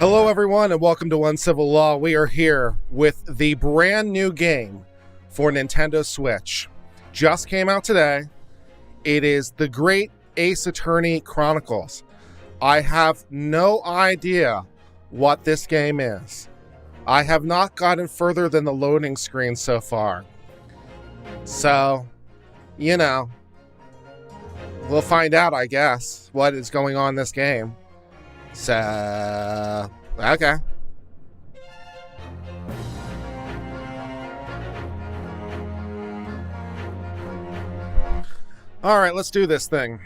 Hello everyone and welcome to Uncivil Law. We are here with the brand new game for Nintendo Switch. Just came out today. It is the Great Ace Attorney Chronicles. I have no idea what this game is. I have not gotten further than the loading screen so far. So, you know, we'll find out, I guess, what is going on in this game. So, okay. All right, let's do this thing.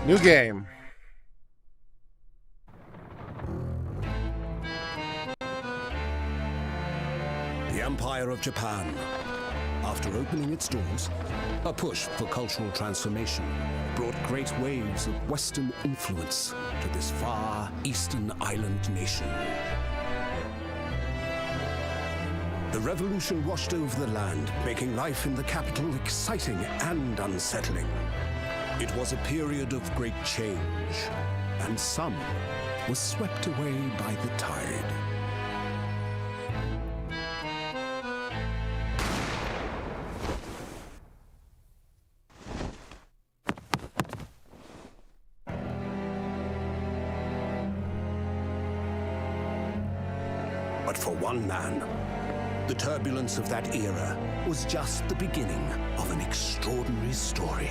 New game. The Empire of Japan. After opening its doors, a push for cultural transformation brought great waves of Western influence to this far eastern island nation. The revolution washed over the land, making life in the capital exciting and unsettling. It was a period of great change, and some was swept away by the tide. But for one man, the turbulence of that era was just the beginning of an extraordinary story.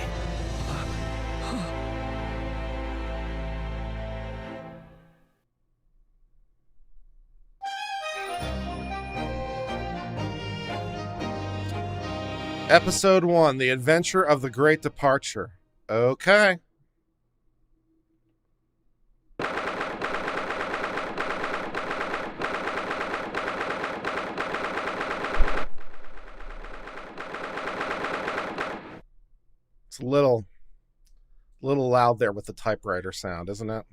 Episode 1, The Adventure of the Great Departure. Okay. It's a little loud there with the typewriter sound, isn't it?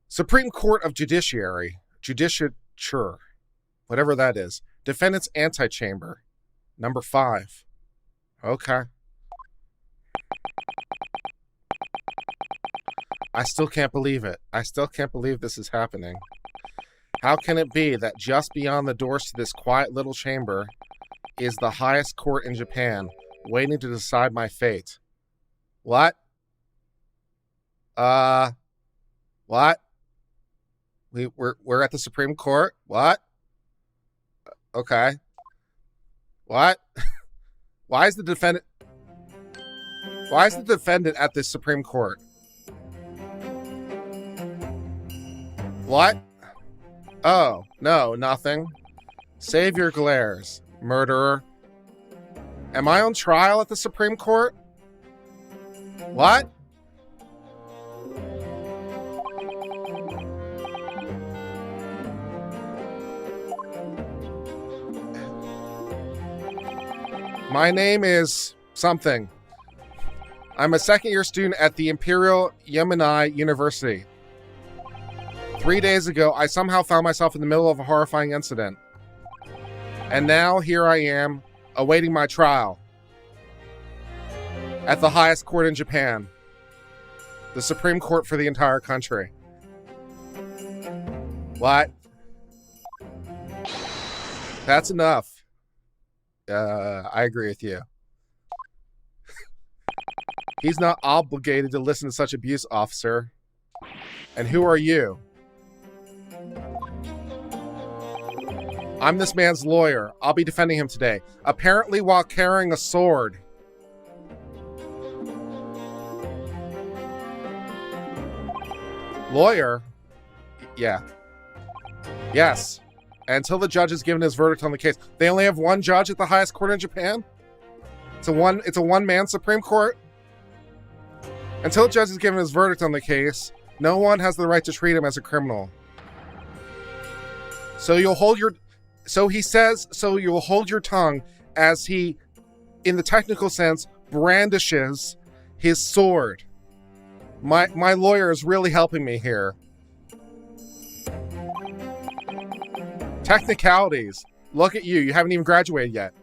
Supreme Court of Judiciary, Judicature, whatever that is. Defendant's Antechamber, number 5. Okay. I still can't believe it. I still can't believe this is happening. How can it be that just beyond the doors to this quiet little chamber is the highest court in Japan, waiting to decide my fate? What? What? We're at the Supreme Court? What? Okay. What? Why is the defendant at the Supreme Court? What? Oh, no, nothing. Save your glares, murderer. Am I on trial at the Supreme Court? What? My name is something. I'm a second-year student at the Imperial Yamanae University. 3 days ago, I somehow found myself in the middle of a horrifying incident. And now, here I am, awaiting my trial at the highest court in Japan, the Supreme Court for the entire country. What? That's enough. I agree with you. He's not obligated to listen to such abuse, officer. And who are you? I'm this man's lawyer. I'll be defending him today, apparently while carrying a sword. Lawyer? Yeah. Yes. Until the judge has given his verdict on the case. They only have one judge at the highest court in Japan? It's a one-man Supreme Court? Until the judge has given his verdict on the case, no one has the right to treat him as a criminal. So you'll hold your tongue as he, in the technical sense, brandishes his sword. My lawyer is really helping me here. Technicalities. Look at you. You haven't even graduated yet.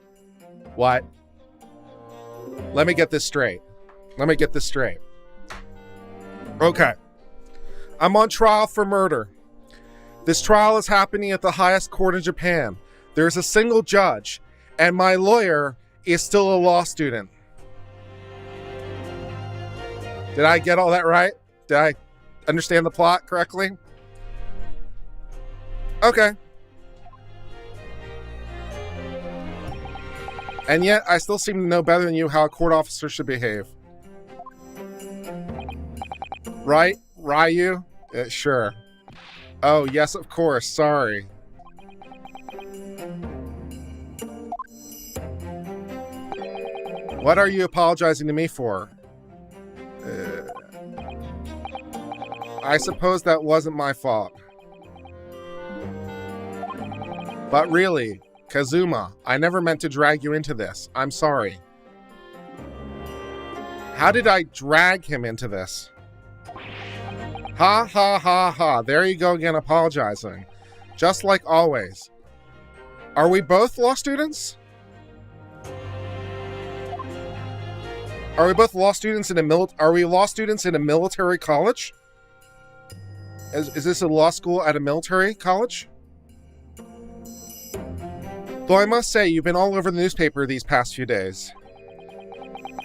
What? Let me get this straight. Okay. I'm on trial for murder. This trial is happening at the highest court in Japan. There's a single judge, and my lawyer is still a law student. Did I get all that right? Did I understand the plot correctly? Okay. And yet, I still seem to know better than you how a court officer should behave. Right? Ryu? Sure. Oh, yes, of course. Sorry. What are you apologizing to me for? I suppose that wasn't my fault. But really, Kazuma, I never meant to drag you into this. I'm sorry. How did I drag him into this? Ha ha ha ha. There you go again, apologizing. Just like always. Are we both law students? Are we both law students in a Are we law students in a military college? Is this a law school at a military college? Though I must say, you've been all over the newspaper these past few days.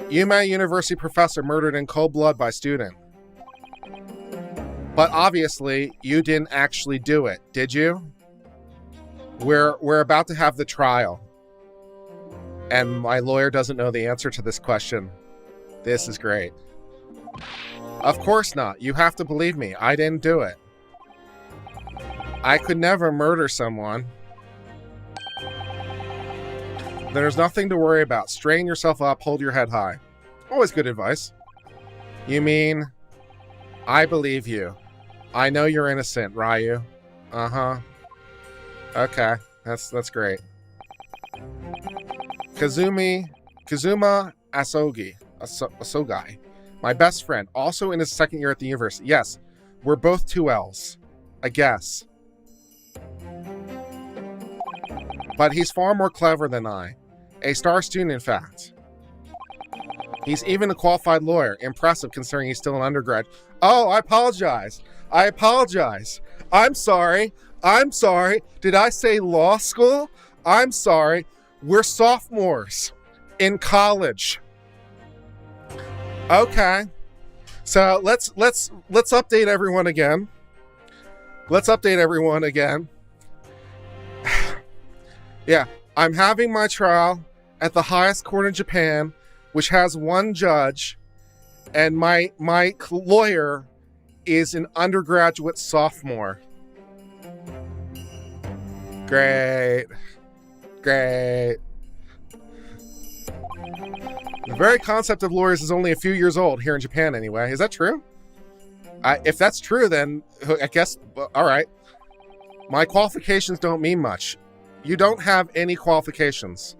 Yuma University professor murdered in cold blood by student. But obviously, you didn't actually do it, did you? We're about to have the trial. And my lawyer doesn't know the answer to this question. This is great. Of course not. You have to believe me. I didn't do it. I could never murder someone. There's nothing to worry about. Strain yourself up. Hold your head high. Always good advice. You mean... I believe you. I know you're innocent, Ryu. Uh-huh. Okay. That's great. Kazuma Asogai. My best friend, also in his second year at the university. Yes, we're both 2Ls. I guess. But he's far more clever than I. A star student, in fact. He's even a qualified lawyer. Impressive considering he's still an undergrad. Oh, I apologize. I'm sorry. Did I say law school? I'm sorry. We're sophomores in college. Okay. So let's update everyone again. Yeah, I'm having my trial at the highest court in Japan, which has one judge, and my lawyer is an undergraduate sophomore. Great. The very concept of lawyers is only a few years old here in Japan anyway. Is that true? If that's true, then I guess, all right. My qualifications don't mean much. You don't have any qualifications.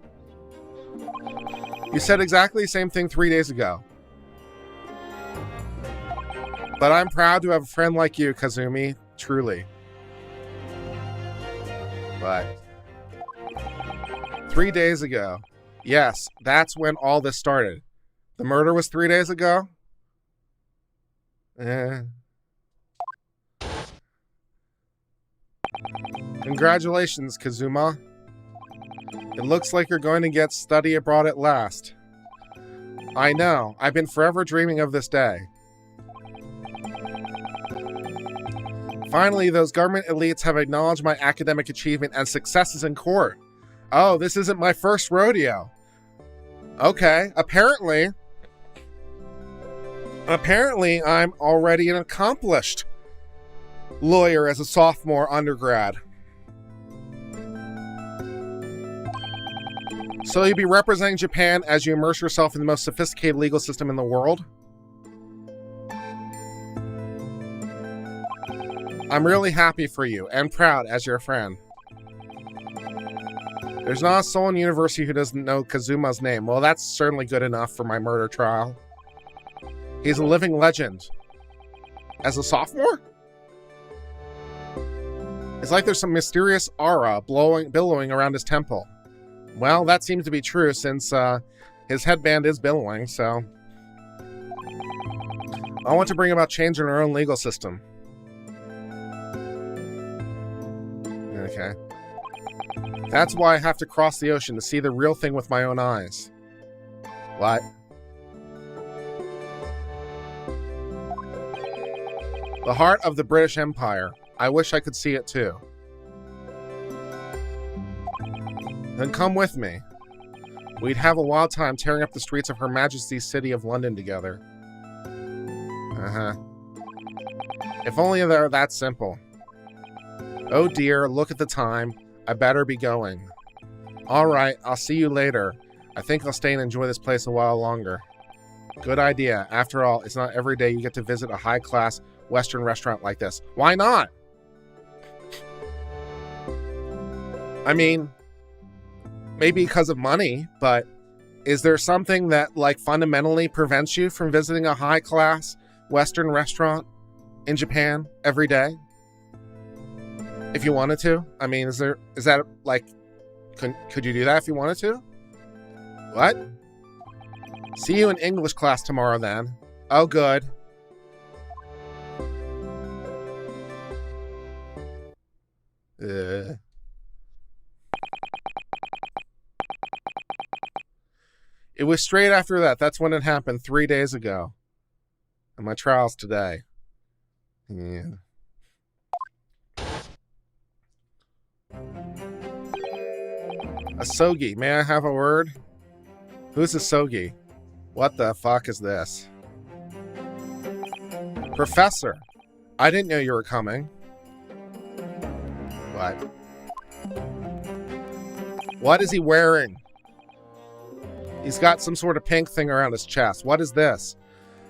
You said exactly the same thing 3 days ago. But I'm proud to have a friend like you, Kazumi. Truly. But 3 days ago. Yes, that's when all this started. The murder was 3 days ago? Congratulations, Kazuma. It looks like you're going to get study abroad at last. I know. I've been forever dreaming of this day. Finally, those government elites have acknowledged my academic achievement and successes in court. Oh, this isn't my first rodeo. Okay, apparently I'm already an accomplished lawyer as a sophomore undergrad. So you'll be representing Japan as you immerse yourself in the most sophisticated legal system in the world? I'm really happy for you and proud as your friend. There's not a soul in university who doesn't know Kazuma's name. Well, that's certainly good enough for my murder trial. He's a living legend. As a sophomore? It's like there's some mysterious aura billowing around his temple. Well, that seems to be true since his headband is billowing, so... I want to bring about change in our own legal system. Okay. That's why I have to cross the ocean to see the real thing with my own eyes. What? The heart of the British Empire. I wish I could see it too. Then come with me. We'd have a wild time tearing up the streets of Her Majesty's City of London together. Uh-huh. If only they're that simple. Oh dear, look at the time. I better be going. Alright, I'll see you later. I think I'll stay and enjoy this place a while longer. Good idea. After all, it's not every day you get to visit a high-class Western restaurant like this. Why not? I mean, maybe because of money, but is there something that, like, fundamentally prevents you from visiting a high-class Western restaurant in Japan every day? If you wanted to? I mean, is that, like, could you do that if you wanted to? What? See you in English class tomorrow, then. Oh, good. It was straight after that. That's when it happened 3 days ago. And my trial's today. Yeah. Asogi, may I have a word? Who's Asogi? What the fuck is this? Professor, I didn't know you were coming. What? What is he wearing? He's got some sort of pink thing around his chest. What is this?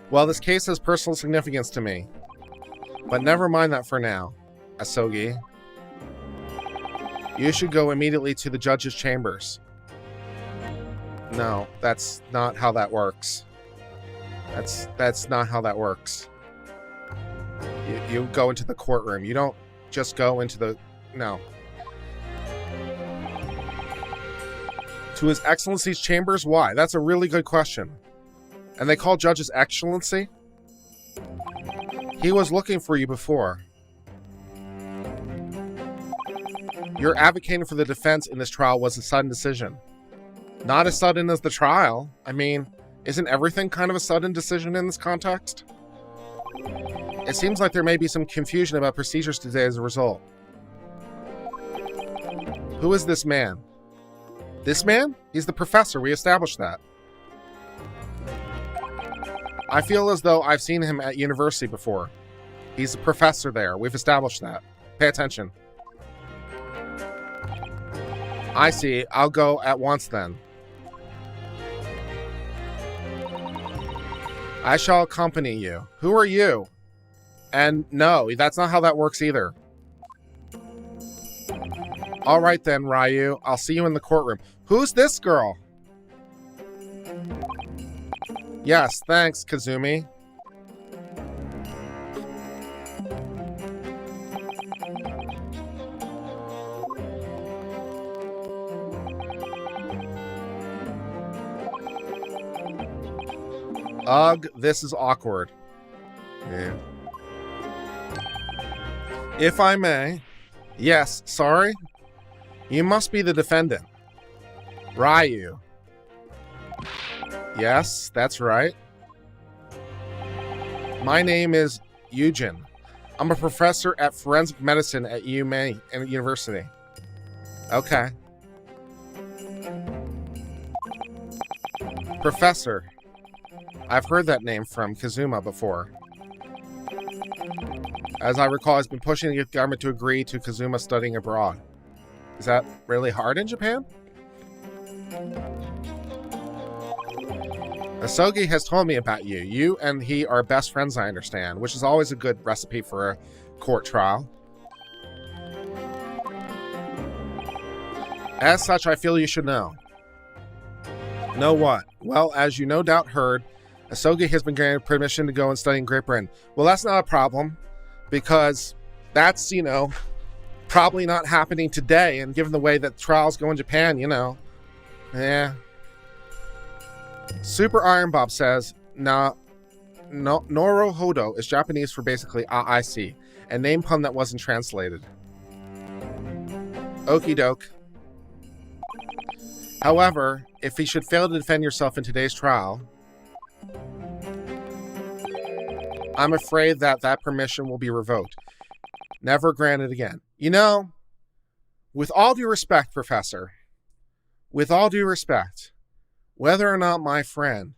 Well, this case has personal significance to me. But never mind that for now, Asogi. You should go immediately to the judge's chambers. No, that's not how that works. That's not how that works. You go into the courtroom. You don't just go into the... No. To His Excellency's chambers? Why? That's a really good question. And they call judges Excellency? He was looking for you before. Your advocating for the defense in this trial was a sudden decision. Not as sudden as the trial. I mean, isn't everything kind of a sudden decision in this context? It seems like there may be some confusion about procedures today as a result. Who is this man? This man? He's the professor. We established that. I feel as though I've seen him at university before. He's a professor there. We've established that. Pay attention. I see. I'll go at once then. I shall accompany you. Who are you? And no, that's not how that works either. All right then, Ryu. I'll see you in the courtroom. Who's this girl? Yes, thanks, Kazumi. Ugh, this is awkward. Yeah. If I may. Yes, sorry? You must be the defendant. Ryu. Yes, that's right. My name is Eugen. I'm a professor at forensic medicine at UMA University. Okay. Professor. I've heard that name from Kazuma before. As I recall, he's been pushing the government to agree to Kazuma studying abroad. Is that really hard in Japan? Asogi has told me about you. You and he are best friends, I understand, which is always a good recipe for a court trial. As such, I feel you should know. Know what? Well, as you no doubt heard, Asogi has been granted permission to go and study in Great Britain. Well, that's not a problem, because that's, you know, probably not happening today, and given the way that trials go in Japan, you know. Yeah. Super Iron Bob says, nah, Norohodo is Japanese for basically I see, a name pun that wasn't translated. Okie doke. However, if he should fail to defend yourself in today's trial, I'm afraid that permission will be revoked. Never granted again. You know, with all due respect, Professor, with all due respect, whether or not my friend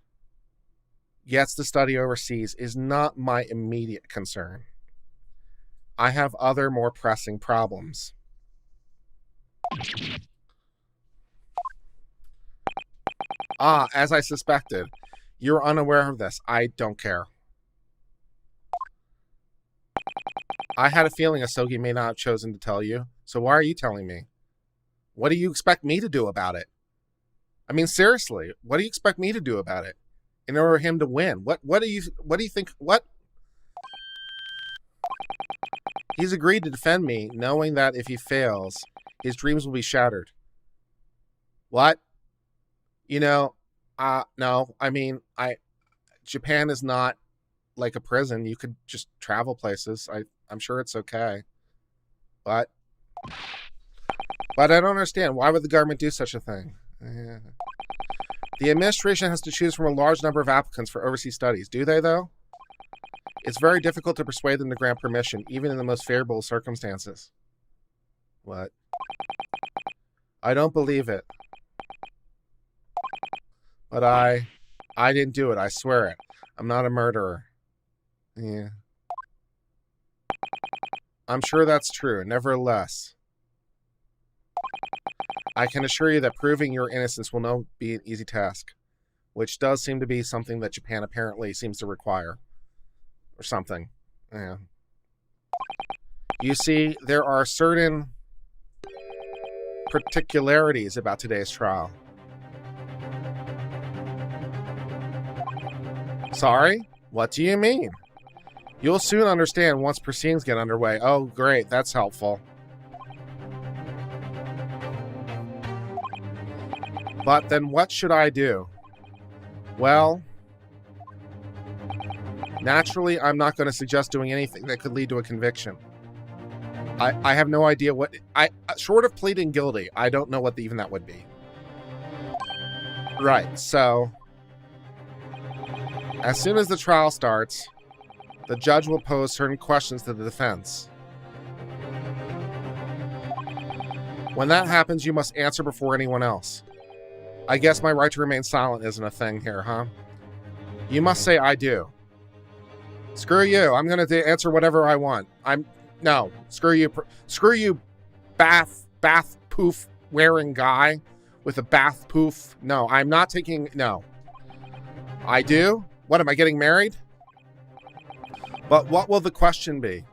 gets to study overseas is not my immediate concern. I have other more pressing problems. As I suspected, you're unaware of this. I don't care. I had a feeling Asogi may not have chosen to tell you, so why are you telling me? What do you expect me to do about it? I mean, seriously, what do you expect me to do about it in order for him to win? What do you think? What? He's agreed to defend me, knowing that if he fails, his dreams will be shattered. What? You know, no. I mean, Japan is not like a prison. You could just travel places. I'm sure it's okay. But I don't understand. Why would the government do such a thing? The administration has to choose from a large number of applicants for overseas studies. Do they, though? It's very difficult to persuade them to grant permission, even in the most favorable circumstances. What? I don't believe it. But I didn't do it. I swear it. I'm not a murderer. Yeah. I'm sure that's true. Nevertheless, I can assure you that proving your innocence will not be an easy task, which does seem to be something that Japan apparently seems to require. Or something. Yeah. You see, there are certain particularities about today's trial. Sorry? What do you mean? You'll soon understand once proceedings get underway. Oh, great. That's helpful. But then what should I do? Well, naturally, I'm not going to suggest doing anything that could lead to a conviction. I have no idea what... short of pleading guilty, I don't know what even that would be. Right, so... as soon as the trial starts, the judge will pose certain questions to the defense. When that happens, you must answer before anyone else. I guess my right to remain silent isn't a thing here, huh? You must say, I do. Screw you. I'm going to answer whatever I want. No. Screw you. Screw you, bath poof wearing guy with a bath poof. No, I'm not taking... No. I do? What, am I getting married? But what will the question be?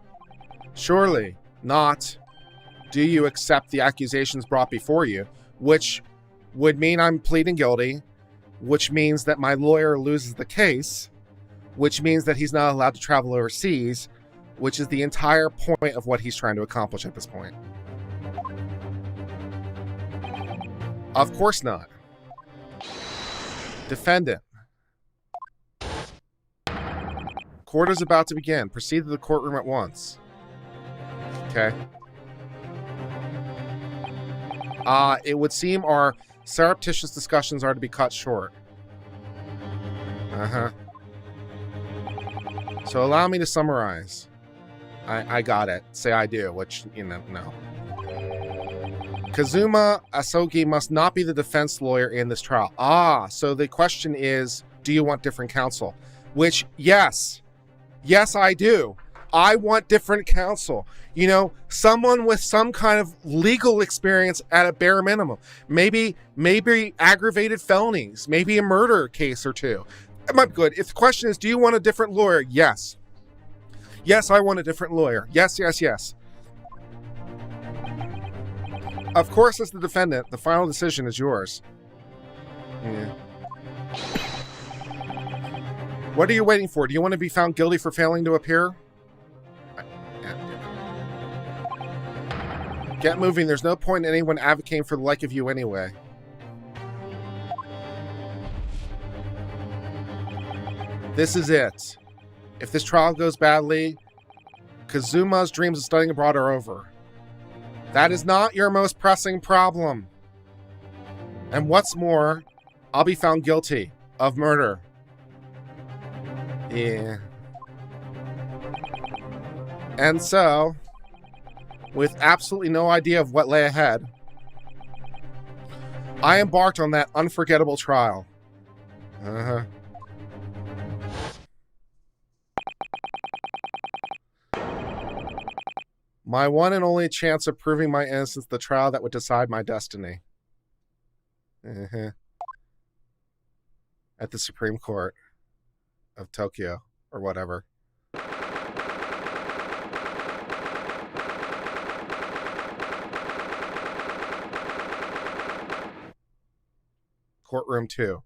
Surely not, do you accept the accusations brought before you, which would mean I'm pleading guilty, which means that my lawyer loses the case, which means that he's not allowed to travel overseas, which is the entire point of what he's trying to accomplish at this point. Of course not. Defendant. Court is about to begin. Proceed to the courtroom at once. Okay. It would seem our surreptitious discussions are to be cut short. Uh-huh. So allow me to summarize. I got it. Say I do, which, you know, no. Kazuma Asogi must not be the defense lawyer in this trial. So the question is, do you want different counsel? Which, yes. Yes, I do. I want different counsel. You know, someone with some kind of legal experience at a bare minimum. Maybe aggravated felonies. Maybe a murder case or two. I'm good. If the question is, do you want a different lawyer? Yes. Yes, I want a different lawyer. Yes, yes, yes. Of course, as the defendant, the final decision is yours. Yeah. What are you waiting for? Do you want to be found guilty for failing to appear? Get moving. There's no point in anyone advocating for the like of you anyway. This is it. If this trial goes badly, Kazuma's dreams of studying abroad are over. That is not your most pressing problem. And what's more, I'll be found guilty of murder. Yeah. And so, with absolutely no idea of what lay ahead, I embarked on that unforgettable trial. My one and only chance of proving my innocence, the trial that would decide my destiny. At the Supreme Court of Tokyo, or whatever. Courtroom 2.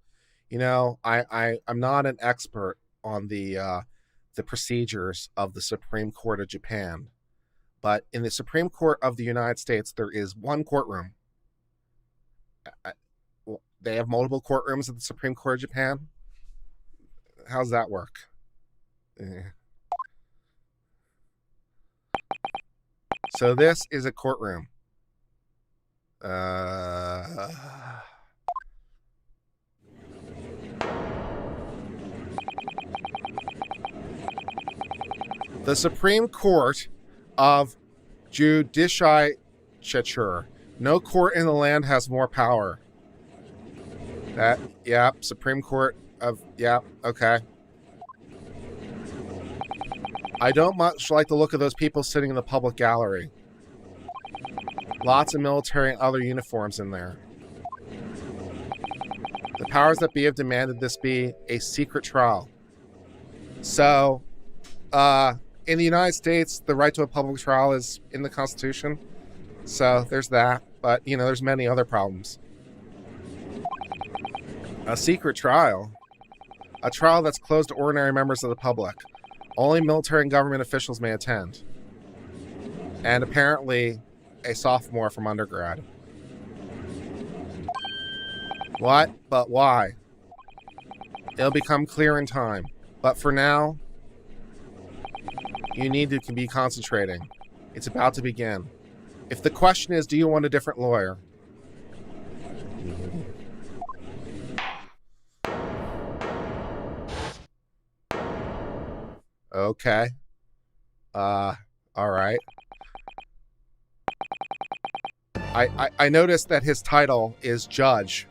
You know, I'm not an expert on the procedures of the Supreme Court of Japan, but in the Supreme Court of the United States, there is one courtroom. They have multiple courtrooms at the Supreme Court of Japan. How's that work? So this is a courtroom. The Supreme Court of Judicature. No court in the land has more power. Supreme Court of, okay. I don't much like the look of those people sitting in the public gallery. Lots of military and other uniforms in there. The powers that be have demanded this be a secret trial. So, in the United States, the right to a public trial is in the Constitution. So there's that. But, you know, there's many other problems. A secret trial? A trial that's closed to ordinary members of the public. Only military and government officials may attend. And apparently, a sophomore from undergrad. What? But why? It'll become clear in time. But for now, you need to be concentrating. It's about to begin. If the question is, do you want a different lawyer? Okay. All right. I noticed that his title is judge.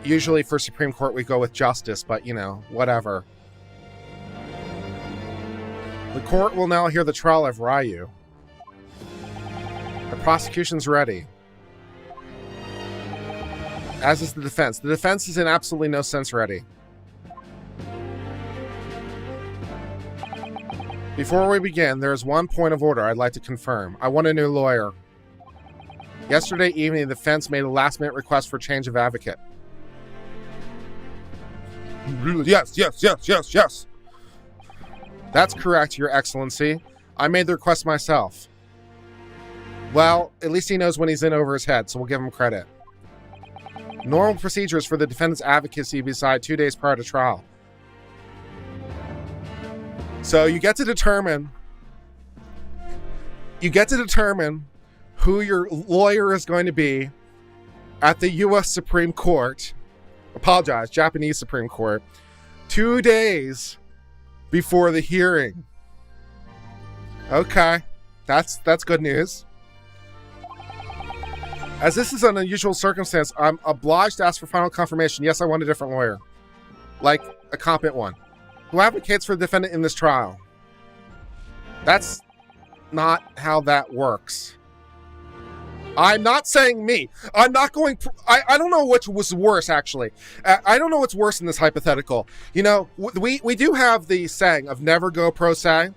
Usually for Supreme Court we go with justice, but you know, whatever. The court will now hear the trial of Ryu. The prosecution's ready. As is the defense. The defense is in absolutely no sense ready. Before we begin, there is one point of order I'd like to confirm. I want a new lawyer. Yesterday evening, the defense made a last-minute request for change of advocate. Yes. That's correct, Your Excellency. I made the request myself. Well, at least he knows when he's in over his head, so we'll give him credit. Normal procedures for the defendant's advocacy beside 2 days prior to trial. So you get to determine who your lawyer is going to be at the U.S. Supreme Court. Japanese Supreme Court. 2 days before the hearing. Okay, that's good news. As this is an unusual circumstance, I'm obliged to ask for final confirmation. Yes, I want a different lawyer. Like a competent one. Who advocates for the defendant in this trial. That's not how that works. I'm not saying me. I'm not going... I don't know which was worse, actually. I don't know what's worse in this hypothetical. You know, we do have the saying of never go pro se.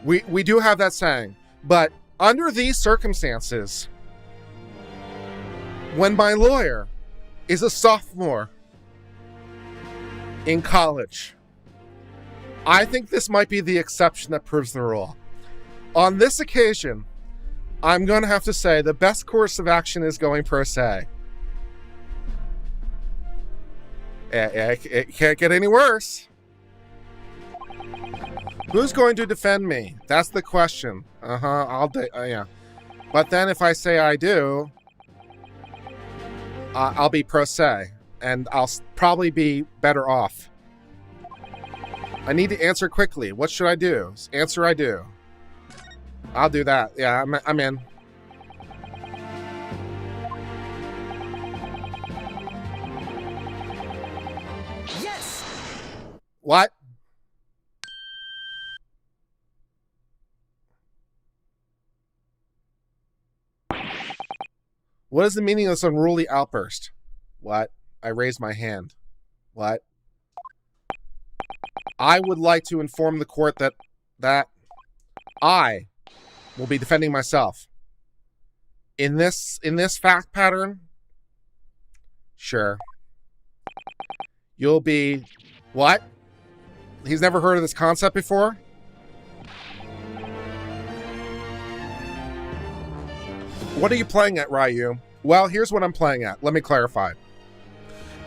We do have that saying. But under these circumstances, when my lawyer is a sophomore in college, I think this might be the exception that proves the rule. On this occasion, I'm going to have to say the best course of action is going pro se. It can't get any worse. Who's going to defend me? That's the question. Yeah. But then if I say I do, I'll be pro se, and I'll probably be better off. I need to answer quickly. What should I do? Answer I do. I'll do that. Yeah, I'm in. Yes! What? What is the meaning of this unruly outburst? What? I raised my hand. What? I would like to inform the court that I will be defending myself. In this fact pattern, sure. You'll be... What? He's never heard of this concept before? What are you playing at, Ryu? Well, here's what I'm playing at. Let me clarify.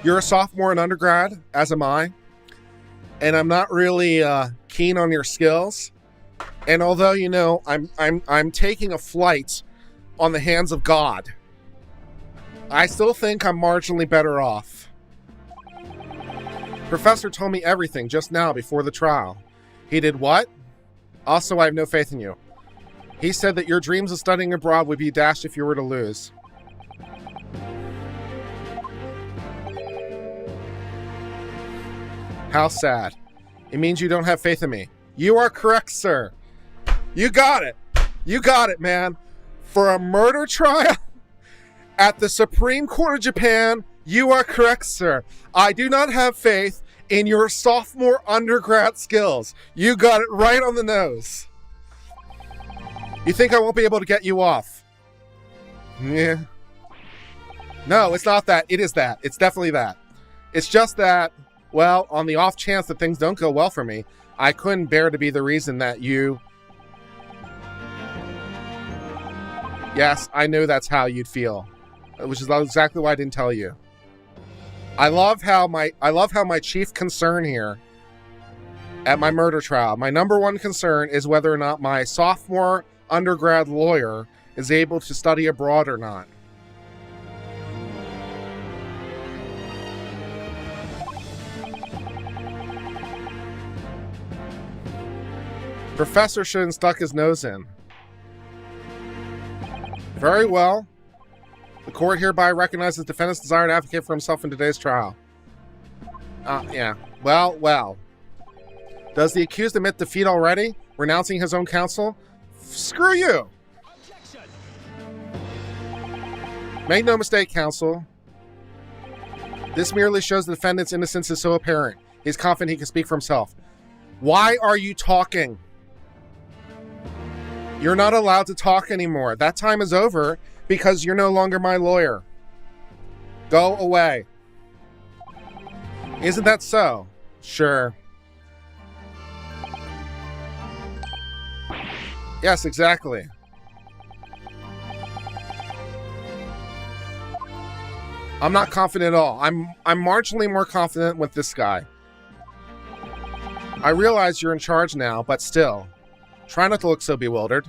You're a sophomore in undergrad, as am I. And I'm not really keen on your skills. And although, you know, I'm taking a flight on the hands of God, I still think I'm marginally better off. Professor told me everything just now before the trial. He did what? Also, I have no faith in you. He said that your dreams of studying abroad would be dashed if you were to lose. How sad. It means you don't have faith in me. You are correct, sir. You got it. You got it, man. For a murder trial at the Supreme Court of Japan, you are correct, sir. I do not have faith in your sophomore undergrad skills. You got it right on the nose. You think I won't be able to get you off? Yeah. No, it's not that. It is that. It's definitely that. It's just that, well, on the off chance that things don't go well for me, I couldn't bear to be the reason that you... Yes, I knew that's how you'd feel, which is exactly why I didn't tell you. I love how my chief concern here at my murder trial, my number one concern is whether or not my sophomore undergrad lawyer is able to study abroad or not. Professor shouldn't stuck his nose in. Very well. The court hereby recognizes defendant's desire to advocate for himself in today's trial. Yeah. Well. Does the accused admit defeat already, renouncing his own counsel? Screw you! Objection. Make no mistake, counsel. This merely shows the defendant's innocence is so apparent. He's confident he can speak for himself. Why are you talking? You're not allowed to talk anymore. That time is over because you're no longer my lawyer. Go away. Isn't that so? Sure. Yes, exactly. I'm not confident at all. I'm marginally more confident with this guy. I realize you're in charge now, but still, try not to look so bewildered.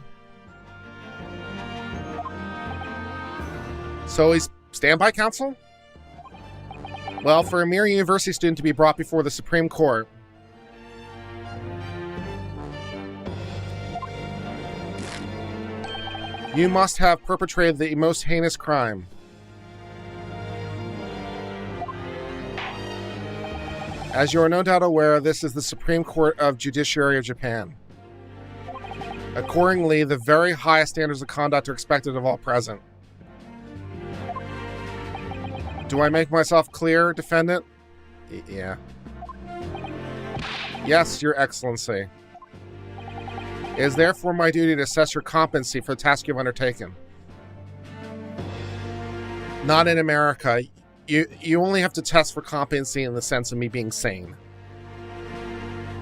So he's standby counsel? Well, for a mere university student to be brought before the Supreme Court, you must have perpetrated the most heinous crime. As you are no doubt aware, this is the Supreme Court of Judiciary of Japan. Accordingly, the very highest standards of conduct are expected of all present. Do I make myself clear, defendant? Yeah. Yes, Your Excellency. It is therefore my duty to assess your competency for the task you've undertaken. Not in America. You only have to test for competency in the sense of me being sane.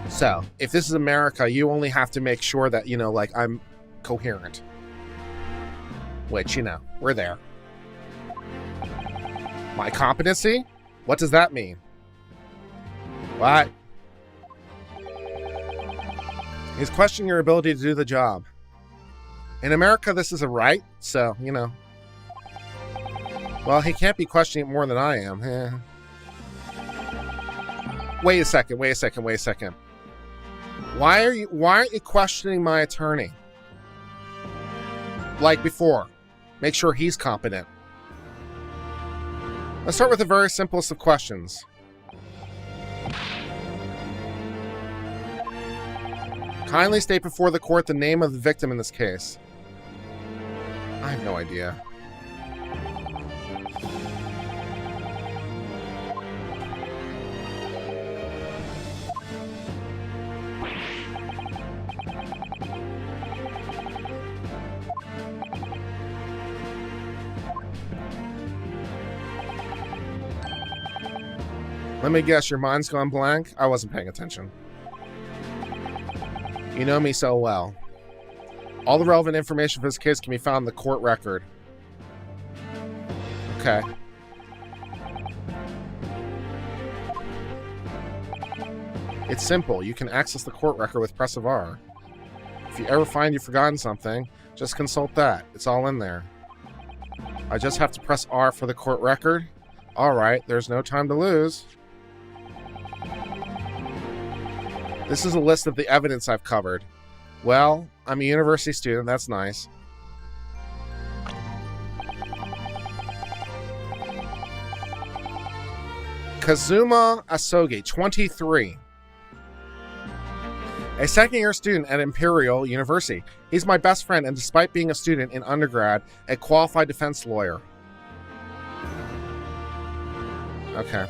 So, if this is America, you only have to make sure that, you know, like, I'm coherent. Which, you know, we're there. My competency? What does that mean? What? He's questioning your ability to do the job. In America, this is a right, so, you know. Well, he can't be questioning it more than I am. Wait a second. Why aren't you questioning my attorney? Like before. Make sure he's competent. Let's start with the very simplest of questions. Kindly state before the court the name of the victim in this case. I have no idea. Let me guess, your mind's gone blank? I wasn't paying attention. You know me so well. All the relevant information for this case can be found in the court record. Okay. It's simple. You can access the court record with press of R. If you ever find you've forgotten something, just consult that. It's all in there. I just have to press R for the court record? Alright, there's no time to lose. This is a list of the evidence I've covered. Well, I'm a university student, that's nice. Kazuma Asogi, 23. A second-year student at Imperial University. He's my best friend, and despite being a student in undergrad, a qualified defense lawyer. Okay.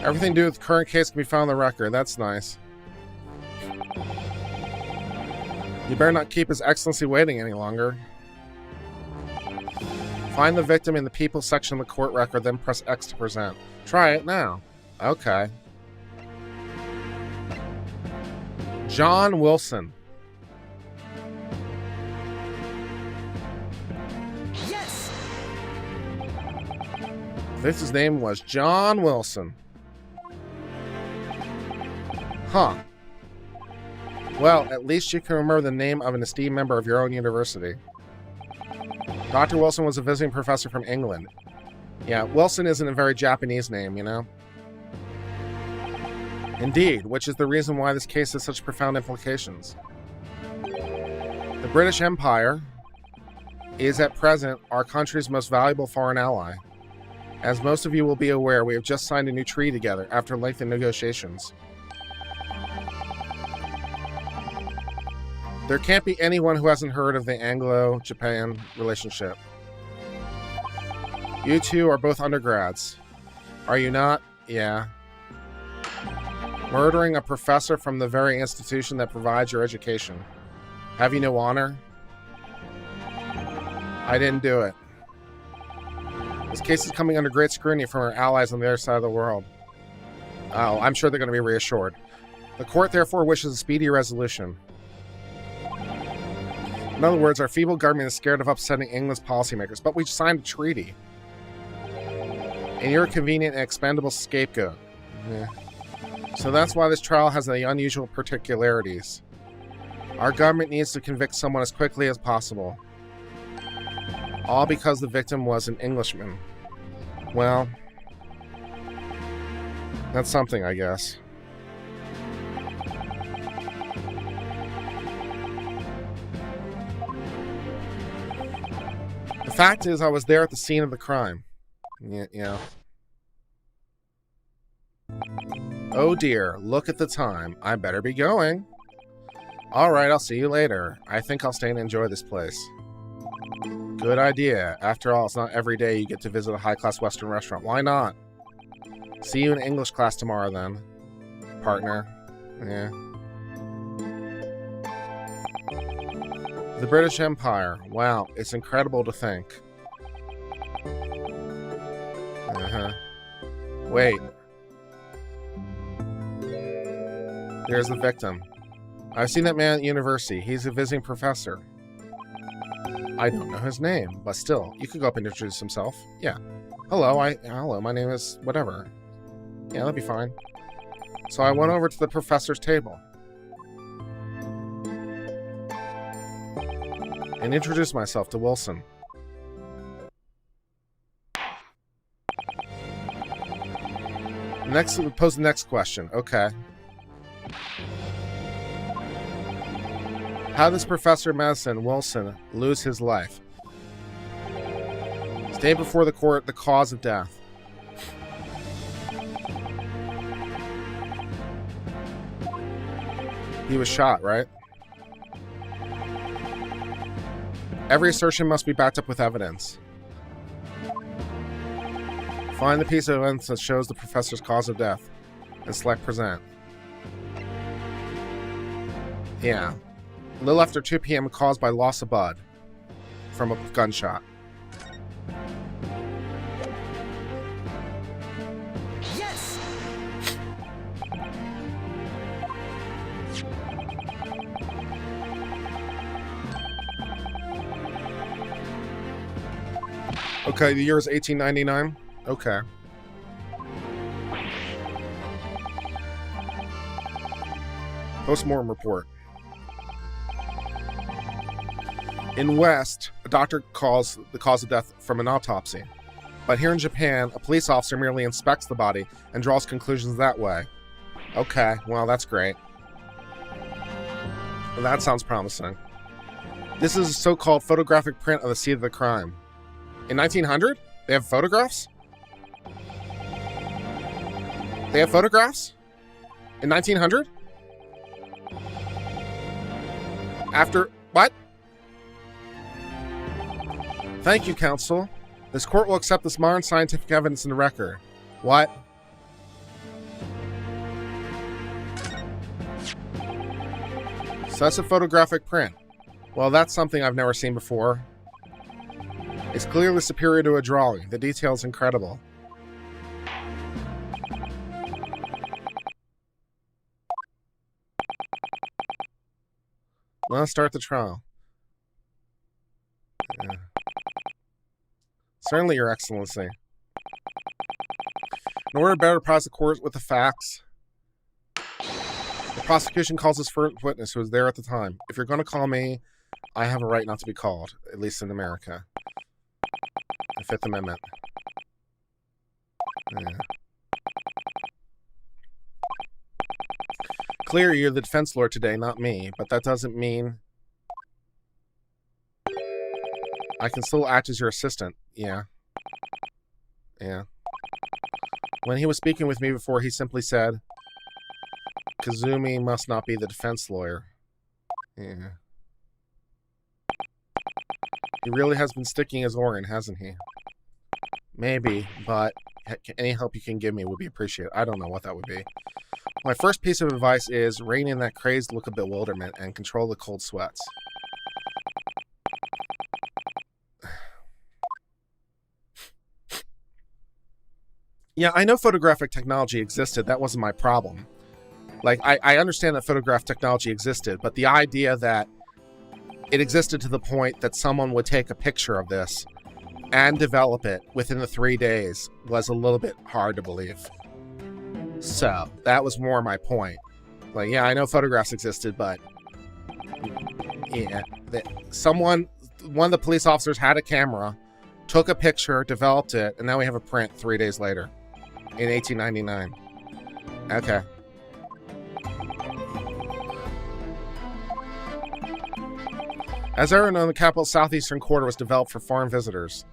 Everything to do with the current case can be found in the record. That's nice. You better not keep His Excellency waiting any longer. Find the victim in the people section of the court record, then press X to present. Try it now. Okay. John Wilson. Yes! His name was John Wilson. Huh. Well, at least you can remember the name of an esteemed member of your own university. Dr. Wilson was a visiting professor from England. Yeah, Wilson isn't a very Japanese name, you know? Indeed, which is the reason why this case has such profound implications. The British Empire is at present our country's most valuable foreign ally. As most of you will be aware, we have just signed a new treaty together after lengthy negotiations. There can't be anyone who hasn't heard of the Anglo-Japan relationship. You two are both undergrads. Are you not? Yeah. Murdering a professor from the very institution that provides your education. Have you no honor? I didn't do it. This case is coming under great scrutiny from our allies on the other side of the world. Oh, I'm sure they're going to be reassured. The court therefore wishes a speedy resolution. In other words, our feeble government is scared of upsetting England's policymakers, but we signed a treaty. And you're a convenient and expendable scapegoat. Yeah. So that's why this trial has the unusual particularities. Our government needs to convict someone as quickly as possible. All because the victim was an Englishman. Well, that's something, I guess. The fact is, I was there at the scene of the crime. Yeah. Oh dear, look at the time. I better be going. Alright, I'll see you later. I think I'll stay and enjoy this place. Good idea. After all, it's not every day you get to visit a high-class Western restaurant. Why not? See you in English class tomorrow, then. Partner. Yeah. The British Empire. Wow, it's incredible to think. Wait. There's the victim. I've seen that man at university. He's a visiting professor. I don't know his name, but still, you could go up and introduce himself. Yeah. Hello, my name is whatever. Yeah, that'd be fine. So I went over to the professor's table and introduced myself to Wilson. Next, pose the next question. Okay. How does Professor of Medicine Wilson lose his life? State before the court the cause of death. He was shot, right? Every assertion must be backed up with evidence. Find the piece of evidence that shows the professor's cause of death and select present. Yeah. A little after 2 p.m. caused by loss of blood from a gunshot. Yes! Okay, the year is 1899. Okay. Postmortem report. In West, a doctor calls the cause of death from an autopsy. But here in Japan, a police officer merely inspects the body and draws conclusions that way. Okay, well, that's great. Well, that sounds promising. This is a so-called photographic print of the scene of the crime. In 1900? They have photographs? They have photographs? In 1900? After... what? Thank you, counsel. This court will accept this modern scientific evidence in the record. What? So that's a photographic print. Well, that's something I've never seen before. It's clearly superior to a drawing. The detail is incredible. Let's start the trial. Yeah. Certainly, Your Excellency. In order to better apprise the court with the facts, the prosecution calls this first witness who was there at the time. If you're going to call me, I have a right not to be called, at least in America. The Fifth Amendment. Yeah. Clear, you're the defense lawyer today, not me, but that doesn't mean I can still act as your assistant. Yeah. Yeah. When he was speaking with me before, he simply said, Kazumi must not be the defense lawyer. Yeah. He really has been sticking his oar in, hasn't he? Maybe, but any help you can give me would be appreciated. I don't know what that would be. My first piece of advice is rein in that crazed look of bewilderment and control the cold sweats. Yeah, I know photographic technology existed. That wasn't my problem. Like, I understand that photograph technology existed, but the idea that it existed to the point that someone would take a picture of this and develop it within the 3 days was a little bit hard to believe. So, that was more my point. Like, yeah, I know photographs existed, but yeah, one of the police officers had a camera, took a picture, developed it, and now we have a print 3 days later in 1899. Okay. As everyone knows, the capital southeastern quarter was developed for foreign visitors.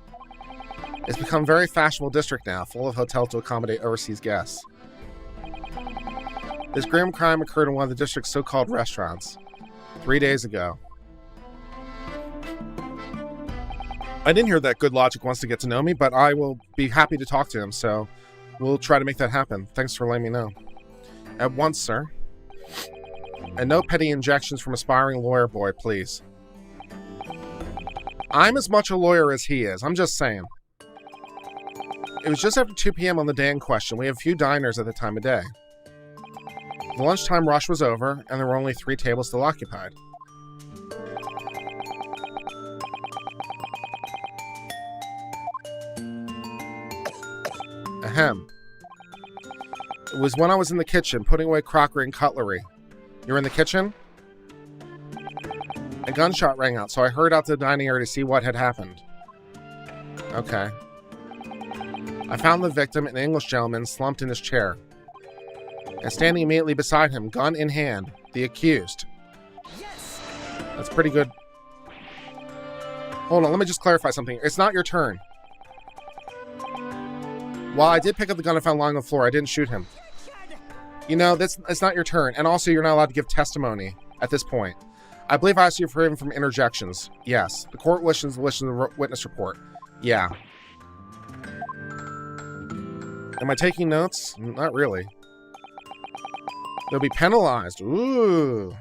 It's become a very fashionable district now, full of hotels to accommodate overseas guests. This grim crime occurred in one of the district's so-called restaurants 3 days ago. I didn't hear that Good Logic wants to get to know me, but I will be happy to talk to him, so we'll try to make that happen. Thanks for letting me know. At once, sir. And no petty injections from aspiring lawyer boy, please. I'm as much a lawyer as he is. I'm just saying. It was just after 2 p.m. on the day in question. We have few diners at the time of day. The lunchtime rush was over, and there were only 3 tables still occupied. Ahem. It was when I was in the kitchen, putting away crockery and cutlery. You were in the kitchen? A gunshot rang out, so I hurried out to the dining area to see what had happened. Okay. I found the victim, an English gentleman, slumped in his chair. And standing immediately beside him, gun in hand, the accused. Yes. That's pretty good. Hold on, let me just clarify something. It's not your turn. While I did pick up the gun I found lying on the floor, I didn't shoot him. You know, it's not your turn. And also, you're not allowed to give testimony at this point. I believe I asked you for him from interjections. Yes. The court wishes the witness report. Yeah. Am I taking notes? Not really. They'll be penalized. Ooh.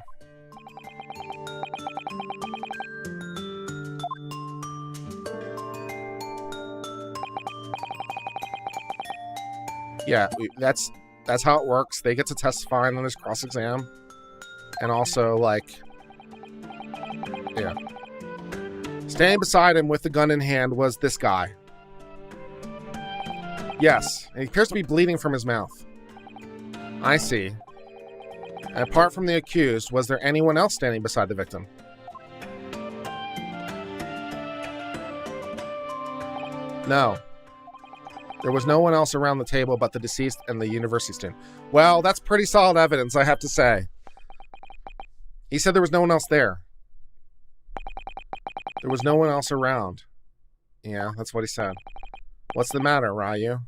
Yeah, that's how it works. They get to testify on this cross-exam. And also, like, yeah. Standing beside him with the gun in hand was this guy. Yes, and he appears to be bleeding from his mouth. I see. And apart from the accused, was there anyone else standing beside the victim? No. There was no one else around the table but the deceased and the university student. Well, that's pretty solid evidence, I have to say. He said there was no one else there. There was no one else around. Yeah, that's what he said. What's the matter, Ryu?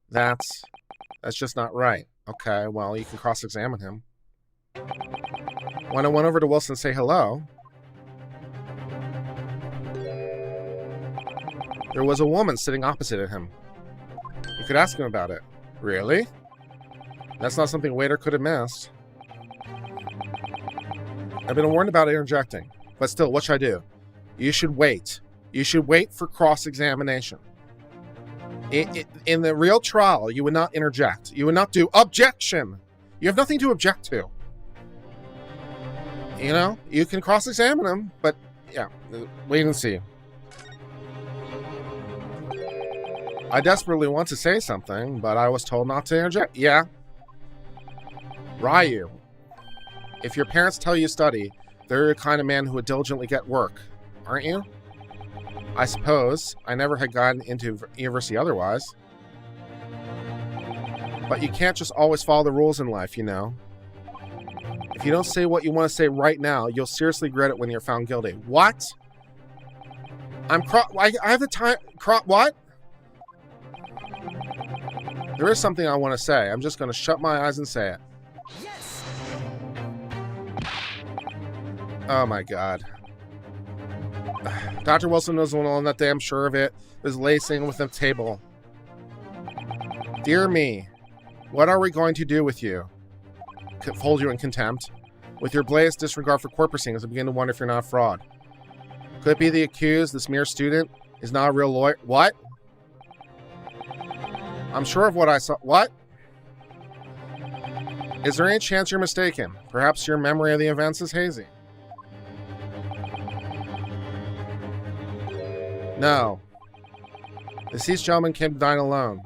That's just not right. Okay, well, you can cross-examine him. When I went over to Wilson to say hello, there was a woman sitting opposite of him. You could ask him about it. Really? That's not something a waiter could have missed. I've been warned about interjecting. But still, what should I do? You should wait. You should wait for cross-examination. In the real trial, you would not interject. You would not do objection. You have nothing to object to. You know, you can cross-examine him, but yeah, wait and see. I desperately want to say something, but I was told not to interject. Yeah. Ryu, if your parents tell you to study, they're the kind of man who would diligently get work, aren't you? I suppose. I never had gotten into university otherwise. But you can't just always follow the rules in life, you know. If you don't say what you want to say right now, you'll seriously regret it when you're found guilty. What? I have the time. What? There is something I want to say. I'm just going to shut my eyes and say it. Yes. Oh my God. Dr. Wilson knows one on that day, I'm sure of it. Is lacing with the table. Dear me, what are we going to do with you? Hold you in contempt. With your blatant disregard for court proceedings, I begin to wonder if you're not a fraud. Could it be the accused, this mere student, is not a real lawyer? What? I'm sure of what I saw. What? Is there any chance you're mistaken? Perhaps your memory of the events is hazy. No. The deceased gentleman came to dine alone.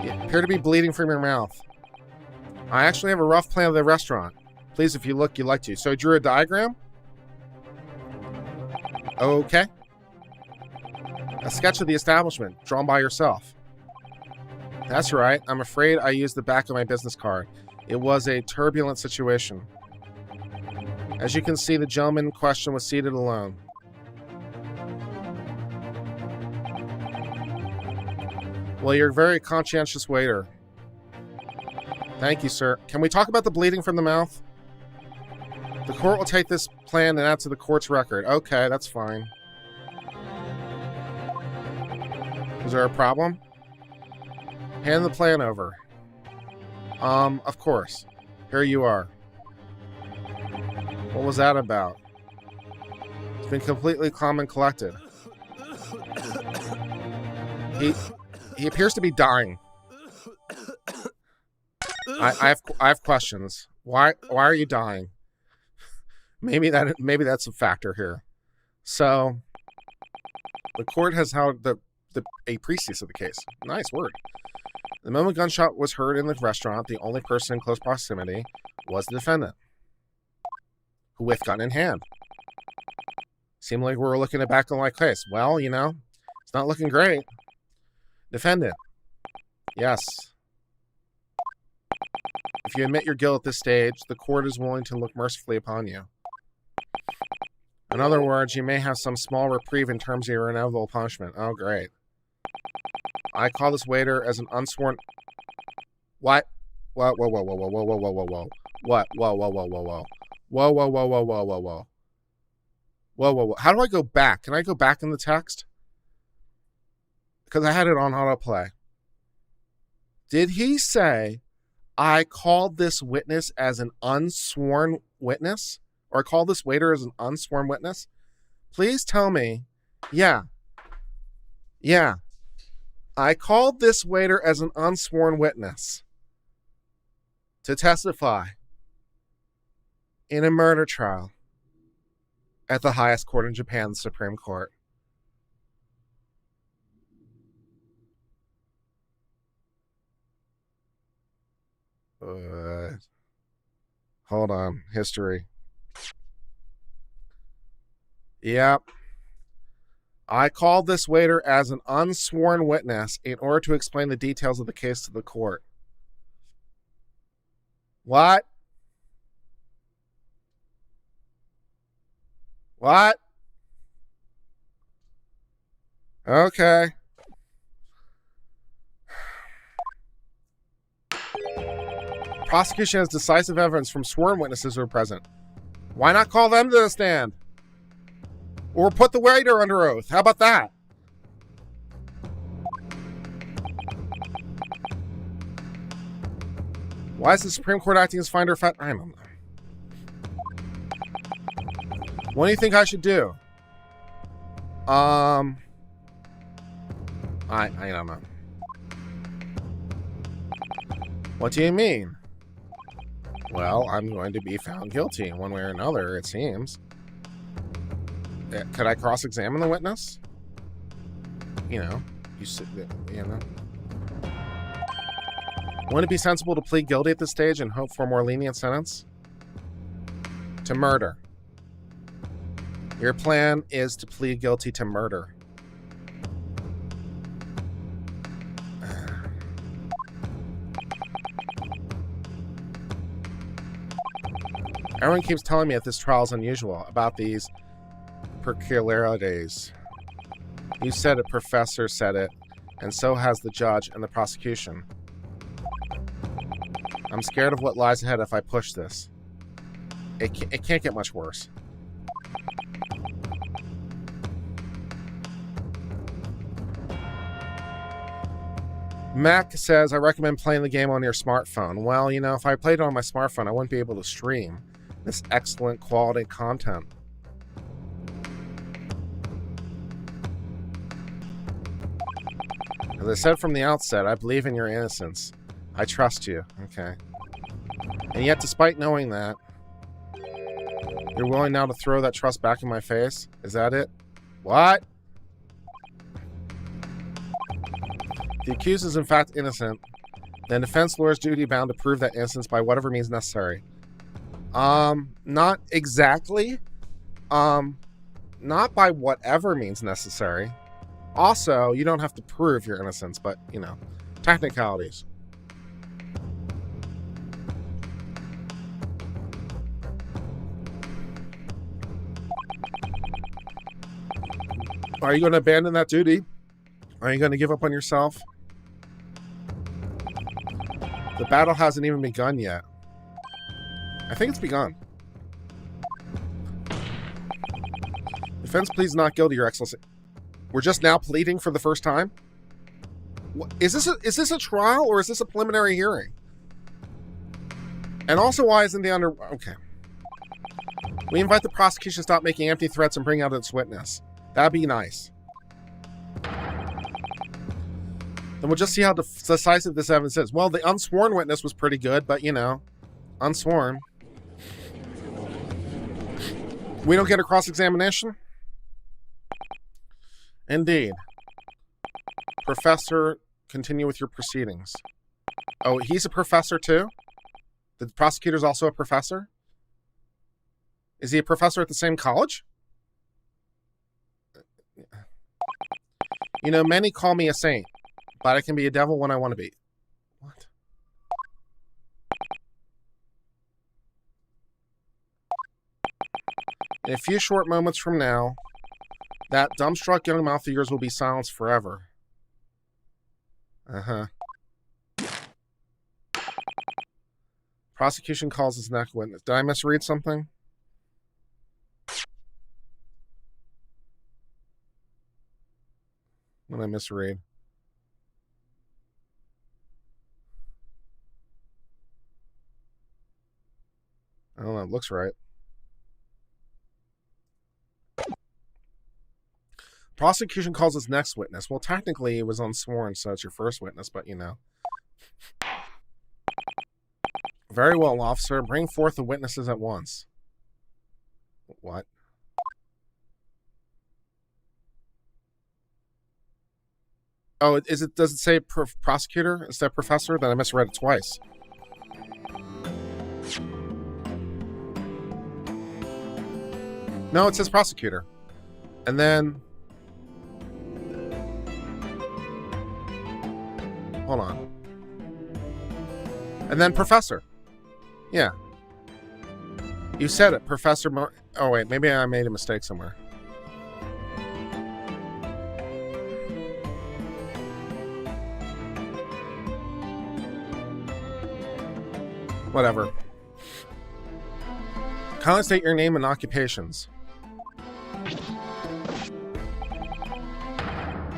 You appear to be bleeding from your mouth. I actually have a rough plan of the restaurant. Please, if you look, you'd like to. So I drew a diagram? Okay. A sketch of the establishment, drawn by yourself. That's right. I'm afraid I used the back of my business card. It was a turbulent situation. As you can see, the gentleman in question was seated alone. Well, you're a very conscientious waiter. Thank you, sir. Can we talk about the bleeding from the mouth? The court will take this plan and add to the court's record. Okay, that's fine. Is there a problem? Hand the plan over. Of course. Here you are. What was that about? It's been completely calm and collected. He appears to be dying. I have questions. Why are you dying? Maybe that's a factor here. So The court has held a priestess of the case. Nice word. The moment gunshot was heard in the restaurant, the only person in close proximity was the defendant, who with gun in hand. Seemed like we were looking at back on my case. Well, you know, it's not looking great. Defendant. Yes. If you admit your guilt at this stage, the court is willing to look mercifully upon you. In other words, you may have some small reprieve in terms of your inevitable punishment. Oh, great. I call this waiter as an unsworn... What? Whoa, whoa, whoa, whoa, whoa, whoa, whoa, whoa, whoa, whoa. What? Whoa, whoa, whoa, whoa, whoa. Whoa, whoa, whoa, whoa, whoa, whoa, whoa. Whoa, whoa, whoa. How do I go back? Can I go back in the text? Because I had it on autoplay. Did he say, I called this witness as an unsworn witness? Or I called this waiter as an unsworn witness? Please tell me, yeah. I called this waiter as an unsworn witness to testify in a murder trial at the highest court in Japan, the Supreme Court. Hold on. History. Yep. I called this waiter as an unsworn witness in order to explain the details of the case to the court. What? What? Okay. Prosecution has decisive evidence from sworn witnesses who are present. Why not call them to the stand? Or put the waiter under oath. How about that? Why is the Supreme Court acting as finder of fact? I don't know. What do you think I should do? I don't know. What do you mean? Well, I'm going to be found guilty in one way or another, it seems. Could I cross-examine the witness? You know, Wouldn't it be sensible to plead guilty at this stage and hope for a more lenient sentence? To murder. Your plan is to plead guilty to murder. Everyone keeps telling me that this trial is unusual, about these peculiarities. You said it, professor said it, and so has the judge and the prosecution. I'm scared of what lies ahead if I push this. It can't get much worse. Mac says, I recommend playing the game on your smartphone. Well, you know, if I played it on my smartphone, I wouldn't be able to stream this excellent quality content. As I said from the outset, I believe in your innocence. I trust you. Okay. And yet, despite knowing that, you're willing now to throw that trust back in my face? Is that it? What? The accused is in fact innocent. The defense lawyer's duty bound to prove that innocence by whatever means necessary. Not exactly. Not by whatever means necessary. Also, you don't have to prove your innocence, but, you know, technicalities. Are you going to abandon that duty? Are you going to give up on yourself? The battle hasn't even begun yet. I think it's begun. Defense pleads not guilty, Your Excellency. We're just now pleading for the first time? What, is this a trial or is this a preliminary hearing? And also, why isn't the Okay. We invite the prosecution to stop making empty threats and bring out its witness. That'd be nice. Then we'll just see how decisive this evidence is. Well, the unsworn witness was pretty good, but, you know, unsworn. We don't get a cross-examination? Indeed. Professor, continue with your proceedings. Oh, he's a professor too? The prosecutor's also a professor? Is he a professor at the same college? You know, many call me a saint, but I can be a devil when I want to be. What? In a few short moments from now, that dumbstruck young mouth of yours will be silenced forever. Uh-huh. Prosecution calls his next witness. Did I misread something? What did I misread? I don't know. It looks right. Prosecution calls his next witness. Well, technically, it was unsworn, so it's your first witness, but you know. Very well, officer. Bring forth the witnesses at once. What? Oh, does it say prosecutor instead of professor? Then I misread it twice. No, it says prosecutor. And then... Hold on. And then professor. Yeah. You said it, Professor oh, wait. Maybe I made a mistake somewhere. Whatever. Kindly state your name and occupations.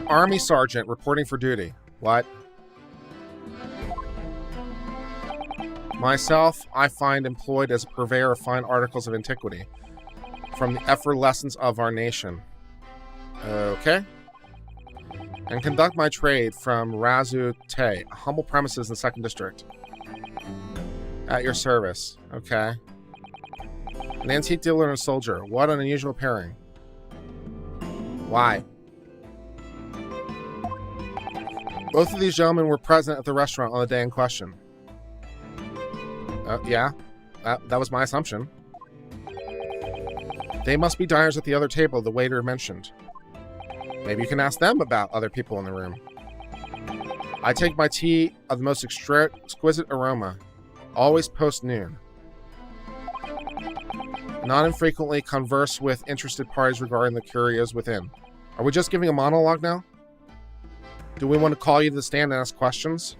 Army Sergeant reporting for duty. What? Myself, I find employed as a purveyor of fine articles of antiquity from the effervescence of our nation. Okay. And conduct my trade from Razu Te, humble premises in the 2nd District. At your service. Okay. An antique dealer and a soldier. What an unusual pairing. Why? Both of these gentlemen were present at the restaurant on the day in question. Yeah, that was my assumption. They must be diners at the other table the waiter mentioned. Maybe you can ask them about other people in the room. I take my tea of the most exquisite aroma, always post-noon. Not infrequently converse with interested parties regarding the curios within. Are we just giving a monologue now? Do we want to call you to the stand and ask questions?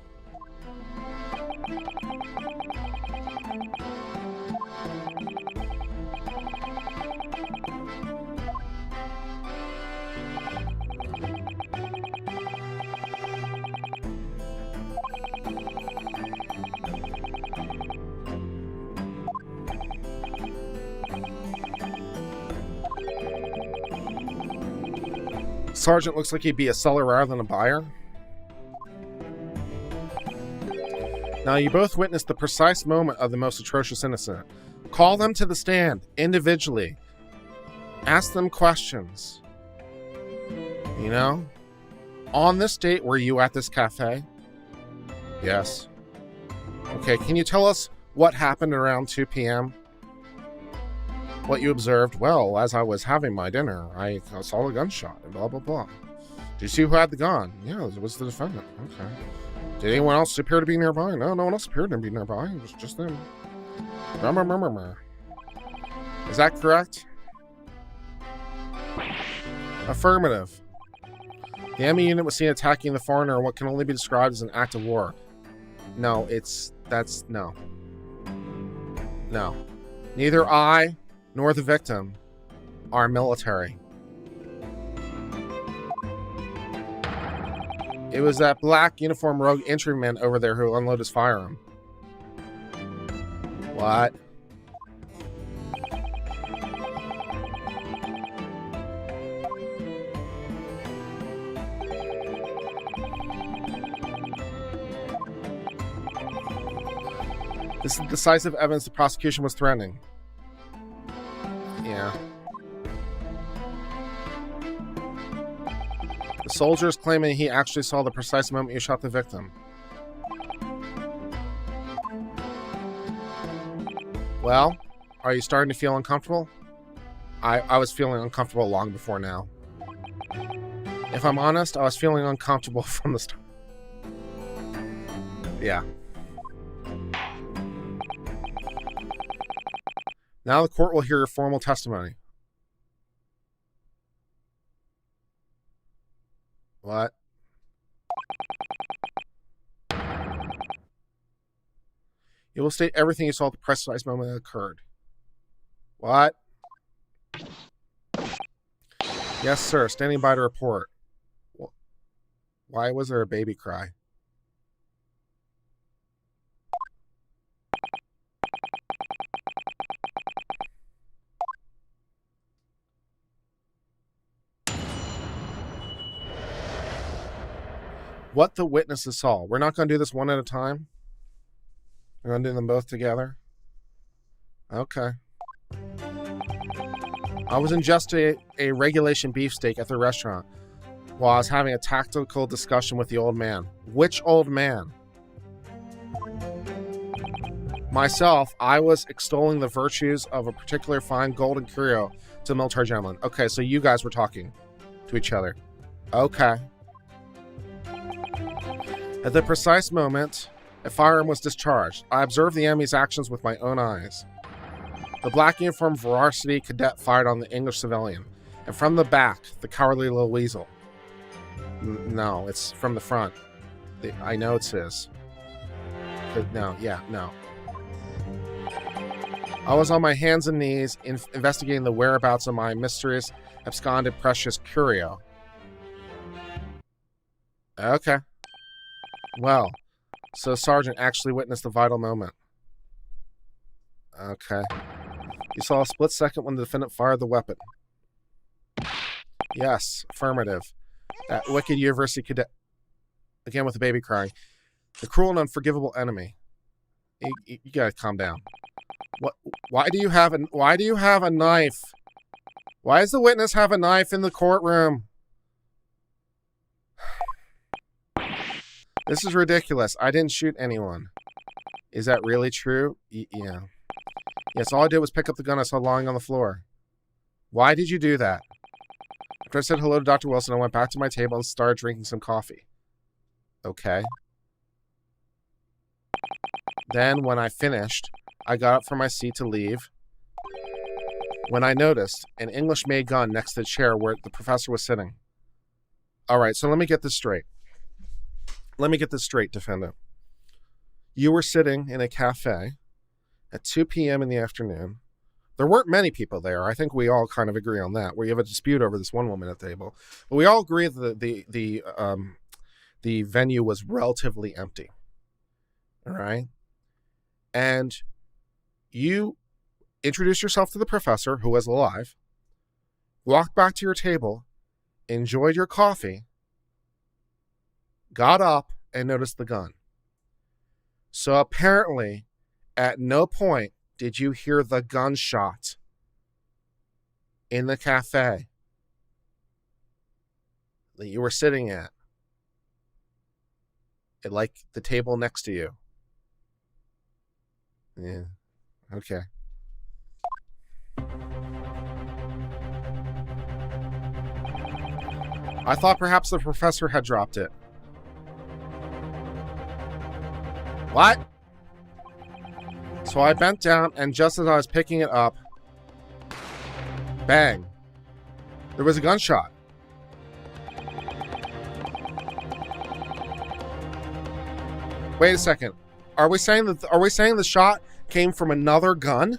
Sergeant looks like he'd be a seller rather than a buyer. Now, you both witnessed the precise moment of the most atrocious incident. Call them to the stand, individually. Ask them questions. You know? On this date, were you at this cafe? Yes. Okay, can you tell us what happened around 2 p.m.? What you observed? Well, as I was having my dinner, I saw a gunshot and blah, blah, blah. Do you see who had the gun? Yeah, it was the defendant. Okay. Did anyone else appear to be nearby? No, no one else appeared to be nearby. It was just them. Is that correct? Affirmative. The enemy unit was seen attacking the foreigner in what can only be described as an act of war. No, no. No. Neither I nor the victim are military. It was that black uniform rogue entryman over there who unloaded his firearm. What? This is decisive evidence the prosecution was threatening. Yeah. The soldier is claiming he actually saw the precise moment you shot the victim. Well, are you starting to feel uncomfortable? I was feeling uncomfortable long before now. If I'm honest, I was feeling uncomfortable from the start. Yeah. Now the court will hear your formal testimony. What? You will state everything you saw at the precise moment it occurred. What? Yes, sir. Standing by to report. Why was there a baby cry? What the witnesses saw. We're not going to do this one at a time. We're going to do them both together. Okay. I was ingesting a regulation beefsteak at the restaurant while I was having a tactical discussion with the old man. Which old man? Myself, I was extolling the virtues of a particular fine golden curio to the military gentleman. Okay, so you guys were talking to each other. Okay. At the precise moment, a firearm was discharged. I observed the enemy's actions with my own eyes. The black uniformed varsity cadet fired on the English civilian. And from the back, the cowardly little weasel. No, it's from the front. I know it's his. No. I was on my hands and knees investigating the whereabouts of my mysterious, absconded precious curio. Okay. Well, so Sergeant actually witnessed the vital moment. Okay. You saw a split second when the defendant fired the weapon. Yes, affirmative. That wicked university cadet, again with the baby crying. The cruel and unforgivable enemy. You gotta calm down. What? Why do you have a knife? Why does the witness have a knife in the courtroom? This is ridiculous. I didn't shoot anyone. Is that really true? Yeah. Yes, all I did was pick up the gun I saw lying on the floor. Why did you do that? After I said hello to Dr. Wilson, I went back to my table and started drinking some coffee. Okay. Then, when I finished, I got up from my seat to leave. When I noticed an English-made gun next to the chair where the professor was sitting. All right, so let me get this straight. Defendant. You were sitting in a cafe at 2 p.m. in the afternoon. There weren't many people there. I think we all kind of agree on that, where you have a dispute over this one woman at the table. But we all agree that the venue was relatively empty. All right? And you introduced yourself to the professor, who was alive, walked back to your table, enjoyed your coffee, got up, and noticed the gun. So apparently, at no point did you hear the gunshot in the cafe that you were sitting at, like the table next to you. Yeah, okay. I thought perhaps the professor had dropped it. What? So I bent down, and just as I was picking it up, bang, there was a gunshot. Wait a second. Are we saying the shot came from another gun?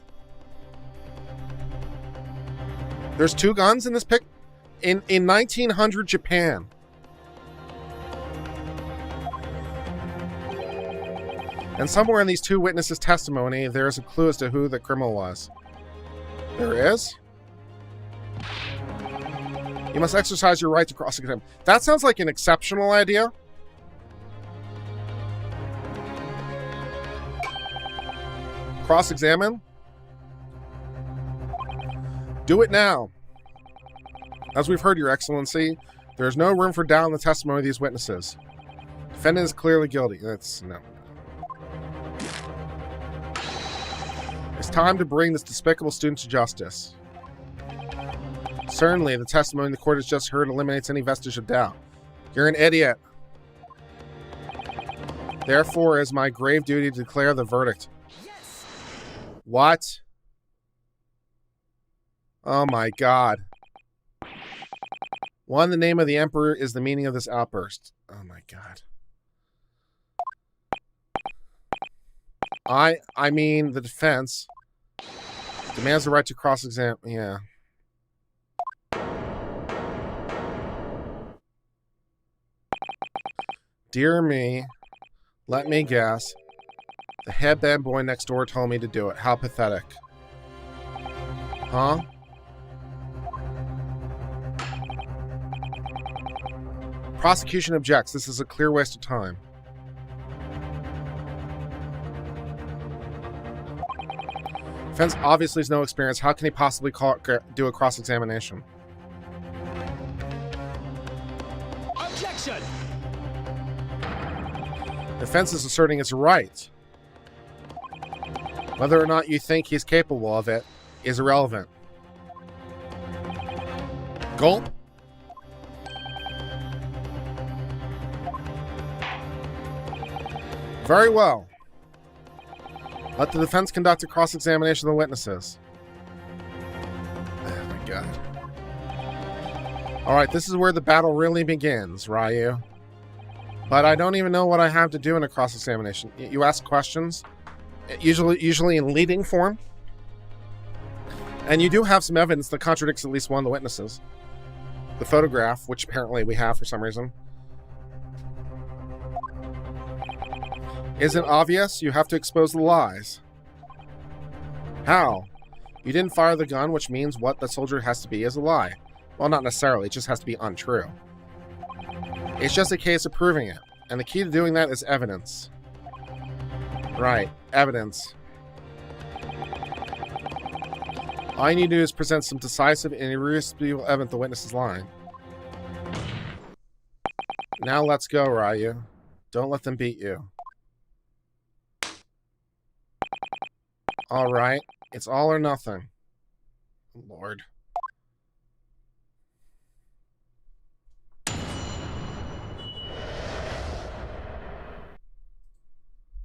There's two guns in this pic in 1900 Japan. And somewhere in these two witnesses' testimony, there is a clue as to who the criminal was. There is? You must exercise your right to cross-examine. That sounds like an exceptional idea. Cross-examine? Do it now. As we've heard, Your Excellency, There's no room for doubt in the testimony of these witnesses. Defendant is clearly guilty. That's no. It's time to bring this despicable student to justice. Certainly, the testimony the court has just heard eliminates any vestige of doubt. You're an idiot. Therefore, it is my grave duty to declare the verdict. Yes. What? Oh my god. One, the name of the emperor is the meaning of this outburst. Oh my god. I mean, the defense demands the right to cross-examine. Yeah. Dear me. Let me guess. The headband boy next door told me to do it. How pathetic. Huh? Prosecution objects. This is a clear waste of time. Defense obviously has no experience. How can he possibly do a cross-examination? Objection. Defense is asserting its right. Whether or not you think he's capable of it is irrelevant. Gulp. Very well. Let the defense conduct a cross-examination of the witnesses. Oh my god. Alright, this is where the battle really begins, Ryu. But I don't even know what I have to do in a cross-examination. You ask questions, usually in leading form. And you do have some evidence that contradicts at least one of the witnesses. The photograph, which apparently we have for some reason. Isn't obvious? You have to expose the lies. How? You didn't fire the gun, which means what the soldier has to be is a lie. Well, not necessarily. It just has to be untrue. It's just a case of proving it. And the key to doing that is evidence. Right. Evidence. All you need to do is present some decisive and irrefutable evidence the witness is lying. Now let's go, Ryu. Don't let them beat you. All right. It's all or nothing. Lord.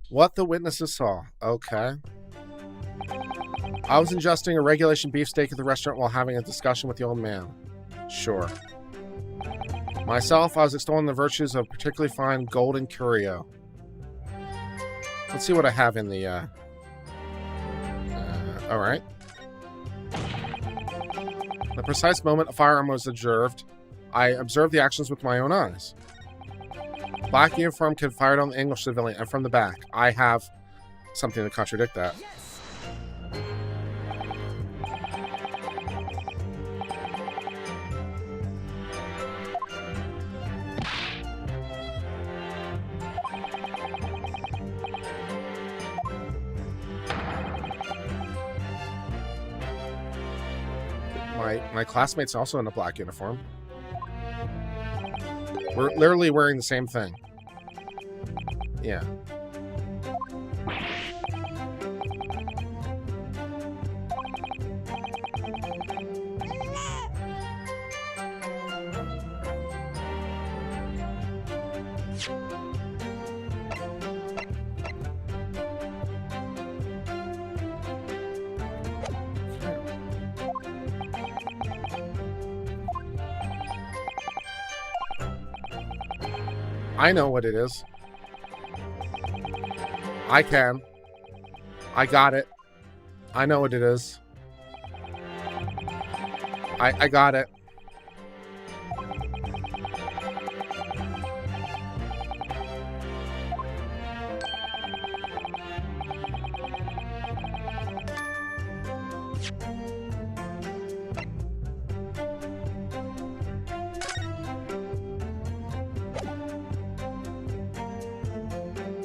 What the witnesses saw. Okay. I was ingesting a regulation beefsteak at the restaurant while having a discussion with the old man. Sure. Myself, I was extolling the virtues of particularly fine golden curio. Let's see what I have in the, alright. The precise moment a firearm was observed, I observed the actions with my own eyes. Black uniform kid fired on the English civilian and from the back. I have something to contradict that. Yes. My classmate's also in a black uniform. We're literally wearing the same thing. Yeah. I know what it is. I can. I got it. I know what it is. I got it.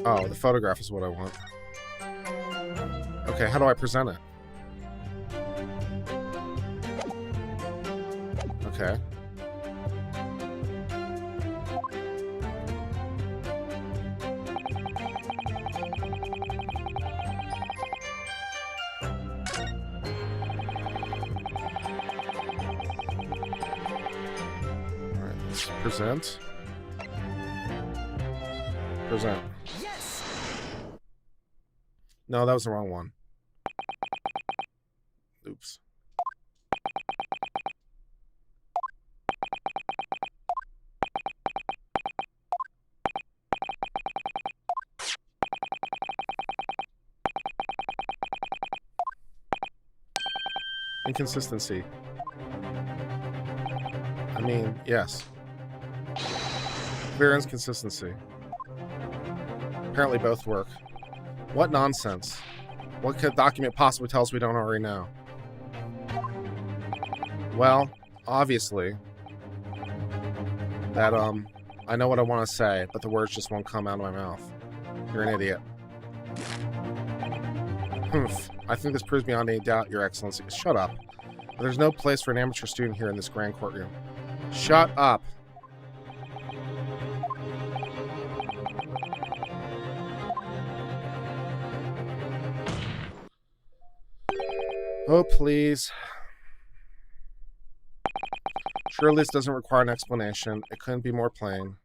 Oh, the photograph is what I want. Okay, how do I present it? Okay. Present. Present. Yes. No, that was the wrong one. Oops. Inconsistency. I mean, yes. Clear inconsistency. Apparently both work. What nonsense. What could document possibly tell us we don't already know? Well, obviously, that, I know what I want to say, but the words just won't come out of my mouth. You're an idiot. Humph. I think this proves beyond any doubt, Your Excellency. Shut up. There's no place for an amateur student here in this grand courtroom. Shut up. Oh, please. Surely this doesn't require an explanation. It couldn't be more plain.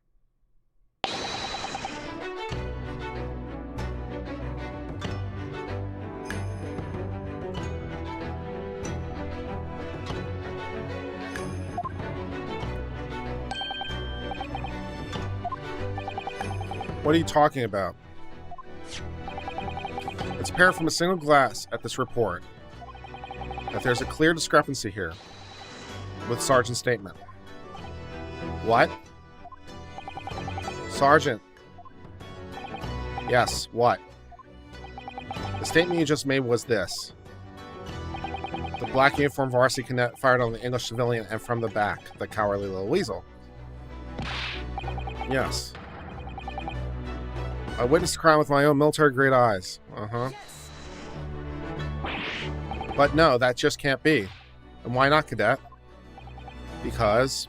What are you talking about? It's apparent from a single glance at this report that there's a clear discrepancy here with Sergeant's statement. What? Sergeant. Yes, what? The statement you just made was this. The black uniformed varsity cadet fired on the English civilian and from the back, the cowardly little weasel. Yes. I witnessed the crime with my own military-grade eyes. Uh-huh. But no, that just can't be. And why not, Cadet? Because,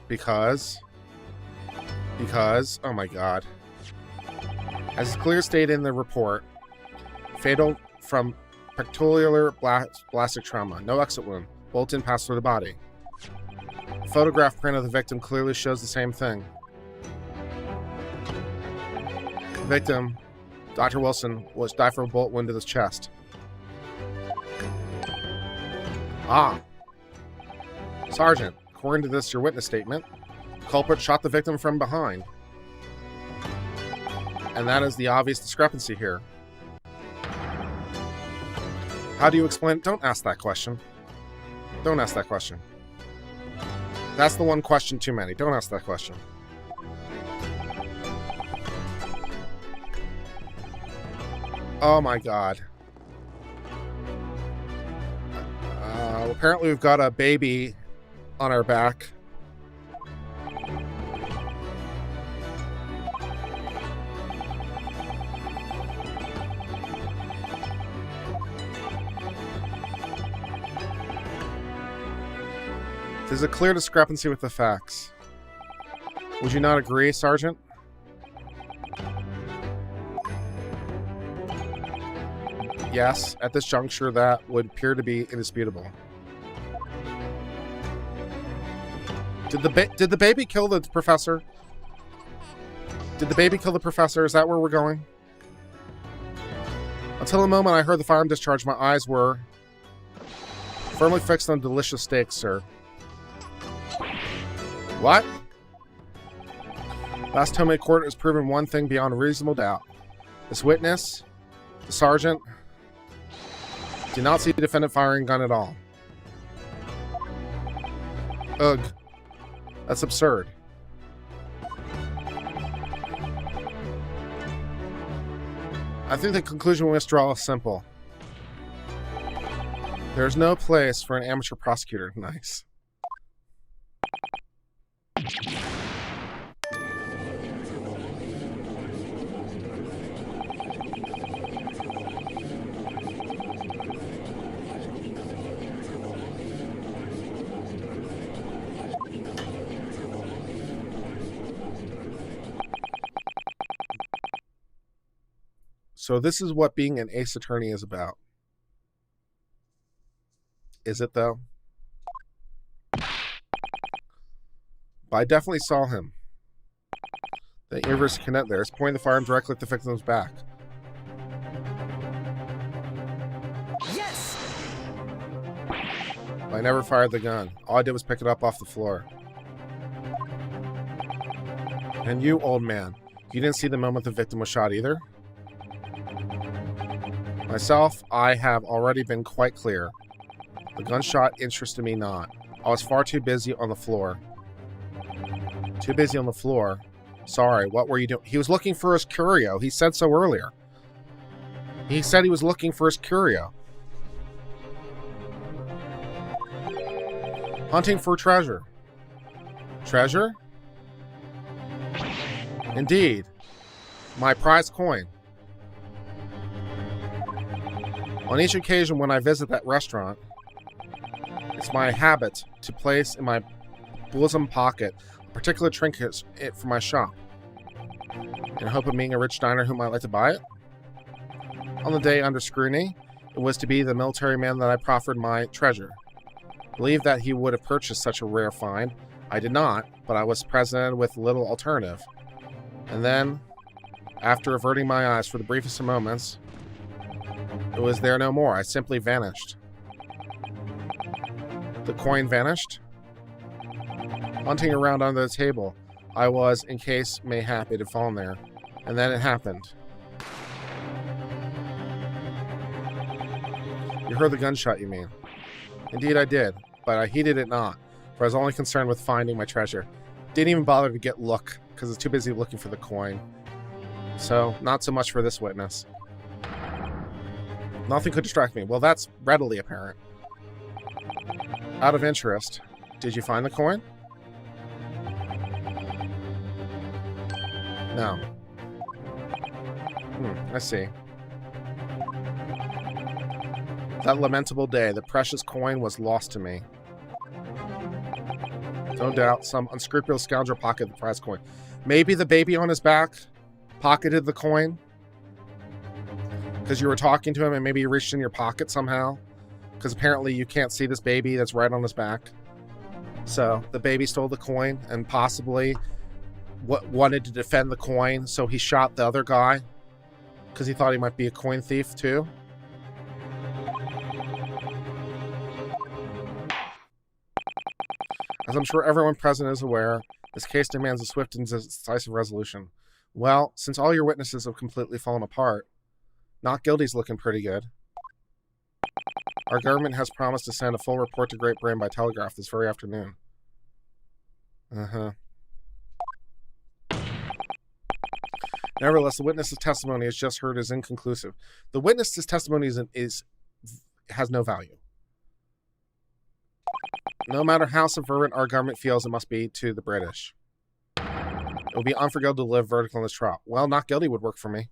oh my god. As is clearly stated in the report, fatal from pectoralar blastic trauma. No exit wound. Bullet didn't pass through the body. The photograph print of the victim clearly shows the same thing. The victim, Dr. Wilson, was died from a bullet wound to the chest. Ah. Sergeant, according to this, your witness statement, the culprit shot the victim from behind. And that is the obvious discrepancy here. How do you explain? Don't ask that question. Don't ask that question. That's the one question too many. Don't ask that question. Oh my god. Apparently we've got a baby on our back. There's a clear discrepancy with the facts. Would you not agree, Sergeant? Yes, at this juncture, that would appear to be indisputable. Did the baby kill the professor? Did the baby kill the professor? Is that where we're going? Until the moment I heard the firearm discharge, my eyes were firmly fixed on delicious steak, sir. What? Last time in court has proven one thing beyond a reasonable doubt. This witness, the sergeant, did not see the defendant firing a gun at all. Ugh. That's absurd. I think the conclusion we must draw is simple. There's no place for an amateur prosecutor. Nice. So this is what being an ace attorney is about. Is it, though? But I definitely saw him. The University Cadet there is pointing the firearm directly at the victim's back. Yes! I never fired the gun. All I did was pick it up off the floor. And you, old man, you didn't see the moment the victim was shot either? Myself, I have already been quite clear. The gunshot interested me not. I was far too busy on the floor. Too busy on the floor? Sorry, what were you doing? He was looking for his curio. He said so earlier. He said he was looking for his curio. Hunting for treasure. Treasure? Indeed. My prized coin. On each occasion when I visit that restaurant, it's my habit to place in my bosom pocket a particular trinket for my shop, in hope of meeting a rich diner who might like to buy it. On the day under scrutiny, it was to be the military man that I proffered my treasure. Believed that he would have purchased such a rare find. I did not, but I was presented with little alternative. And then, after averting my eyes for the briefest of moments, it was there no more. I simply vanished. The coin vanished. Hunting around under the table, I was, in case mayhap it had fallen there. And then it happened. You heard the gunshot, you mean? Indeed I did, but I heeded it not, for I was only concerned with finding my treasure. Didn't even bother to get look, because I was too busy looking for the coin. So, not so much for this witness. Nothing could distract me. Well, that's readily apparent. Out of interest, did you find the coin? No. I see. That lamentable day, the precious coin was lost to me. No doubt, some unscrupulous scoundrel pocketed the prize coin. Maybe the baby on his back pocketed the coin? Because you were talking to him and maybe he reached in your pocket somehow? Because apparently you can't see this baby that's right on his back. So the baby stole the coin and possibly wanted to defend the coin, so he shot the other guy because he thought he might be a coin thief too. As I'm sure everyone present is aware, this case demands a swift and decisive resolution. Well, since all your witnesses have completely fallen apart, not guilty's looking pretty good. Our government has promised to send a full report to Great Britain by telegraph this very afternoon. Nevertheless, the witness's testimony as just heard is inconclusive. The witness's testimony has no value. No matter how subverted our government feels it must be to the British. It would be unforgivable to live vertical in this trial. Well, not guilty would work for me.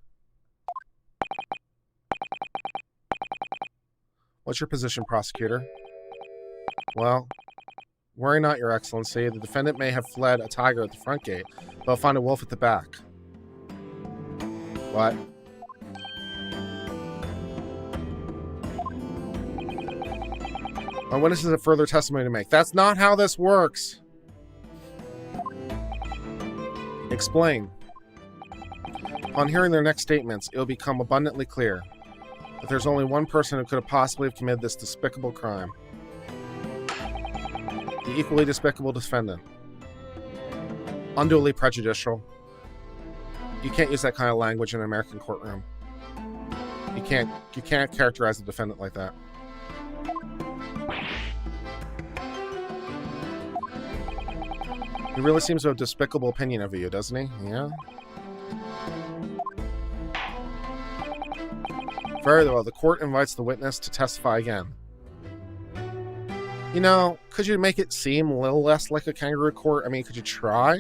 What's your position, prosecutor? Well, worry not, Your Excellency. The defendant may have fled a tiger at the front gate, but I'll find a wolf at the back. What? My witness has a further testimony to make. That's not how this works. Explain. Upon hearing their next statements, it will become abundantly clear that there's only one person who could have possibly have committed this despicable crime. The equally despicable defendant. Unduly prejudicial. You can't use that kind of language in an American courtroom. You can't characterize a defendant like that. He really seems to have a despicable opinion of you, doesn't he? Yeah? Very well. The court invites the witness to testify again. You know, could you make it seem a little less like a kangaroo court? I mean, could you try?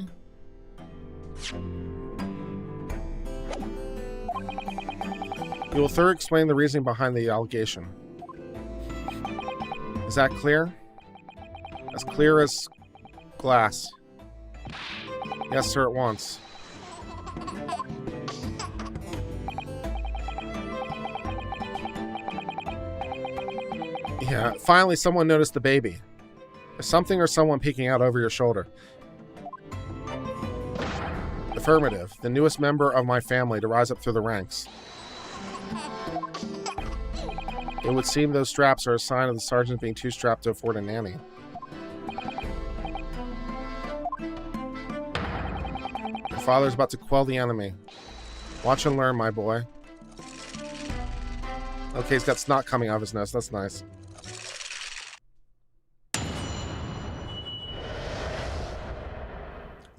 You will thoroughly explain the reasoning behind the allegation. Is that clear? As clear as glass. Yes, sir, at once. Yeah, finally someone noticed the baby. There's something or someone peeking out over your shoulder. Affirmative. The newest member of my family to rise up through the ranks. It would seem those straps are a sign of the sergeant being too strapped to afford a nanny. Your father's about to quell the enemy. Watch and learn, my boy. Okay, he's got snot coming out of his nose. That's nice.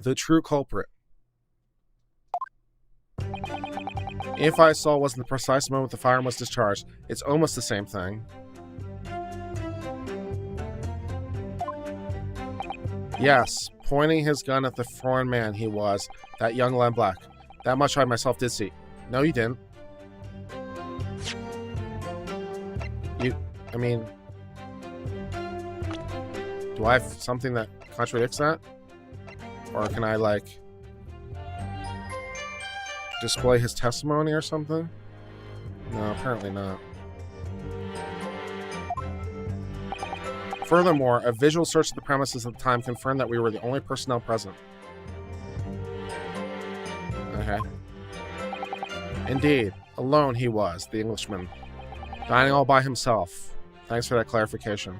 The true culprit. If I saw wasn't the precise moment the firearm was discharged, it's almost the same thing. Yes, pointing his gun at the foreign man he was, that young Len Black. That much I myself did see. No, you didn't. I mean, do I have something that contradicts that? Or can I, like, display his testimony or something? No, apparently not. Furthermore, a visual search of the premises at the time confirmed that we were the only personnel present. Okay. Indeed, alone he was, the Englishman, dining all by himself. Thanks for that clarification.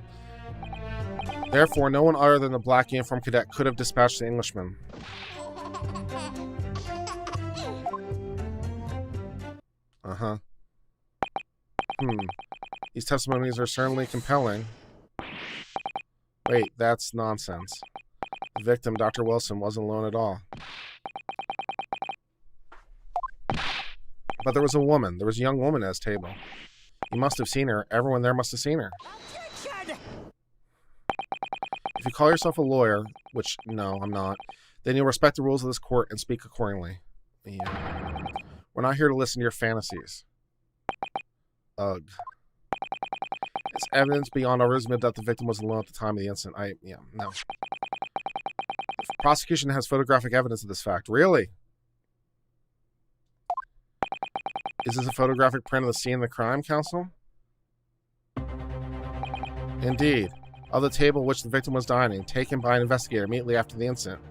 Therefore, no one other than the black uniform cadet could have dispatched the Englishman. Uh-huh. These testimonies are certainly compelling. Wait, that's nonsense. The victim, Dr. Wilson, wasn't alone at all. But there was a woman. There was a young woman at his table. You must have seen her. Everyone there must have seen her. If you call yourself a lawyer, which, no, I'm not, then you'll respect the rules of this court and speak accordingly. Yeah. We're not here to listen to your fantasies. Ugh. It's evidence beyond all reason that the victim was alone at the time of the incident. No. The prosecution has photographic evidence of this fact. Really? Is this a photographic print of the scene of the crime, counsel? Indeed. Of the table which the victim was dining, taken by an investigator immediately after the incident.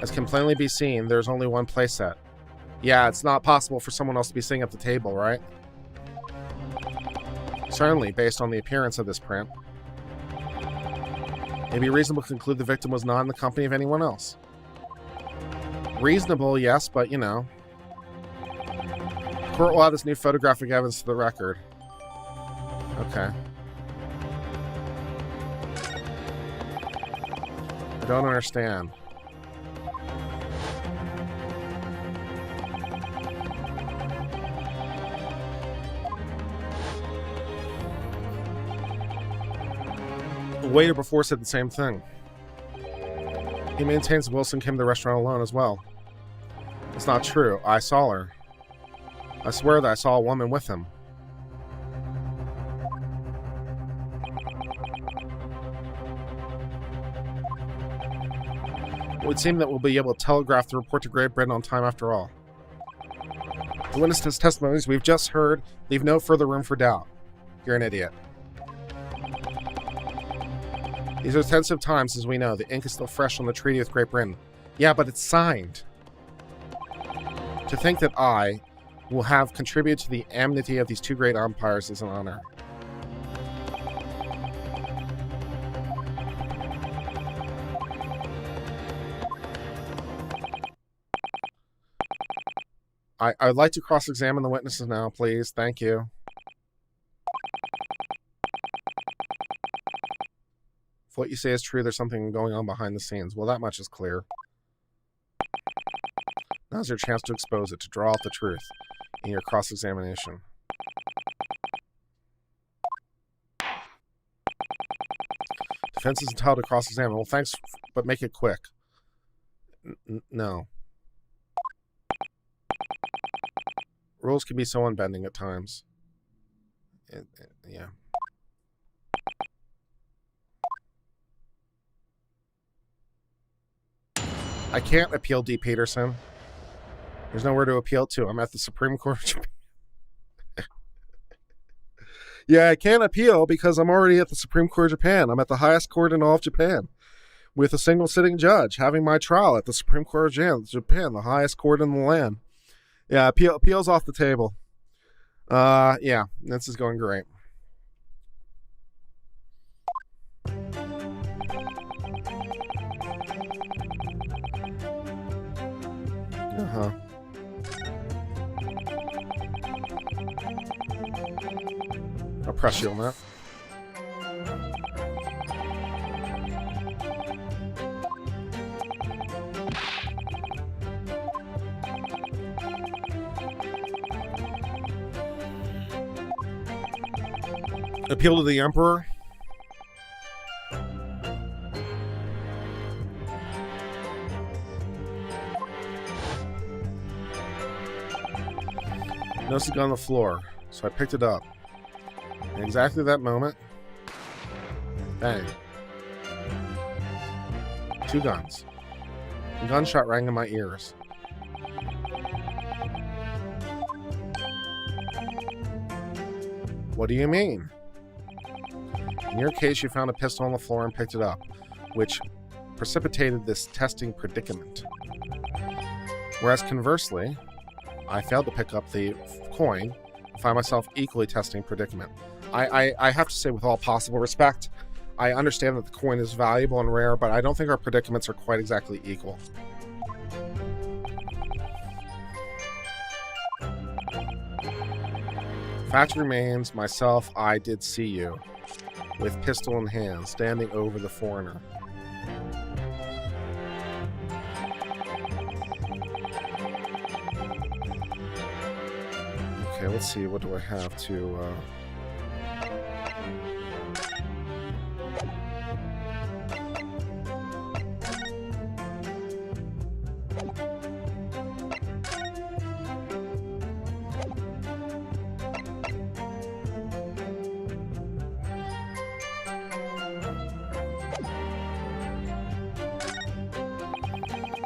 As can plainly be seen, there's only one playset. Yeah, it's not possible for someone else to be sitting at the table, right? Certainly, based on the appearance of this print. It may be reasonable to conclude the victim was not in the company of anyone else. Reasonable, yes, but you know. The court will add this new photographic evidence to the record. Okay. I don't understand. The waiter before said the same thing. He maintains Wilson came to the restaurant alone as well. It's not true. I saw her. I swear that I saw a woman with him. It would seem that we'll be able to telegraph the report to Great Britain on time after all. The witness' testimonies we've just heard leave no further room for doubt. You're an idiot. These are sensitive times, as we know. The ink is still fresh on the treaty with Great Britain. Yeah, but it's signed. To think that I will have contributed to the enmity of these two great empires is an honor. I'd like to cross-examine the witnesses now, please. Thank you. If what you say is true, there's something going on behind the scenes. Well, that much is clear. Now's your chance to expose it, to draw out the truth in your cross-examination. Defense is entitled to cross-examine. Well, thanks, but make it quick. No. Rules can be so unbending at times. Yeah. I can't appeal, D. Peterson. There's nowhere to appeal to. I'm at the Supreme Court of Japan. Yeah, I can't appeal because I'm already at the Supreme Court of Japan. I'm at the highest court in all of Japan. with a single sitting judge having my trial at the Supreme Court of Japan, the highest court in the land. Yeah, appeals off the table. Yeah, this is going great. Uh-huh. I'll press you on that. Appeal to the Emperor. Noticed the gun on the floor, so I picked it up. And exactly that moment, bang. 2 guns. A gunshot rang in my ears. What do you mean? In your case, you found a pistol on the floor and picked it up, which precipitated this testing predicament. Whereas conversely, I failed to pick up the coin and find myself equally testing predicament. I have to say, with all possible respect, I understand that the coin is valuable and rare, but I don't think our predicaments are quite exactly equal. Fact remains, myself, I did see you, with pistol in hand, standing over the foreigner. Okay, let's see, what do I have to...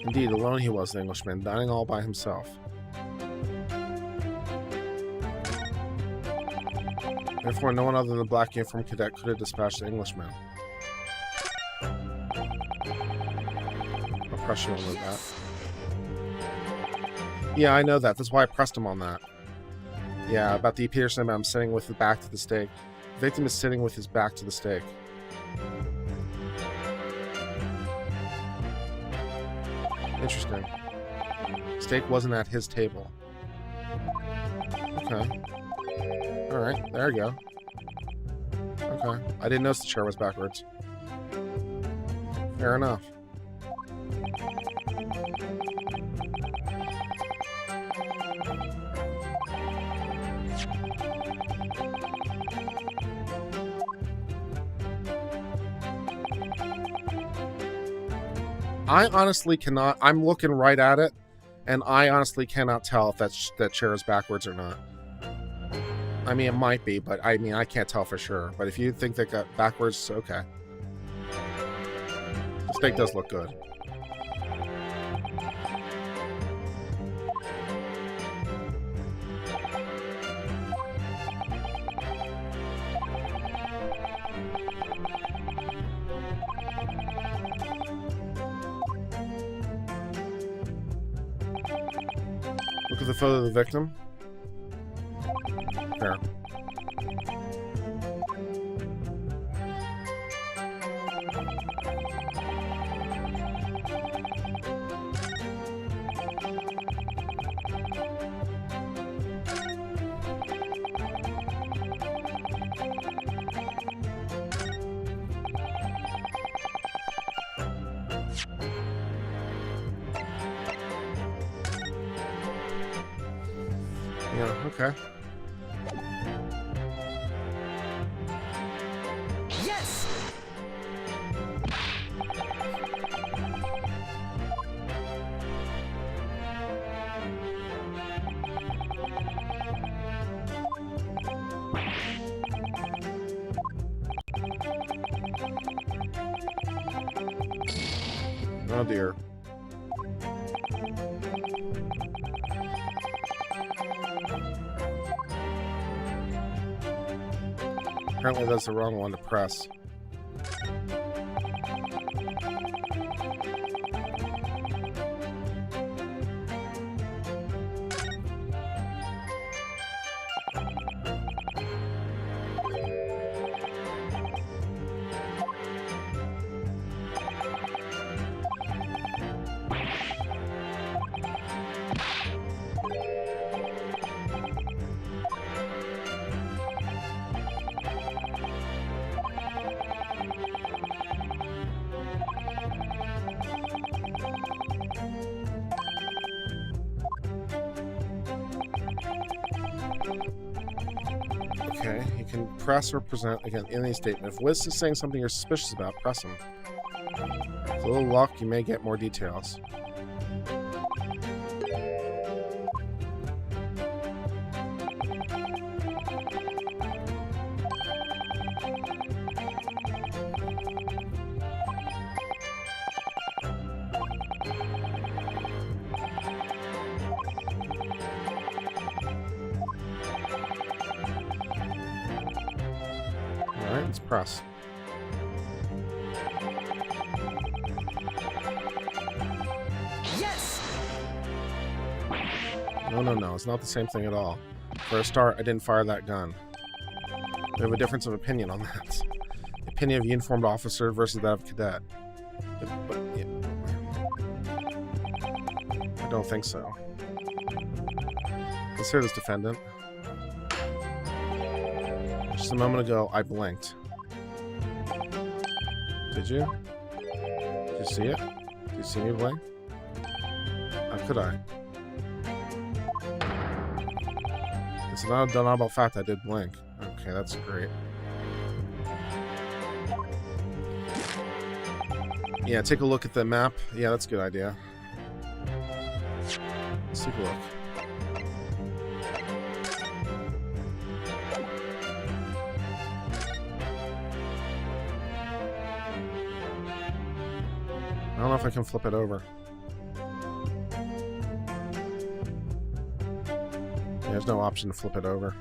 Indeed, alone he was, the Englishman, dining all by himself. Therefore, no one other than the black uniform cadet could have dispatched the Englishman. I'll press you on with that. Yeah, I know that. That's why I pressed him on that. Yeah, about the Peterson, I'm sitting with the back to the stake. The victim is sitting with his back to the stake. Interesting. Steak wasn't at his table. Okay. Alright, there we go. Okay. I didn't notice the chair was backwards. Fair enough. I honestly cannot... I'm looking right at it, and I honestly cannot tell if that chair is backwards or not. I mean, it might be, but I mean, I can't tell for sure. But if you think they got backwards, okay. The steak does look good. Look at the photo of the victim. There. Yeah, okay. Yes! Oh dear. Apparently that's the wrong one to press. can press or present again any statement. If Wiz is saying something you're suspicious about, press him. With a little luck, you may get more details. Alright, let's press. Yes! No. It's not the same thing at all. For a start, I didn't fire that gun. We have a difference of opinion on that. The opinion of uniformed officer versus that of cadet. Yeah. I don't think so. Let's hear this, defendant. Just a moment ago, I blinked. Did you? Did you see it? Did you see me blink? How could I? It's not a deniable fact I did blink. Okay, that's great. Yeah, take a look at the map. Yeah, that's a good idea. Let's take a look. I don't know if I can flip it over. There's no option to flip it over.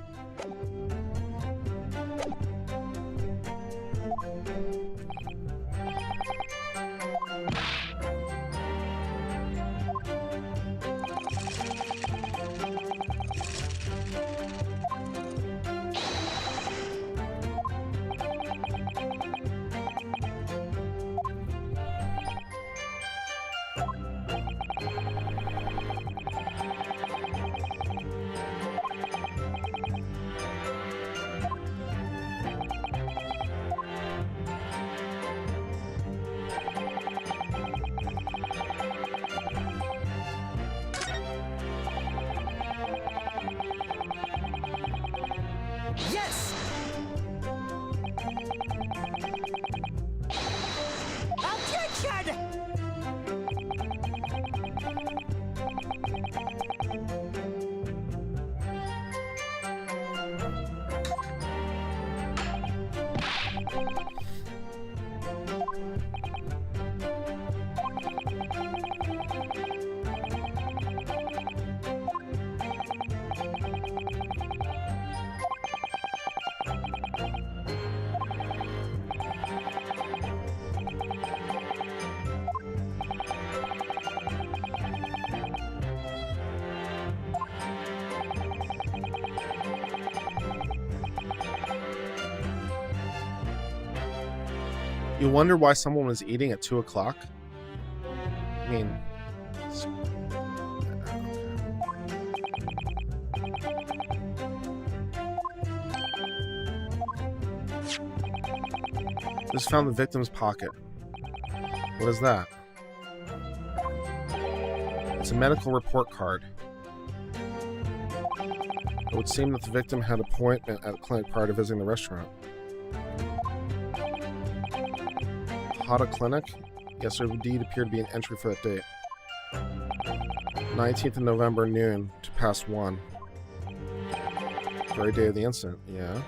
Yes! Objection! You wonder why someone was eating at 2 o'clock? I mean... Just found the victim's pocket. What is that? It's a medical report card. It would seem that the victim had an appointment at a clinic prior to visiting the restaurant. Hada Clinic? Yes, there would indeed appear to be an entry for that date. 19th of November, noon to past 1. Very day of the incident, yeah.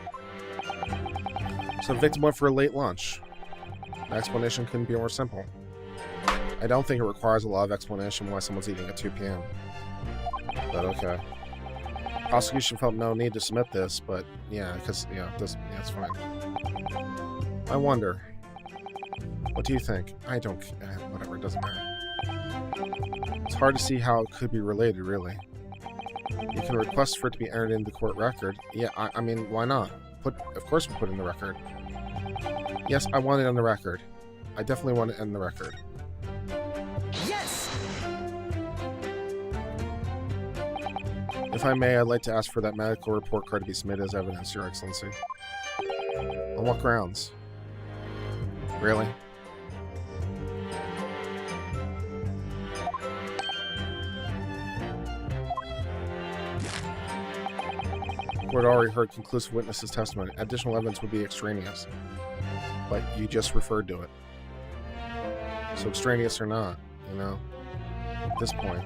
So the victim went for a late lunch. The explanation couldn't be more simple. I don't think it requires a lot of explanation why someone's eating at 2 p.m. But okay. Prosecution felt no need to submit this, but yeah, because, it's fine. I wonder. What do you think? I don't... whatever, it doesn't matter. It's hard to see how it could be related, really. You can request for it to be entered into the court record. Yeah, I mean, why not? Of course we put it in the record. Yes, I want it on the record. I definitely want it in the record. Yes! If I may, I'd like to ask for that medical report card to be submitted as evidence, Your Excellency. On what grounds? Really? Court already heard conclusive witnesses' testimony. Additional evidence would be extraneous. But you just referred to it. So extraneous or not, you know, at this point.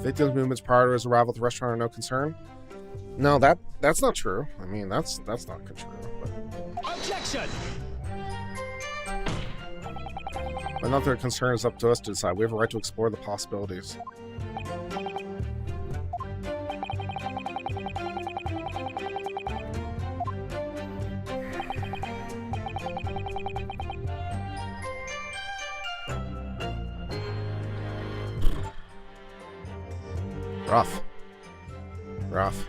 Victims' movements prior to his arrival at the restaurant are no concern? No, that's not true. I mean, that's not true. But... Objection! Another concern is up to us to decide. We have a right to explore the possibilities. Rough. Rough.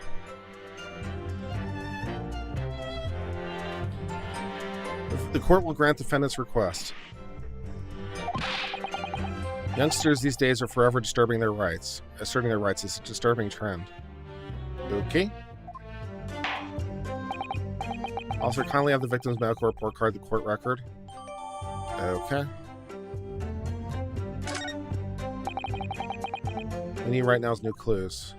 The court will grant defendant's request. Youngsters these days are forever disturbing their rights. Asserting their rights is a disturbing trend. Okay. Also, kindly have the victim's medical report card, the court record. Okay. We need right now is new clues.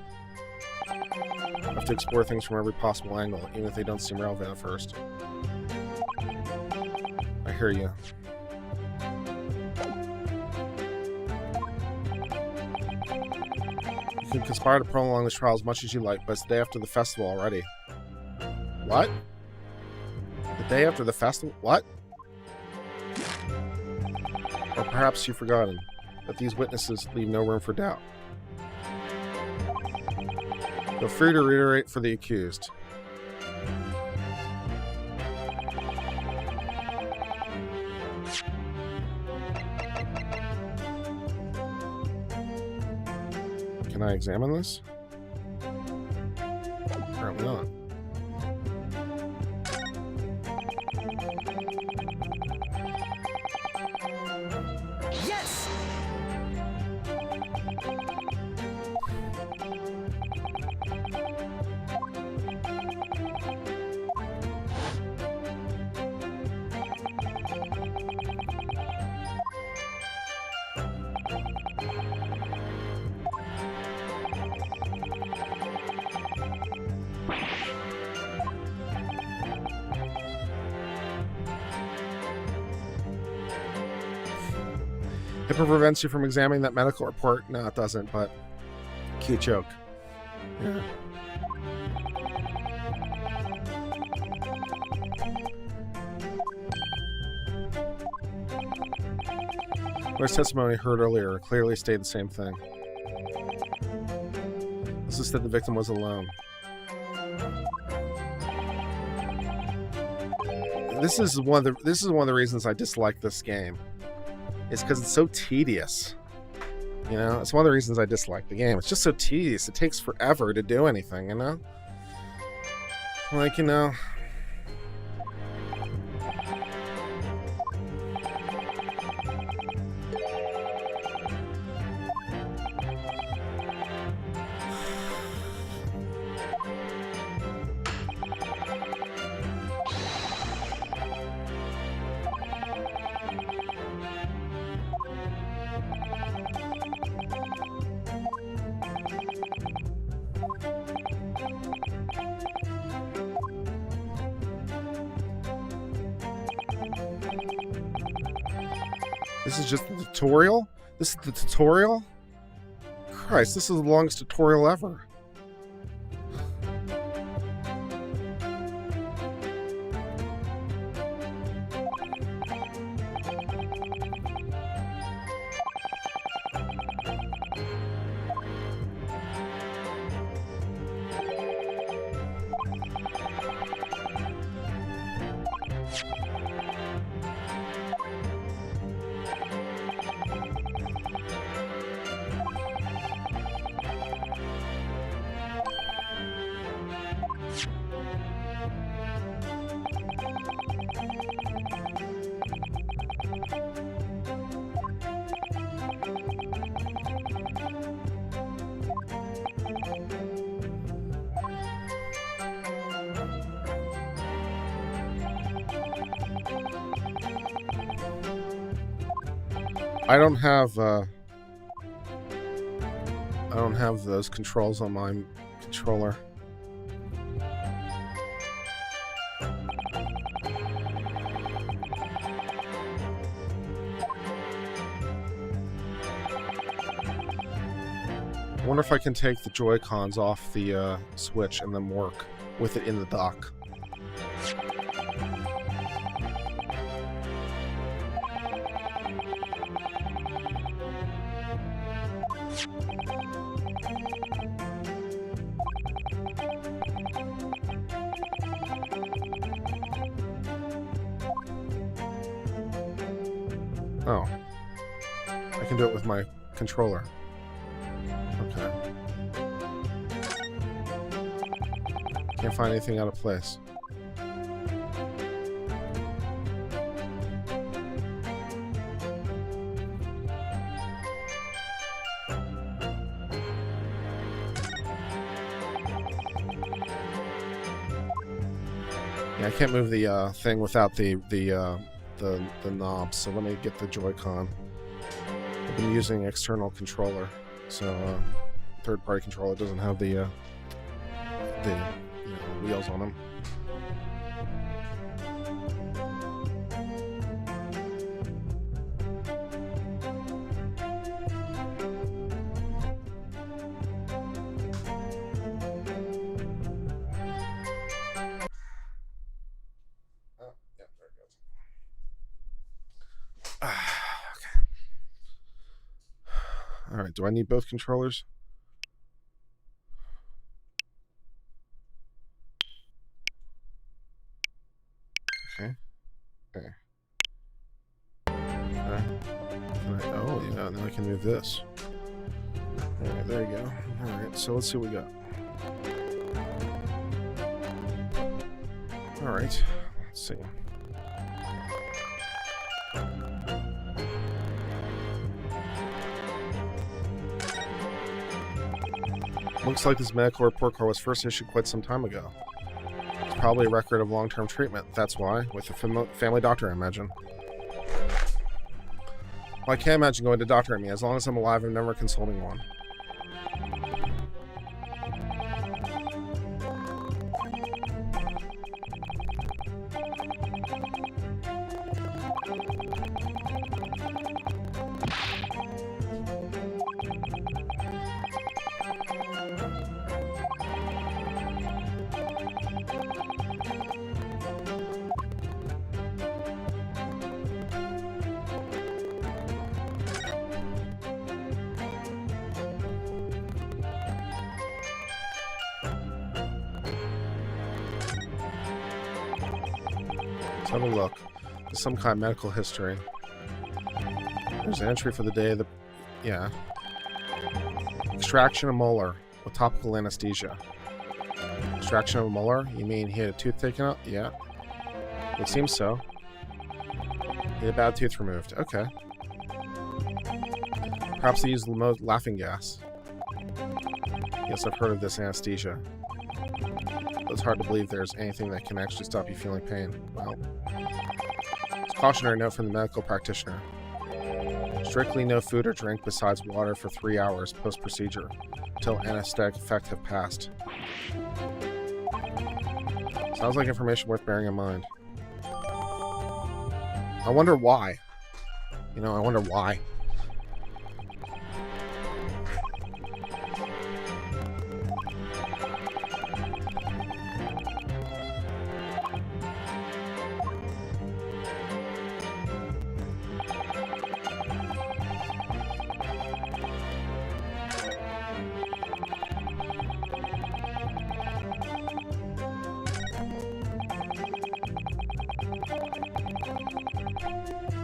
We have to explore things from every possible angle, even if they don't seem relevant at first. I hear you. You can conspire to prolong this trial as much as you like, but it's the day after the festival already. What? The day after the festival? What? Or perhaps you've forgotten that these witnesses leave no room for doubt. Feel free to reiterate for the accused. Can I examine this? Apparently not. Yes! HIPAA prevents you from examining that medical report. No, it doesn't, but cute joke. Yeah. Where's testimony heard earlier clearly stated the same thing. This is that the victim was alone. This is one of the reasons I dislike this game. It's because it's so tedious. You know, it's one of the reasons I dislike the game. It's just so tedious. It takes forever to do anything, you know? Like, you know... This is just the tutorial? This is the tutorial? Christ, this is the longest tutorial ever. I don't have I don't have those controls on my controller. I wonder if I can take the Joy-Cons off the Switch and then work with it in the dock. Oh. I can do it with my controller. Okay. Can't find anything out of place. Yeah, I can't move the thing without the knobs, so let me get the Joy-Con. I've been using external controller, so third-party controller doesn't have the wheels on them. Alright, do I need both controllers? Okay. Okay. Oh, yeah, now I can move this. Alright, there you go. Alright, so let's see what we got. Alright, let's see. Looks like this medical report card was first issued quite some time ago. It's probably a record of long-term treatment. That's why, with a family doctor, I imagine. Well, I can't imagine going to doctor at me. As long as I'm alive, I'm never consulting one. Let's have a look. There's some kind of medical history. There's an entry for the day of the... Yeah. Extraction of molar with topical anesthesia. Extraction of a molar? You mean he had a tooth taken out? Yeah. It seems so. He had a bad tooth removed. Okay. Perhaps he used laughing gas. Yes, I've heard of this anesthesia. It's hard to believe there's anything that can actually stop you feeling pain. Well, it's a cautionary note from the medical practitioner. Strictly no food or drink besides water for 3 hours post-procedure, until anesthetic effect have passed. Sounds like information worth bearing in mind. I wonder why. You know, I wonder why.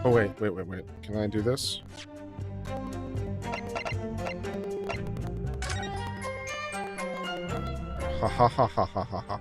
Oh, wait. Can I do this? Ha ha ha ha ha ha ha.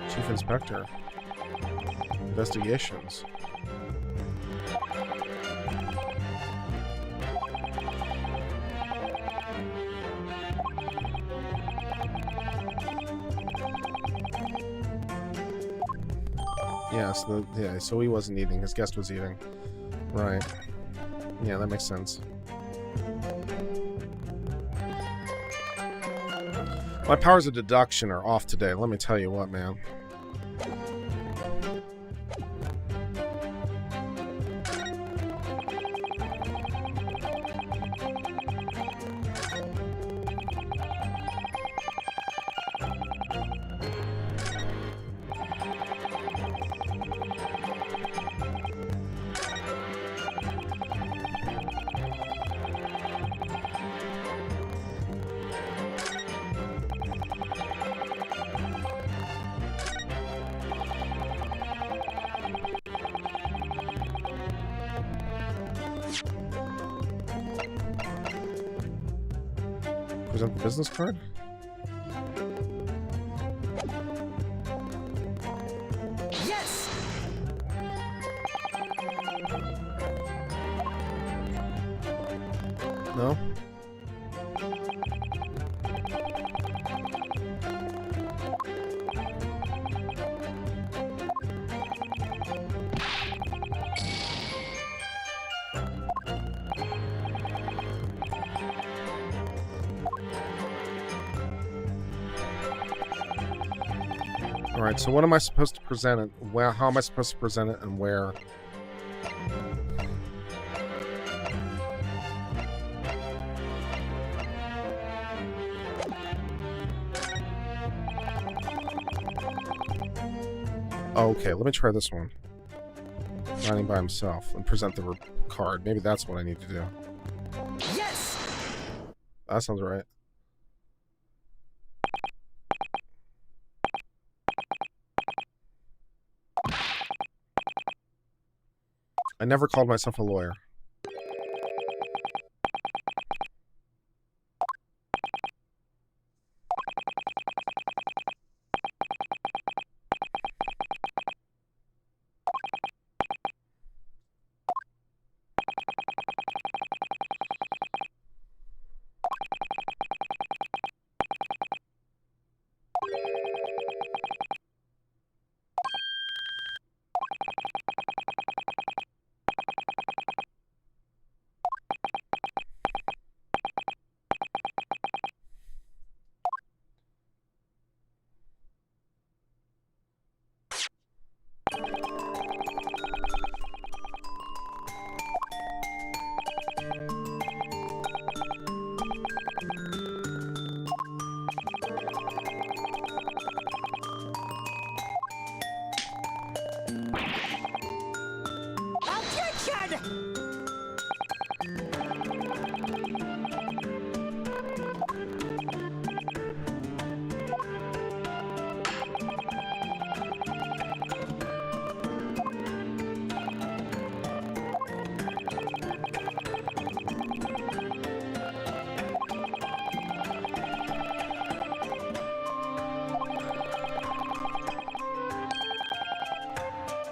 Chief Inspector. Investigations. Yes, so he wasn't eating. His guest was eating. Right. Yeah, that makes sense. My powers of deduction are off today. Let me tell you what, man. Present the business card? Yes! No? Alright, so what am I supposed to present it? Well, how am I supposed to present it and where? Okay, let me try this one. Signing by himself and present the card. Maybe that's what I need to do. Yes! That sounds right. I never called myself a lawyer.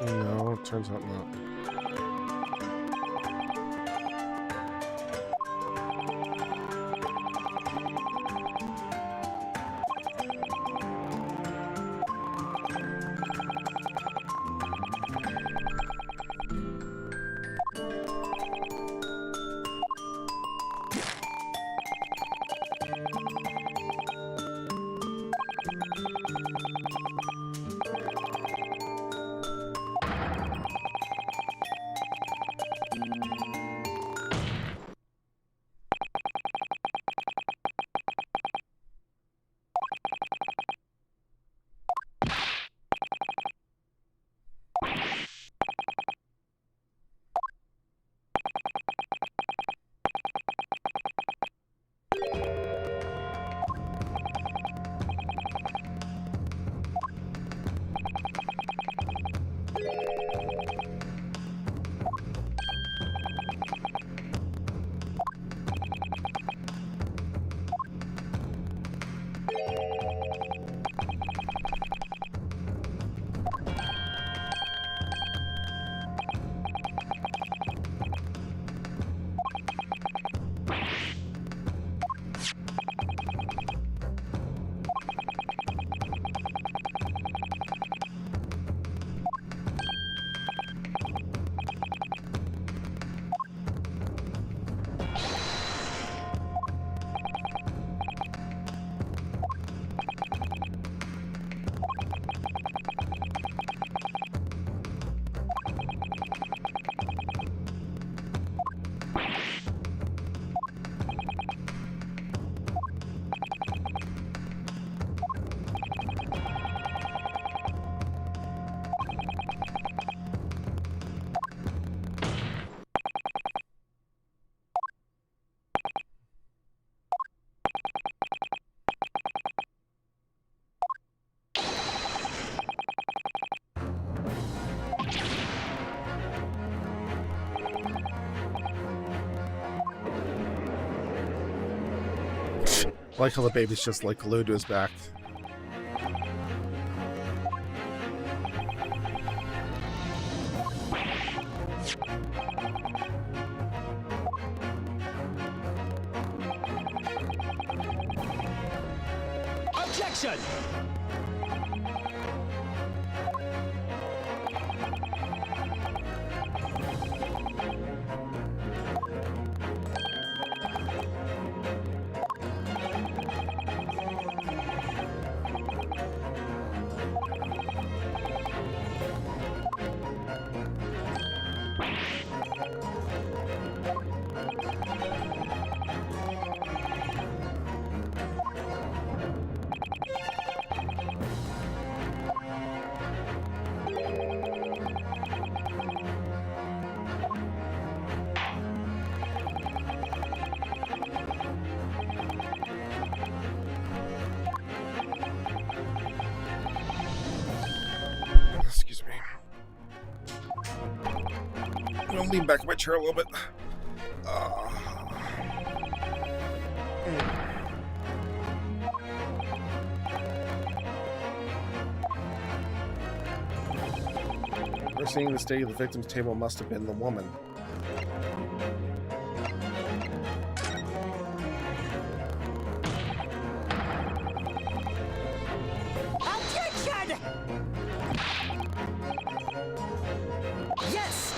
No, it turns out not. Like how the baby's just like glued to his back. Objection! Excuse me. I'm gonna lean back in my chair a little bit. We're seeing the state of the victim's table must have been the woman. Objection! Yes!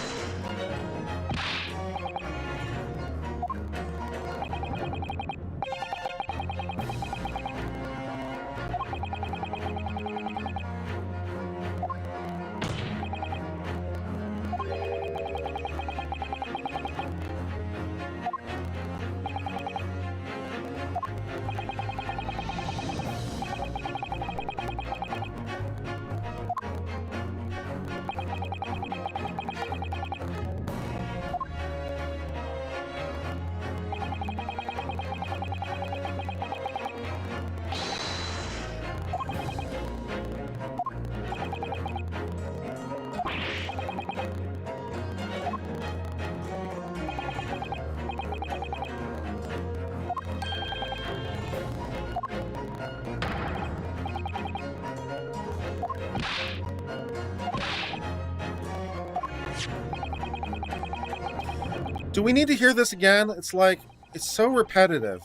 Do we need to hear this again? It's like, it's so repetitive.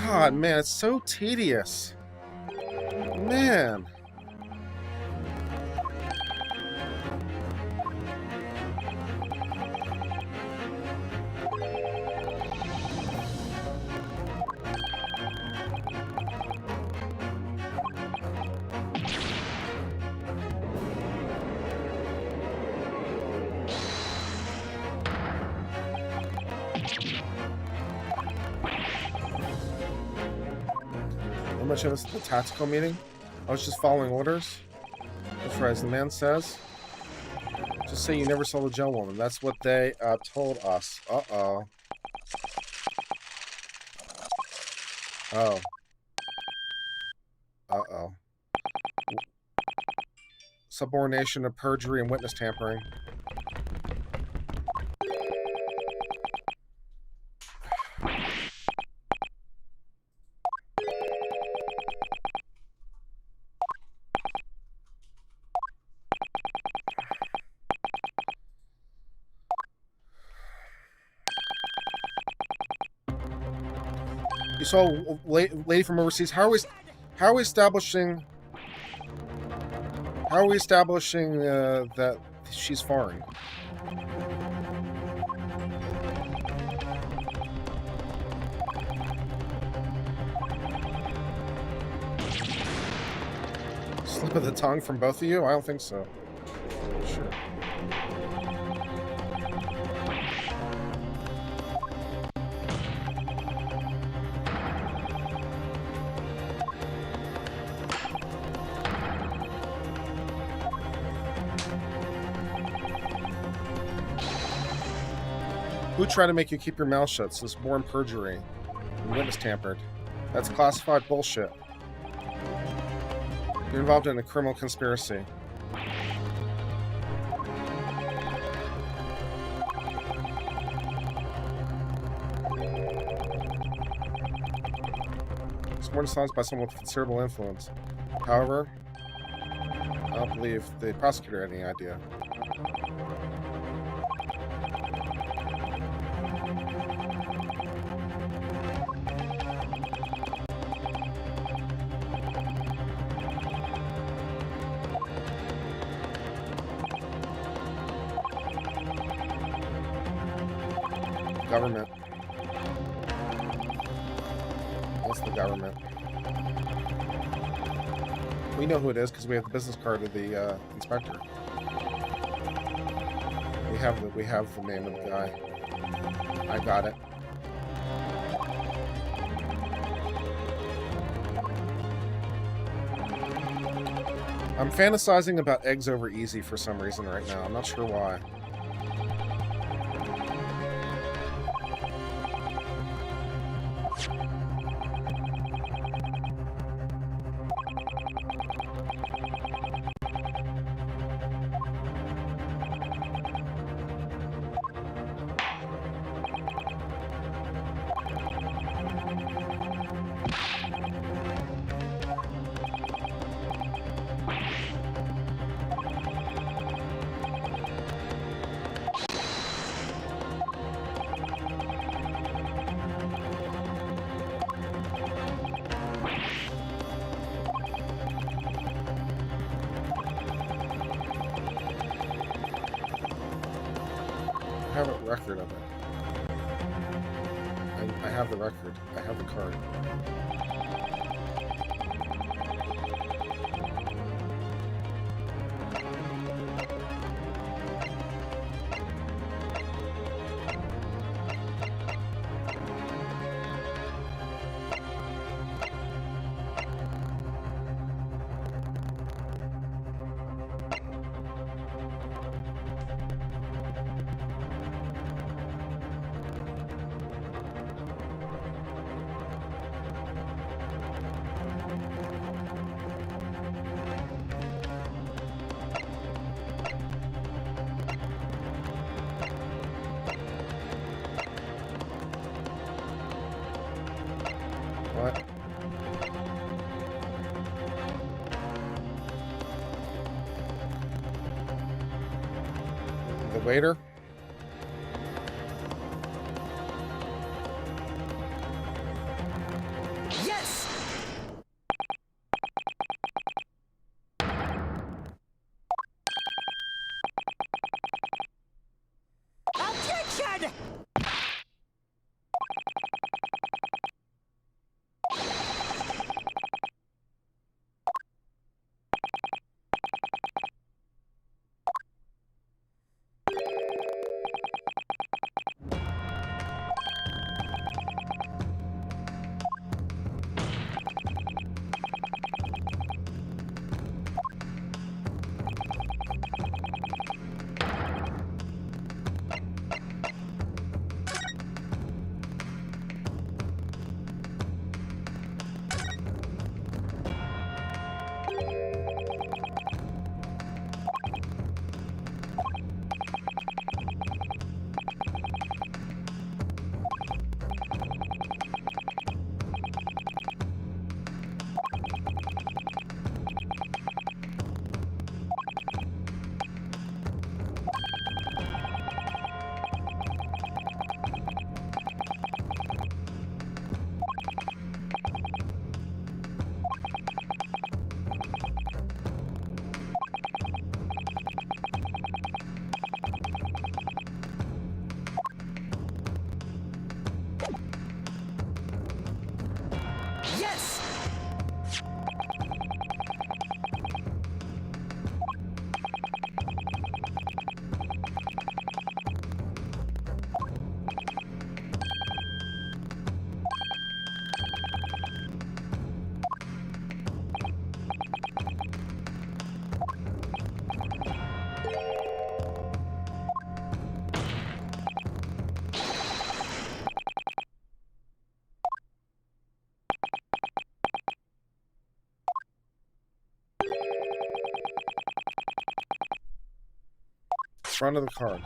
God, man, it's so tedious. Man. How much of this is the tactical meeting? I was just following orders. That's right, as the man says. Just say you never saw the jail woman. That's what they told us. Uh-oh. Oh. Uh-oh. Subordination of perjury and witness tampering. You saw a lady from overseas. How are we establishing that she's foreign? Slip of the tongue from both of you? I don't think so. Sure. Who tried to make you keep your mouth shut? So it's born perjury. And witness tampered. That's classified bullshit. You're involved in a criminal conspiracy. more dishonest by someone with considerable influence. However, I don't believe the prosecutor had any idea. Government. What's the government? We know who it is because we have the business card of the inspector. We have the name of the guy. I got it. I'm fantasizing about eggs over easy for some reason right now. I'm not sure why. I have a record of it. I have the record. I have the card. What? The waiter? Yes! Objection! Yes! Front of the card.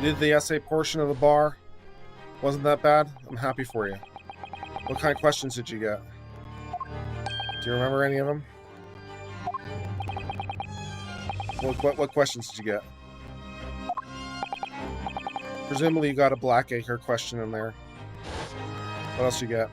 You did the essay portion of the bar. Wasn't that bad? I'm happy for you. What kind of questions did you get? Do you remember any of them? What questions did you get? Presumably you got a Blackacre question in there. What else you get?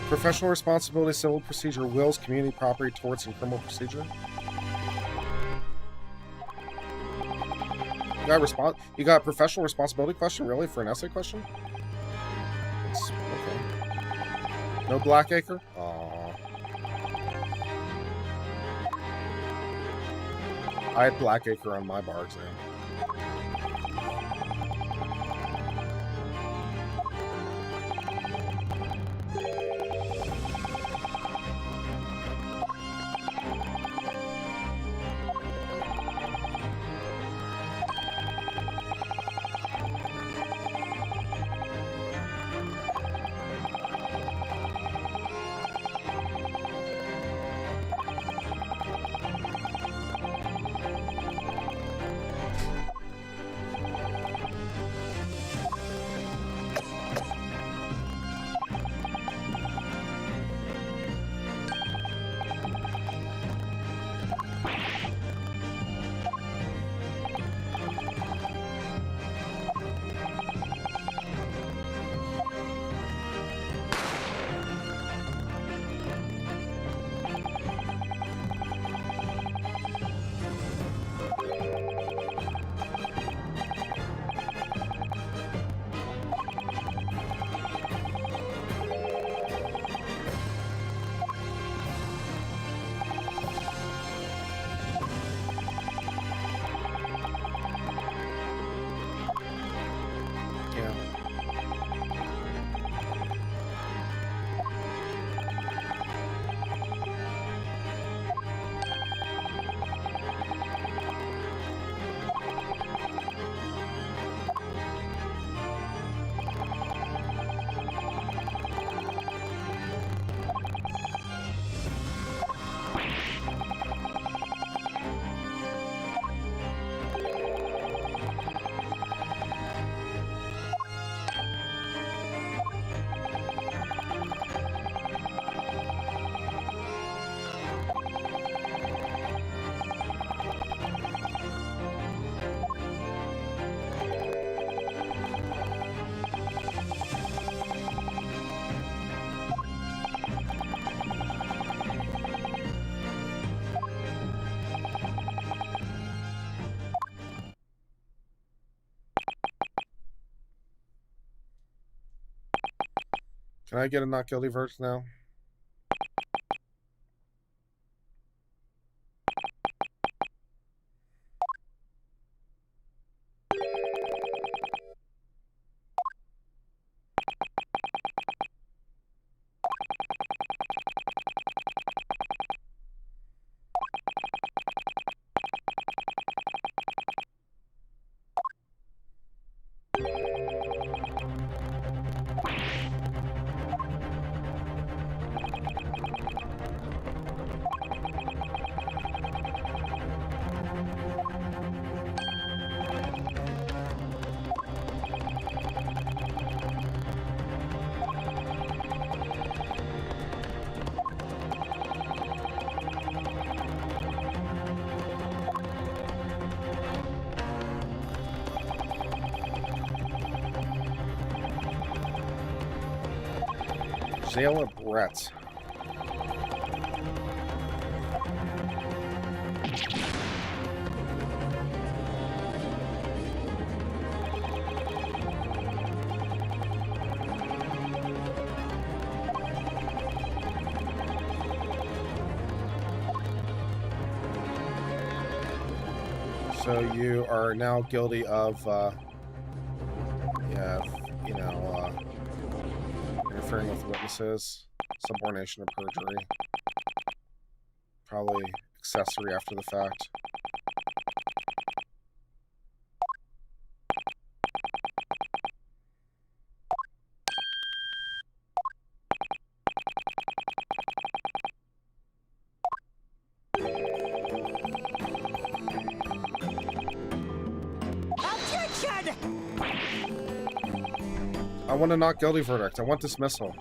Professional responsibility, civil procedure, wills, community property, torts, and criminal procedure. You got a professional responsibility question, really, for an essay question? Okay. No Blackacre? Aww. I had Blackacre on my bar exam. Can I get a not guilty verdict now? Zayla Brett. So you are now guilty of, interfering with witnesses, subornation, or perjury. Probably accessory after the fact. I want a not guilty verdict. I want dismissal.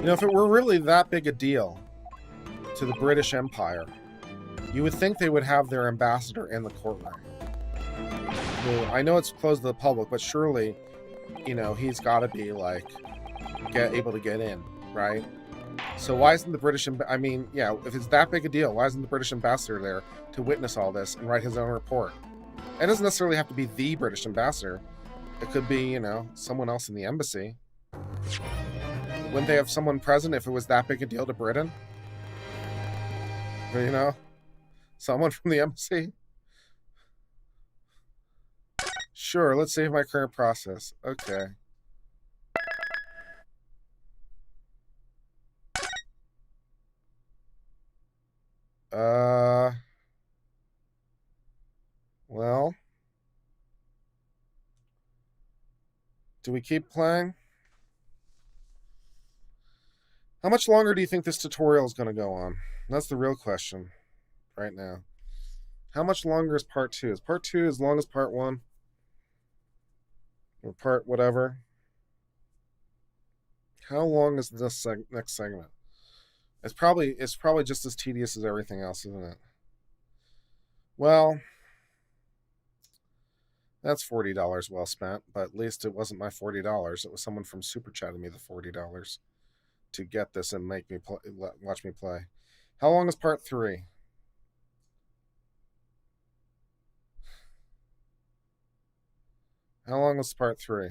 You know, if it were really that big a deal to the British Empire, you would think they would have their ambassador in the courtroom. Who, I know it's closed to the public, but surely, you know, he's got to be, like, able to get in, right? So why isn't the British... I mean, yeah, if it's that big a deal, why isn't the British ambassador there to witness all this and write his own report? It doesn't necessarily have to be the British ambassador. It could be, you know, someone else in the embassy. Wouldn't they have someone present if it was that big a deal to Britain? You know? Someone from the embassy? Sure, let's save my current process. Okay. Well. Do we keep playing? How much longer do you think this tutorial is going to go on? That's the real question right now. How much longer is part 2? Is part 2 as long as part 1? Or part whatever? How long is this next segment? It's probably just as tedious as everything else, isn't it? Well, that's $40 well spent, but at least it wasn't my $40. It was someone from Super Chatting me the $40 to get this and make me watch me play. How long is part 3? How long is part 3?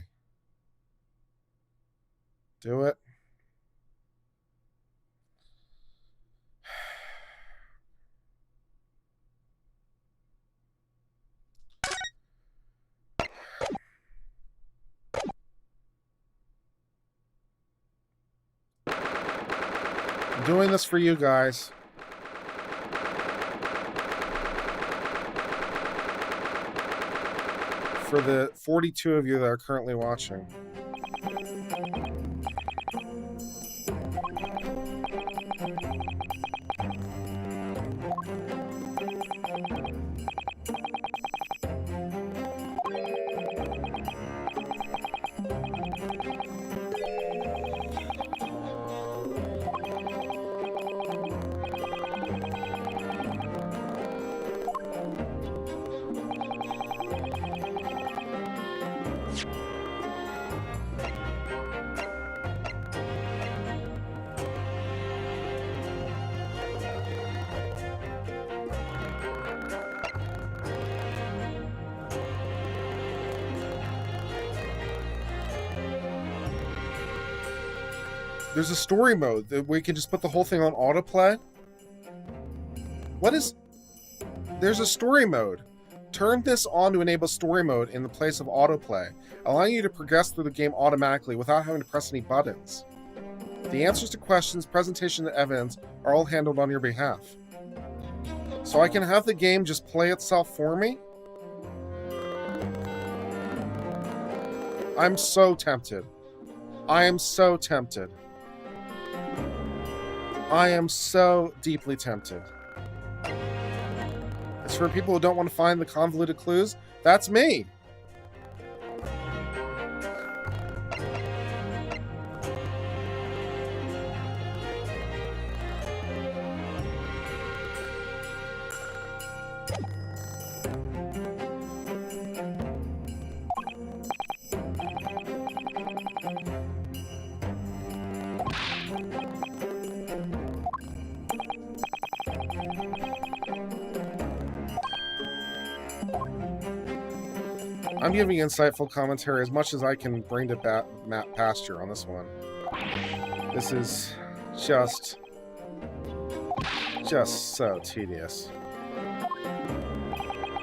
Do it. I'm doing this for you guys. For the 42 of you that are currently watching. There's a story mode that we can just put the whole thing on autoplay. What is... There's a story mode. Turn this on to enable story mode in the place of autoplay, allowing you to progress through the game automatically without having to press any buttons. The answers to questions, presentation, and evidence are all handled on your behalf. So I can have the game just play itself for me? I'm so tempted. I am so tempted. I am so deeply tempted. As for people who don't want to find the convoluted clues, that's me. I'm giving insightful commentary as much as I can bring to Matt Pasture on this one. This is just so tedious.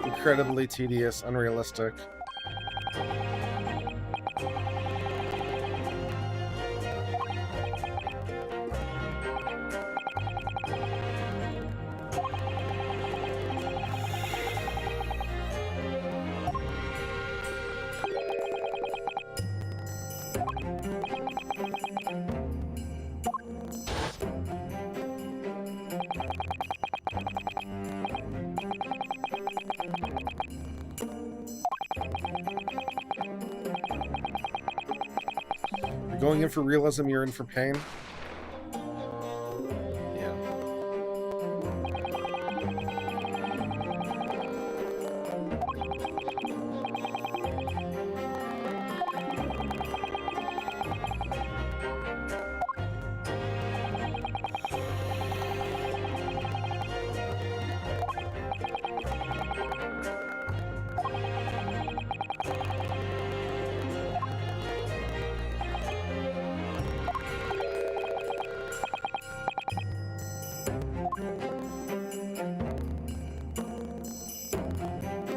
Incredibly tedious, unrealistic. Going in for realism, you're in for pain. Yeah.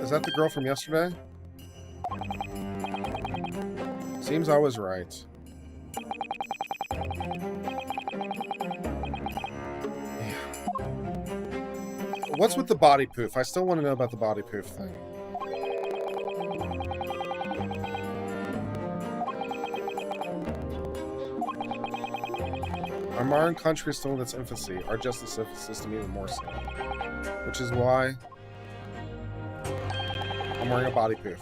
Is that the girl from yesterday? Seems I was right. Yeah. What's with the body poof? I still want to know about the body poof thing. Our modern country is still in its infancy, our justice system even more so. Which is why I'm wearing a body poof.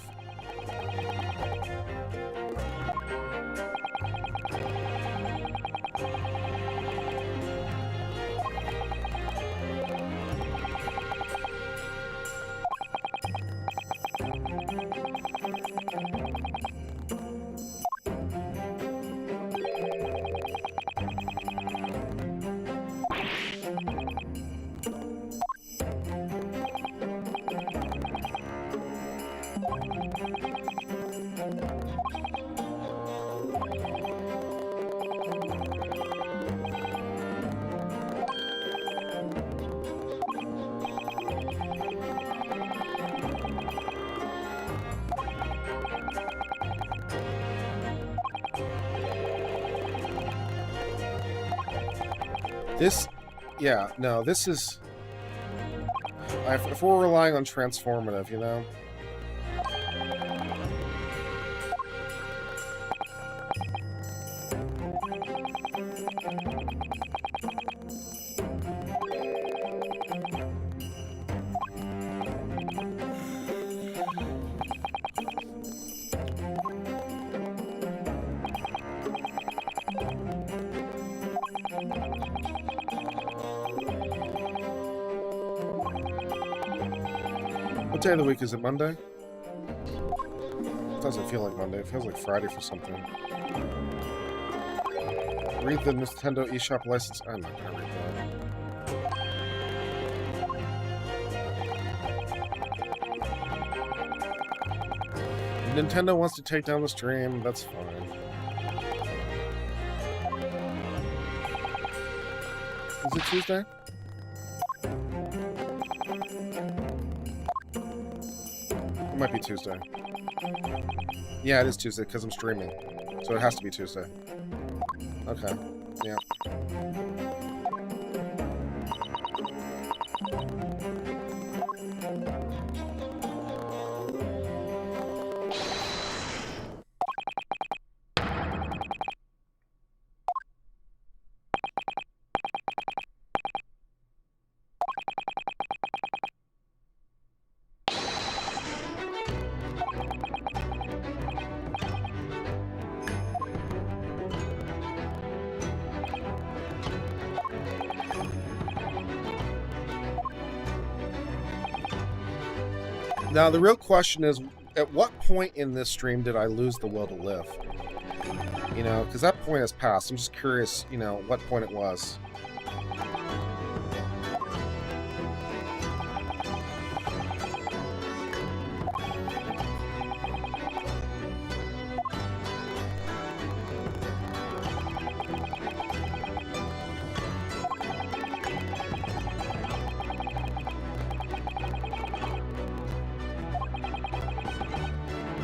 This, yeah, no, this is... If we're relying on transformative, you know? What day of the week is it? Monday? It doesn't feel like Monday. It feels like Friday for something. Read the Nintendo eShop license. I'm not gonna read that. Nintendo wants to take down the stream. That's fine. Is it Tuesday? It might be Tuesday. Yeah, it is Tuesday because I'm streaming. So it has to be Tuesday. Okay. Yeah. Now, the real question is, at what point in this stream did I lose the will to live? You know, because that point has passed. I'm just curious, you know, what point it was.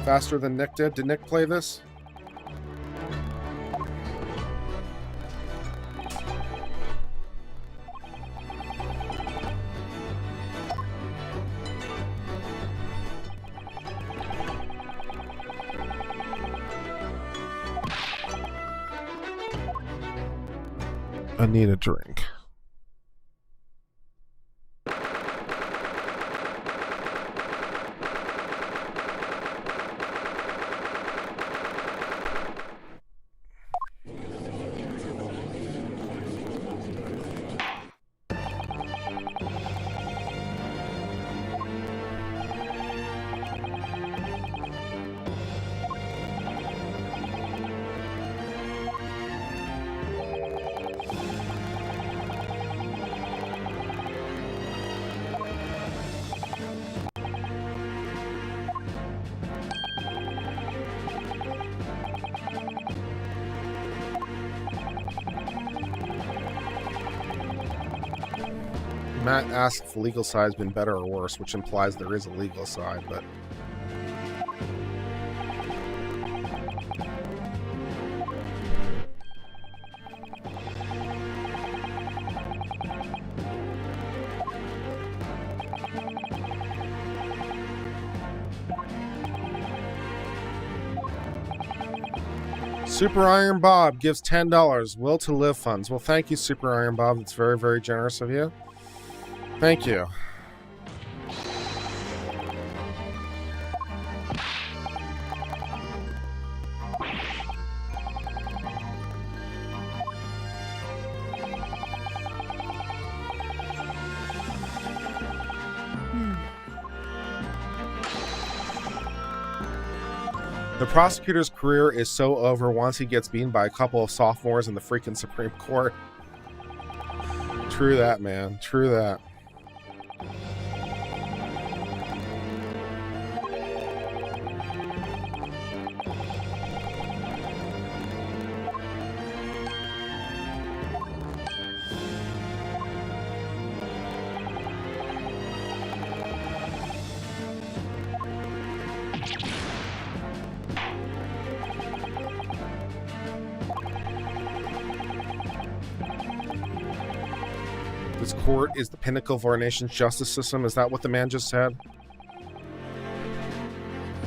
Faster than Nick did? Did Nick play this? I need a drink. Matt asked if the legal side's been better or worse, which implies there is a legal side, but... Super Iron Bob gives $10. Will to Live funds. Well, thank you, Super Iron Bob. That's very, very generous of you. Thank you. The prosecutor's career is so over once he gets beaten by a couple of sophomores in the freaking Supreme Court. True that, man. True that. This court is the pinnacle of our nation's justice system. Is that what the man just said?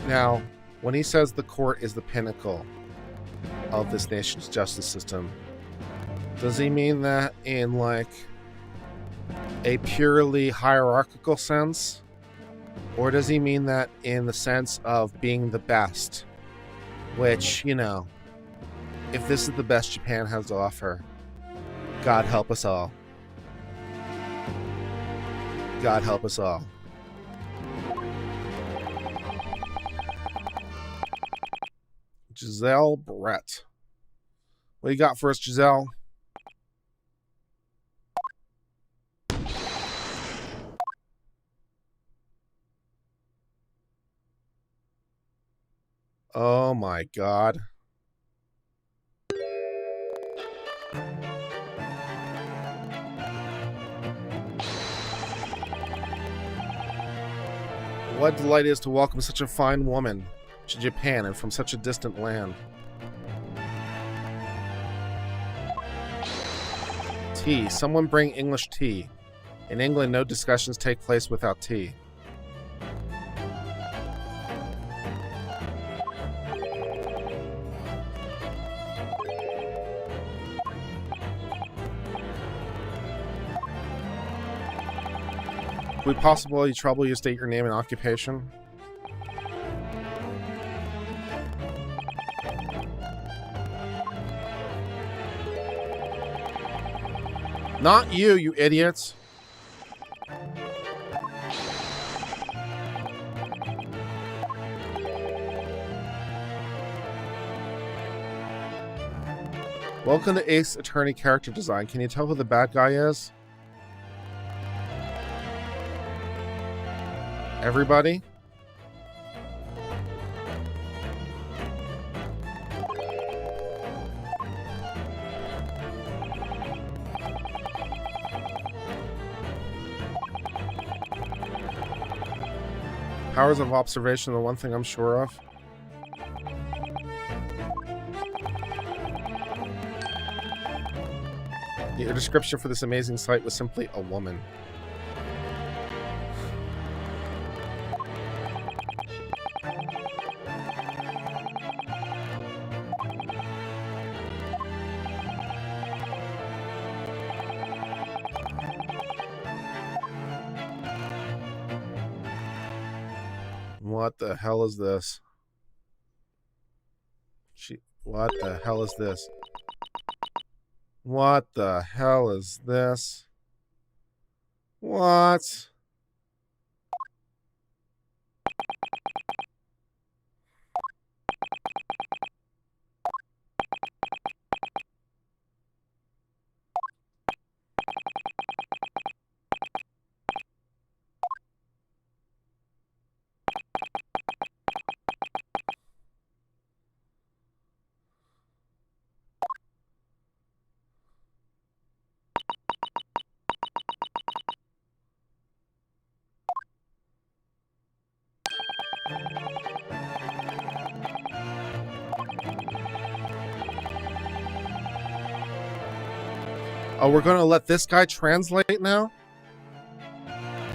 Now, when he says the court is the pinnacle of this nation's justice system, does he mean that in like a purely hierarchical sense? Or does he mean that in the sense of being the best? Which, you know, if this is the best Japan has to offer, God help us all. God help us all. Giselle Brett. What do you got for us, Giselle? Oh my God. What delight it is to welcome such a fine woman to Japan and from such a distant land. Tea. Someone bring English tea. In England, no discussions take place without tea. Would it possibly trouble you to state your name and occupation? Not you, you idiots. Welcome to Ace Attorney Character Design. Can you tell who the bad guy is? Everybody? Powers of observation, the one thing I'm sure of. Your description for this amazing sight was simply a woman. What the hell is this? What the hell is this? What the hell is this? What? Oh, we're going to let this guy translate now?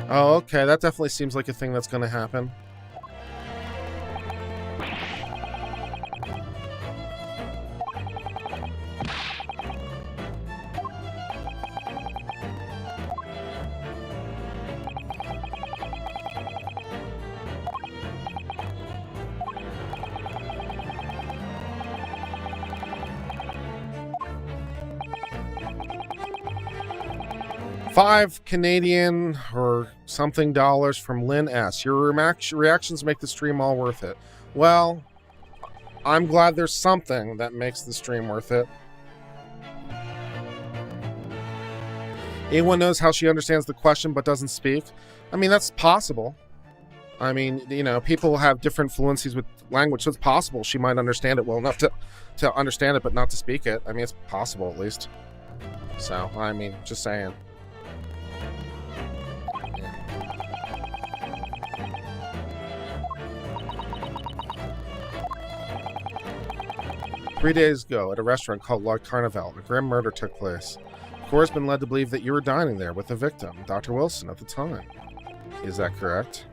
Oh, okay. That definitely seems like a thing that's going to happen. $5 Canadian or something dollars from Lynn S. Your reactions make the stream all worth it. Well, I'm glad there's something that makes the stream worth it. Anyone knows how she understands the question but doesn't speak? I mean, that's possible. I mean, you know, people have different fluencies with language, so it's possible she might understand it well enough to understand it but not to speak it. I mean, it's possible at least. So, I mean, just saying. 3 days ago, at a restaurant called La Carnival, a grim murder took place. Cora has been led to believe that you were dining there with the victim, Dr. Wilson, at the time. Is that correct?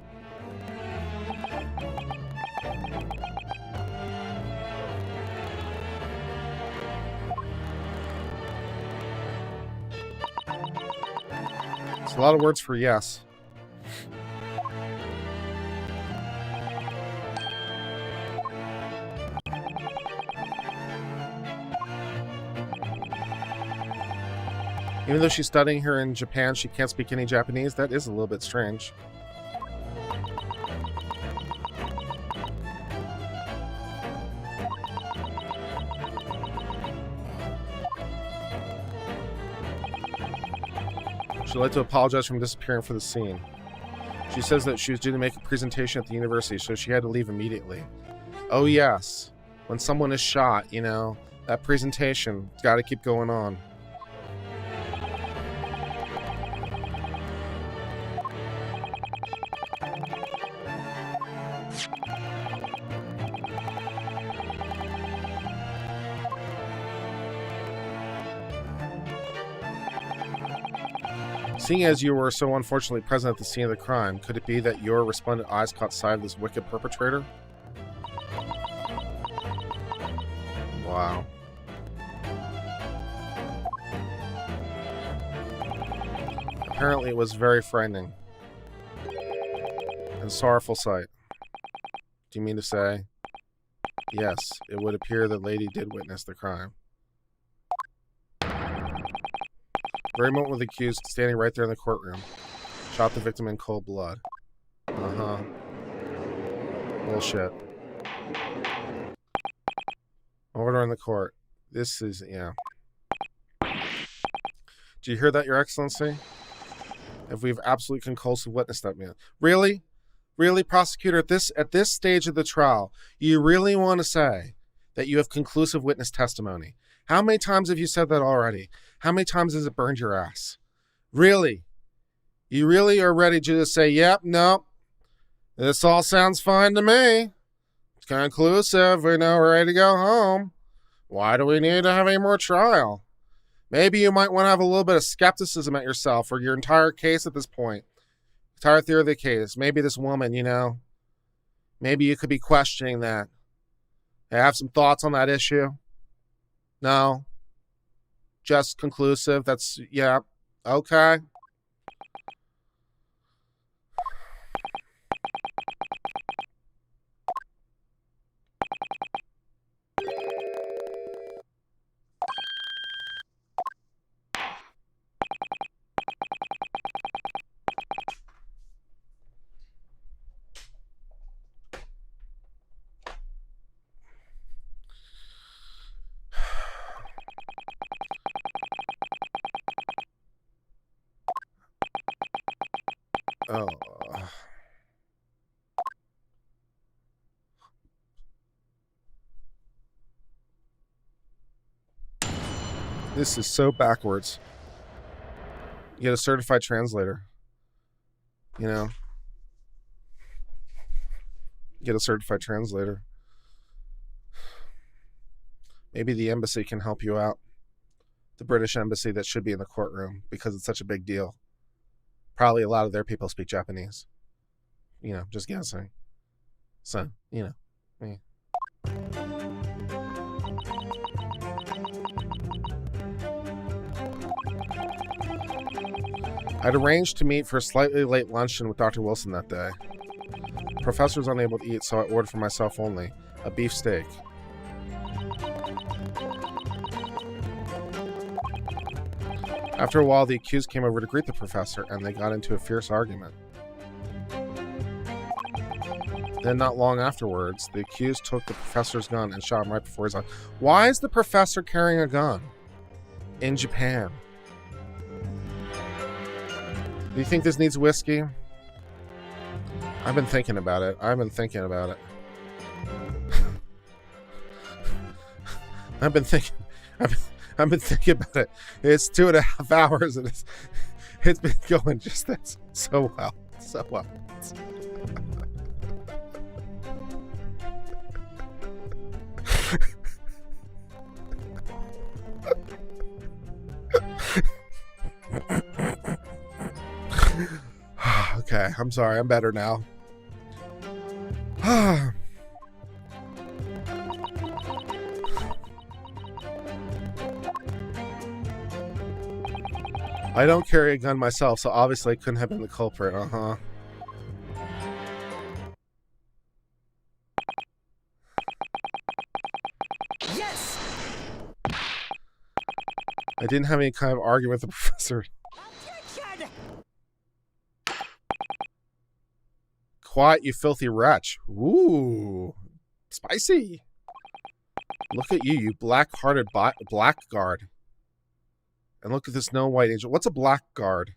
It's a lot of words for yes. Even though she's studying here in Japan, she can't speak any Japanese. That is a little bit strange. She'd like to apologize for disappearing for the scene. She says that she was due to make a presentation at the university, so she had to leave immediately. Oh yes. When someone is shot, you know, that presentation got to keep going on. Seeing as you were so unfortunately present at the scene of the crime, could it be that your resplendent eyes caught sight of this wicked perpetrator? Wow. Apparently it was very frightening and sorrowful sight. Do you mean to say? Yes, it would appear the lady did witness the crime. Very moment with the accused standing right there in the courtroom. Shot the victim in cold blood. Uh-huh. Bullshit. Order in the court. This is, yeah. Do you hear that, Your Excellency? If we have absolutely conclusive witness that man. Really? Really, prosecutor, at this stage of the trial, you really want to say that you have conclusive witness testimony? How many times have you said that already? How many times has it burned your ass? Really? You really are ready to just say, yep, nope, this all sounds fine to me. It's conclusive. We know we're ready to go home. Why do we need to have any more trial? Maybe you might want to have a little bit of skepticism at yourself or your entire case at this point. Entire theory of the case. Maybe this woman, you know, maybe you could be questioning that. Have some thoughts on that issue? No? Just conclusive? That's, yeah, okay. Oh. This is so backwards. You get a certified translator. You know? Get a certified translator. Maybe the embassy can help you out. The British embassy that should be in the courtroom because it's such a big deal. Probably a lot of their people speak Japanese. You know, just guessing. So, you know. Yeah. I'd arranged to meet for a slightly late luncheon with Dr. Wilson that day. The professor was unable to eat, so I ordered for myself only a beef steak. After a while, the accused came over to greet the professor, and they got into a fierce argument. Then, not long afterwards, the accused took the professor's gun and shot him right before his eyes. Why is the professor carrying a gun in Japan? Do you think this needs whiskey? I've been thinking about it. I've been thinking about it. I've been thinking about it. It's 2.5 hours and it's been going just this so well. So well. Okay, I'm sorry. I'm better now. I don't carry a gun myself, so obviously I couldn't have been the culprit. Uh-huh. Yes! I didn't have any kind of argument with the professor. Objection! Quiet, you filthy wretch. Ooh. Spicy. Look at you, you black-hearted blackguard. And look at this Snow White angel. What's a blackguard?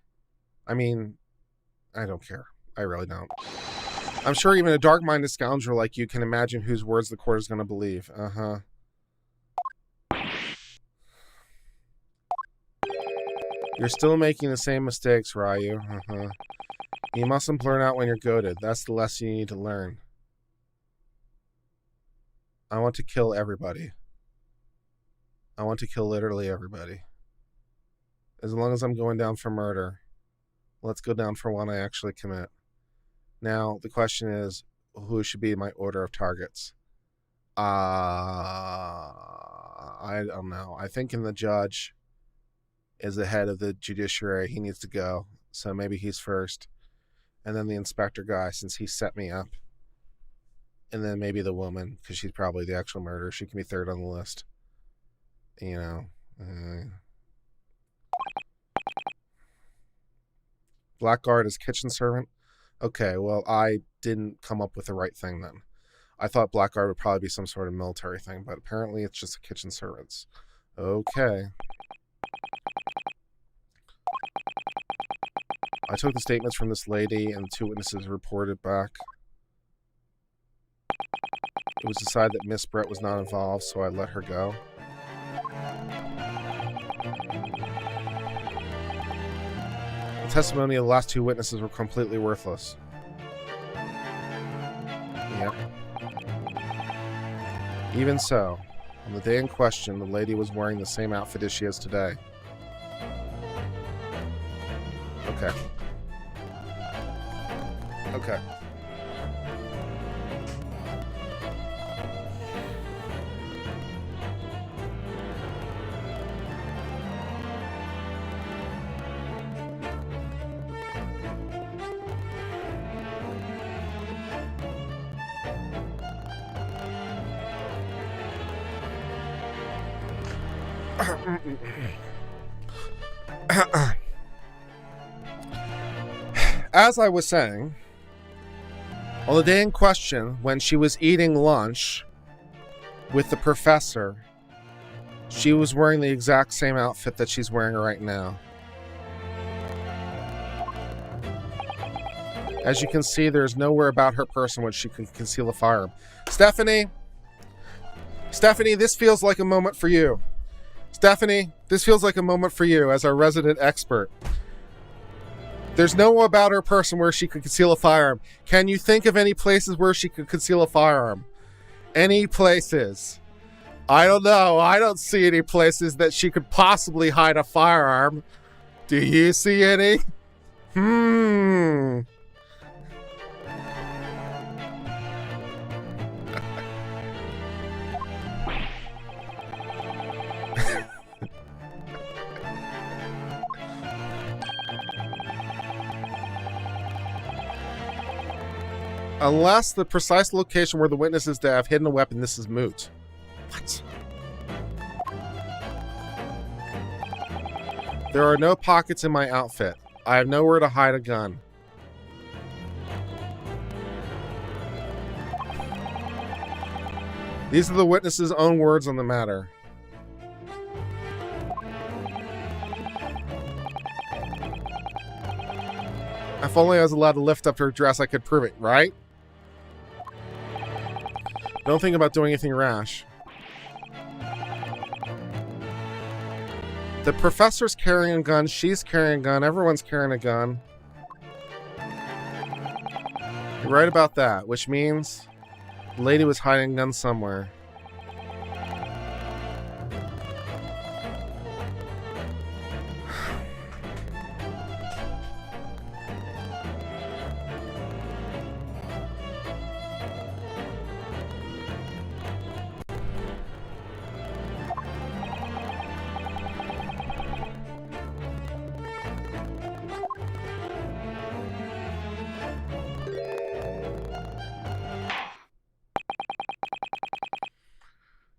I mean, I don't care. I really don't. I'm sure even a dark-minded scoundrel like you can imagine whose words the court is going to believe. Uh-huh. You're still making the same mistakes, Ryu. Uh-huh. You mustn't blurt out when you're goaded. That's the lesson you need to learn. I want to kill everybody. I want to kill literally everybody. As long as I'm going down for murder, Let's go down for one I actually commit. Now, the question is, who should be my order of targets? I don't know. I think the judge is the head of the judiciary. He needs to go. So maybe he's first. And then the inspector guy, since he set me up. And then maybe the woman, because she's probably the actual murderer. She can be third on the list. You know. Blackguard is kitchen servant. Okay, well, I didn't come up with the right thing then. I thought blackguard would probably be some sort of military thing, but apparently it's just kitchen servants. Okay. I took the statements from this lady and the two witnesses reported back. It was decided that Miss Brett was not involved, so I let her go. The testimony of the last two witnesses were completely worthless. Yep. Even so, on the day in question, the lady was wearing the same outfit as she is today. Okay. Okay. As I was saying, on the day in question, when she was eating lunch with the professor, she was wearing the exact same outfit that she's wearing right now. As you can see, there's nowhere about her person where she can conceal a firearm. Stephanie, this feels like a moment for you. Stephanie, this feels like a moment for you as our resident expert. There's nowhere about her person where she could conceal a firearm. Can you think of any places where she could conceal a firearm? Any places? I don't know. I don't see any places that she could possibly hide a firearm. Do you see any? Unless the precise location where the witness is to have hidden a weapon, this is moot. What? There are no pockets in my outfit. I have nowhere to hide a gun. These are the witness's own words on the matter. If only I was allowed to lift up her dress, I could prove it, right? Don't think about doing anything rash. The professor's carrying a gun, she's carrying a gun, everyone's carrying a gun. You're right about that, which means the lady was hiding a gun somewhere.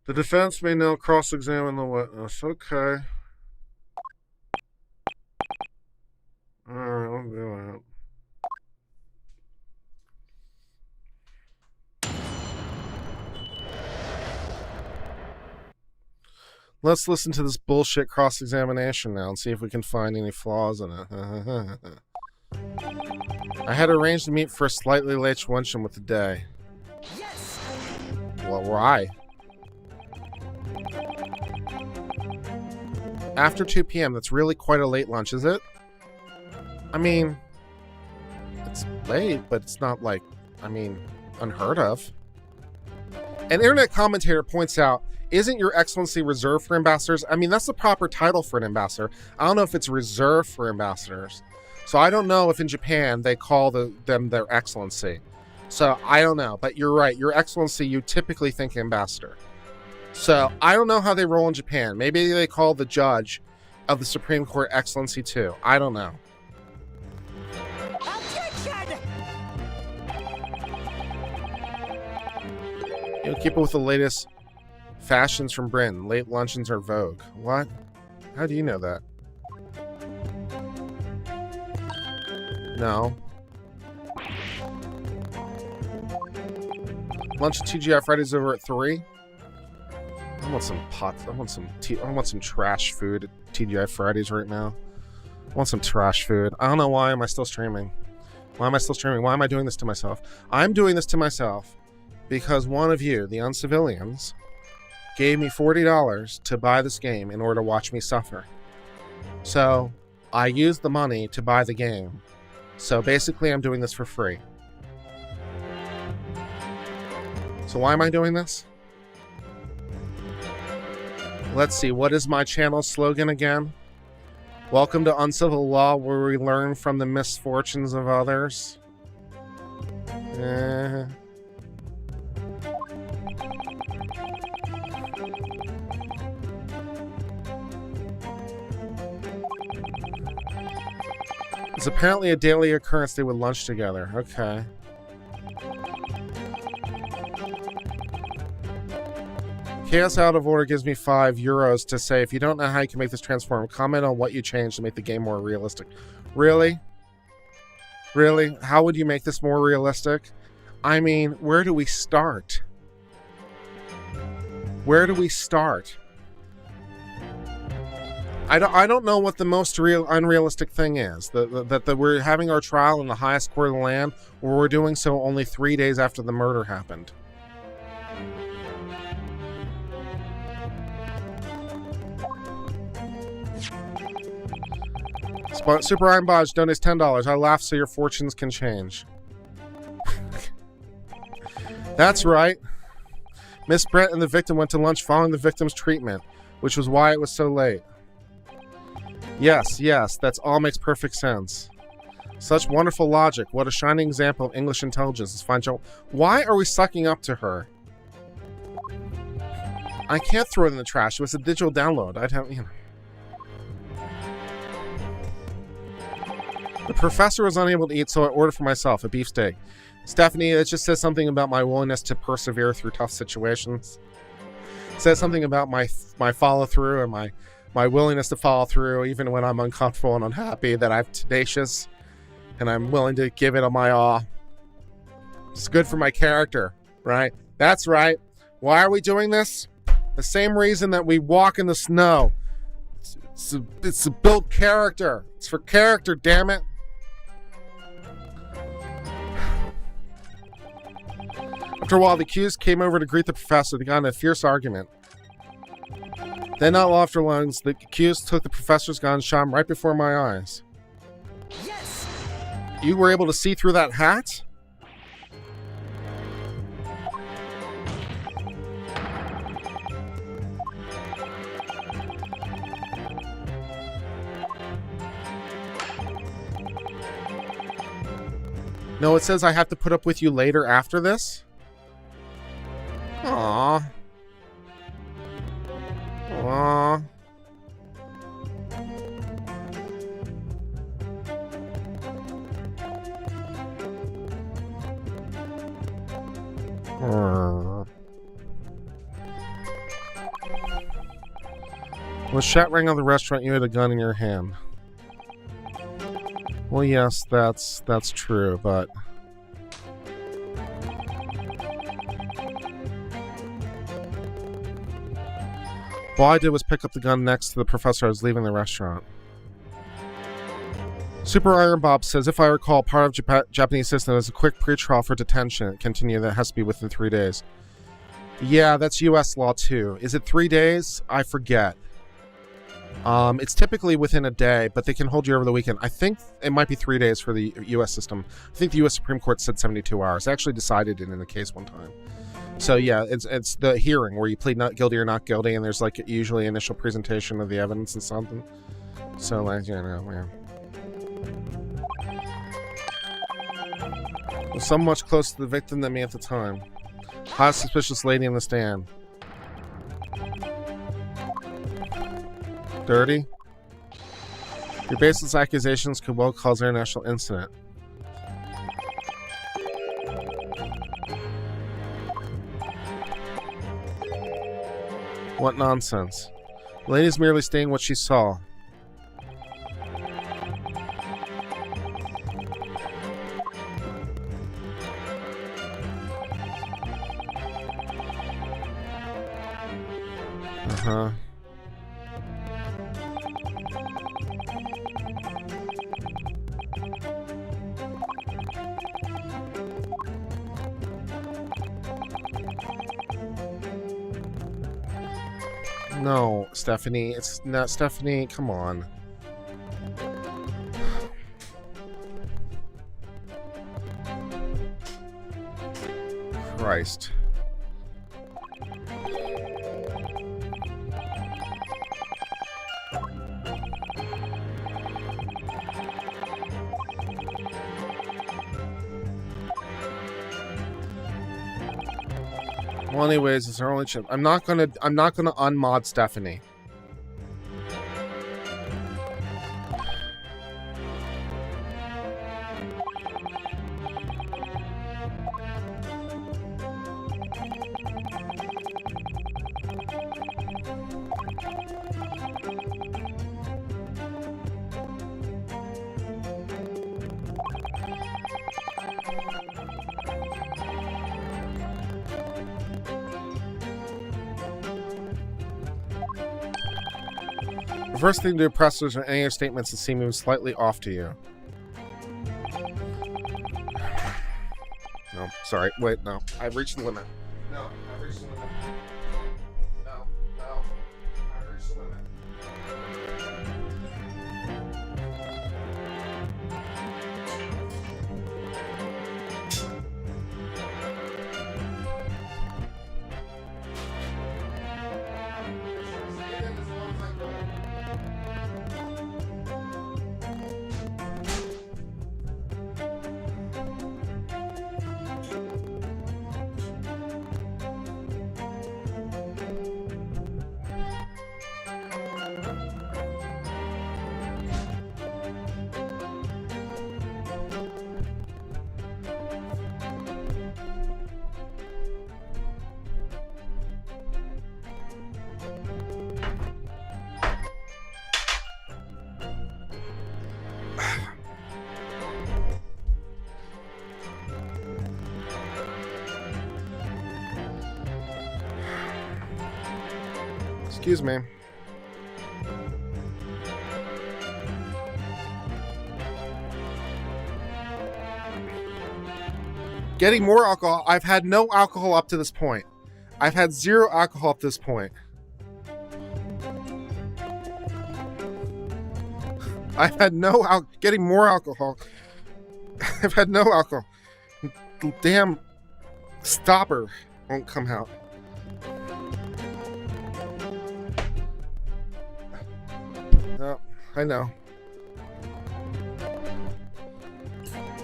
The defense may now cross-examine the witness. Okay. Alright, I'll do that. Let's listen to this bullshit cross-examination now and see if we can find any flaws in it. I had arranged to meet for a slightly late luncheon with the day. Yes. Well, why? After 2 p.m., that's really quite a late lunch, is it? I mean, it's late, but it's not like, unheard of. An internet commentator points out, isn't Your Excellency reserved for ambassadors? I mean, that's the proper title for an ambassador. I don't know if it's reserved for ambassadors. So I don't know if in Japan they call them their excellency. So I don't know, but you're right. Your excellency, you typically think ambassador. So I don't know how they roll in Japan. Maybe they call the judge of the Supreme Court excellency too. I don't know. Objection! You know, keep up with the latest fashions from Britain. Late luncheons are vogue. What? How do you know that? No. Lunch at TGI Fridays over at 3. I want some pots. I want some trash food at TGI Fridays right now. I want some trash food. I don't know why am I still streaming. Why am I still streaming? Why am I doing this to myself? I'm doing this to myself because one of you, the uncivilians, gave me $40 to buy this game in order to watch me suffer. So I used the money to buy the game. So basically I'm doing this for free. So why am I doing this? Let's see, what is my channel slogan again? Welcome to Uncivil Law, where we learn from the misfortunes of others. It's apparently a daily occurrence they would lunch together. Okay. Chaos Out of Order gives me €5 to say, if you don't know how you can make this transform, comment on what you changed to make the game more realistic. Really? Really? How would you make this more realistic? I mean, where do we start? Where do we start? I don't know what the most unrealistic thing is. That we're having our trial in the highest court of the land, or we're doing so only 3 days after the murder happened. Super Iron Bodge donates $10. I laugh so your fortunes can change. That's right. Miss Brett and the victim went to lunch following the victim's treatment, which was why it was so late. Yes, that all makes perfect sense. Such wonderful logic. What a shining example of English intelligence. It's fine, Joe. Why are we sucking up to her? I can't throw it in the trash. It was a digital download. I'd have, you know. The professor was unable to eat, so I ordered for myself a beefsteak. Stephanie, it just says something about my willingness to persevere through tough situations. It says something about my follow-through and my willingness to follow through even when I'm uncomfortable and unhappy, that I'm tenacious and I'm willing to give it my all. It's good for my character, right? That's right. Why are we doing this? The same reason that we walk in the snow. It's to build character. It's for character, damn it. After a while, the accused came over to greet the professor. They got in a fierce argument. Then, not long after lunch, the accused took the professor's gun and shot him right before my eyes. Yes! You were able to see through that hat? No, it says I have to put up with you later after this? Aww. Aww. Was chat ring on the restaurant, you had a gun in your hand. Well, yes, that's true, but all I did was pick up the gun next to the professor. I was leaving the restaurant. Super Iron Bob says, if I recall, part of Japanese system is a quick pretrial for detention. Continue, that has to be within 3 days. Yeah, that's U.S. law too. Is it 3 days? I forget. It's typically within a day, but they can hold you over the weekend. I think it might be 3 days for the U.S. system. I think the U.S. Supreme Court said 72 hours. I actually decided it in the case one time. So yeah, it's the hearing where you plead not guilty or not guilty, and there's like usually initial presentation of the evidence and something. So like, you know, yeah. Was so much closer to the victim than me at the time. Hot, suspicious lady in the stand. Dirty. Your baseless accusations could well cause an international incident. What nonsense. The lady's merely stating what she saw. Uh-huh. No, Stephanie. It's not Stephanie. Come on. Christ. Well, anyways, it's our only chance. I'm not gonna unmod Stephanie. The first thing to do, pressers or any of your statements that seem even slightly off to you. No, sorry. Wait, no. I've reached the limit. No, I've reached the limit. No, I've reached the limit. Excuse me. Getting more alcohol. I've had no alcohol up to this point. I've had zero alcohol up to this point. I've had no getting more alcohol. I've had no alcohol. Damn stopper won't come out. No, I know.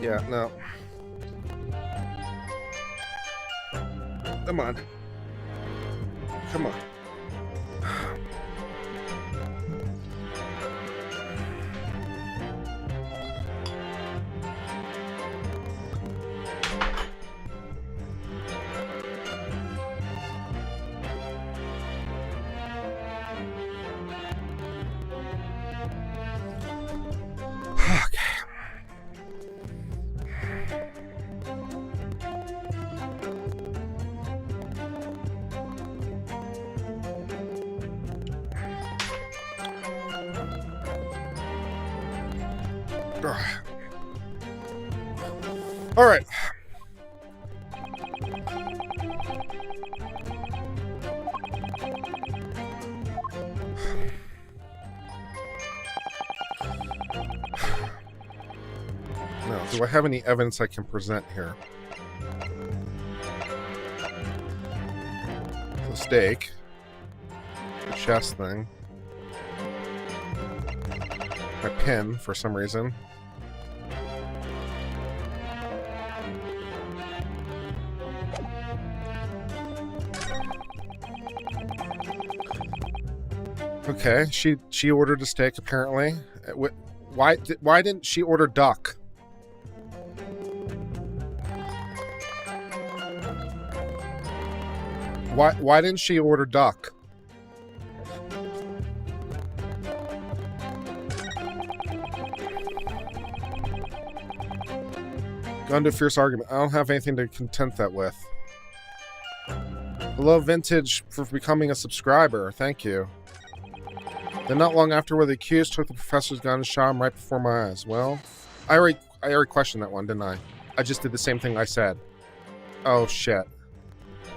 Yeah, no. Come on. Come on. All right. Now, do I have any evidence I can present here? The stake, the chest thing, my pin for some reason. Okay, she ordered a steak apparently. Why didn't she order duck? Why didn't she order duck? Gone to a fierce argument. I don't have anything to content that with. Hello, Vintage, for becoming a subscriber. Thank you. Then not long afterward, the accused took the professor's gun and shot him right before my eyes. Well, I already questioned that one, didn't I? I just did the same thing I said. Oh, shit.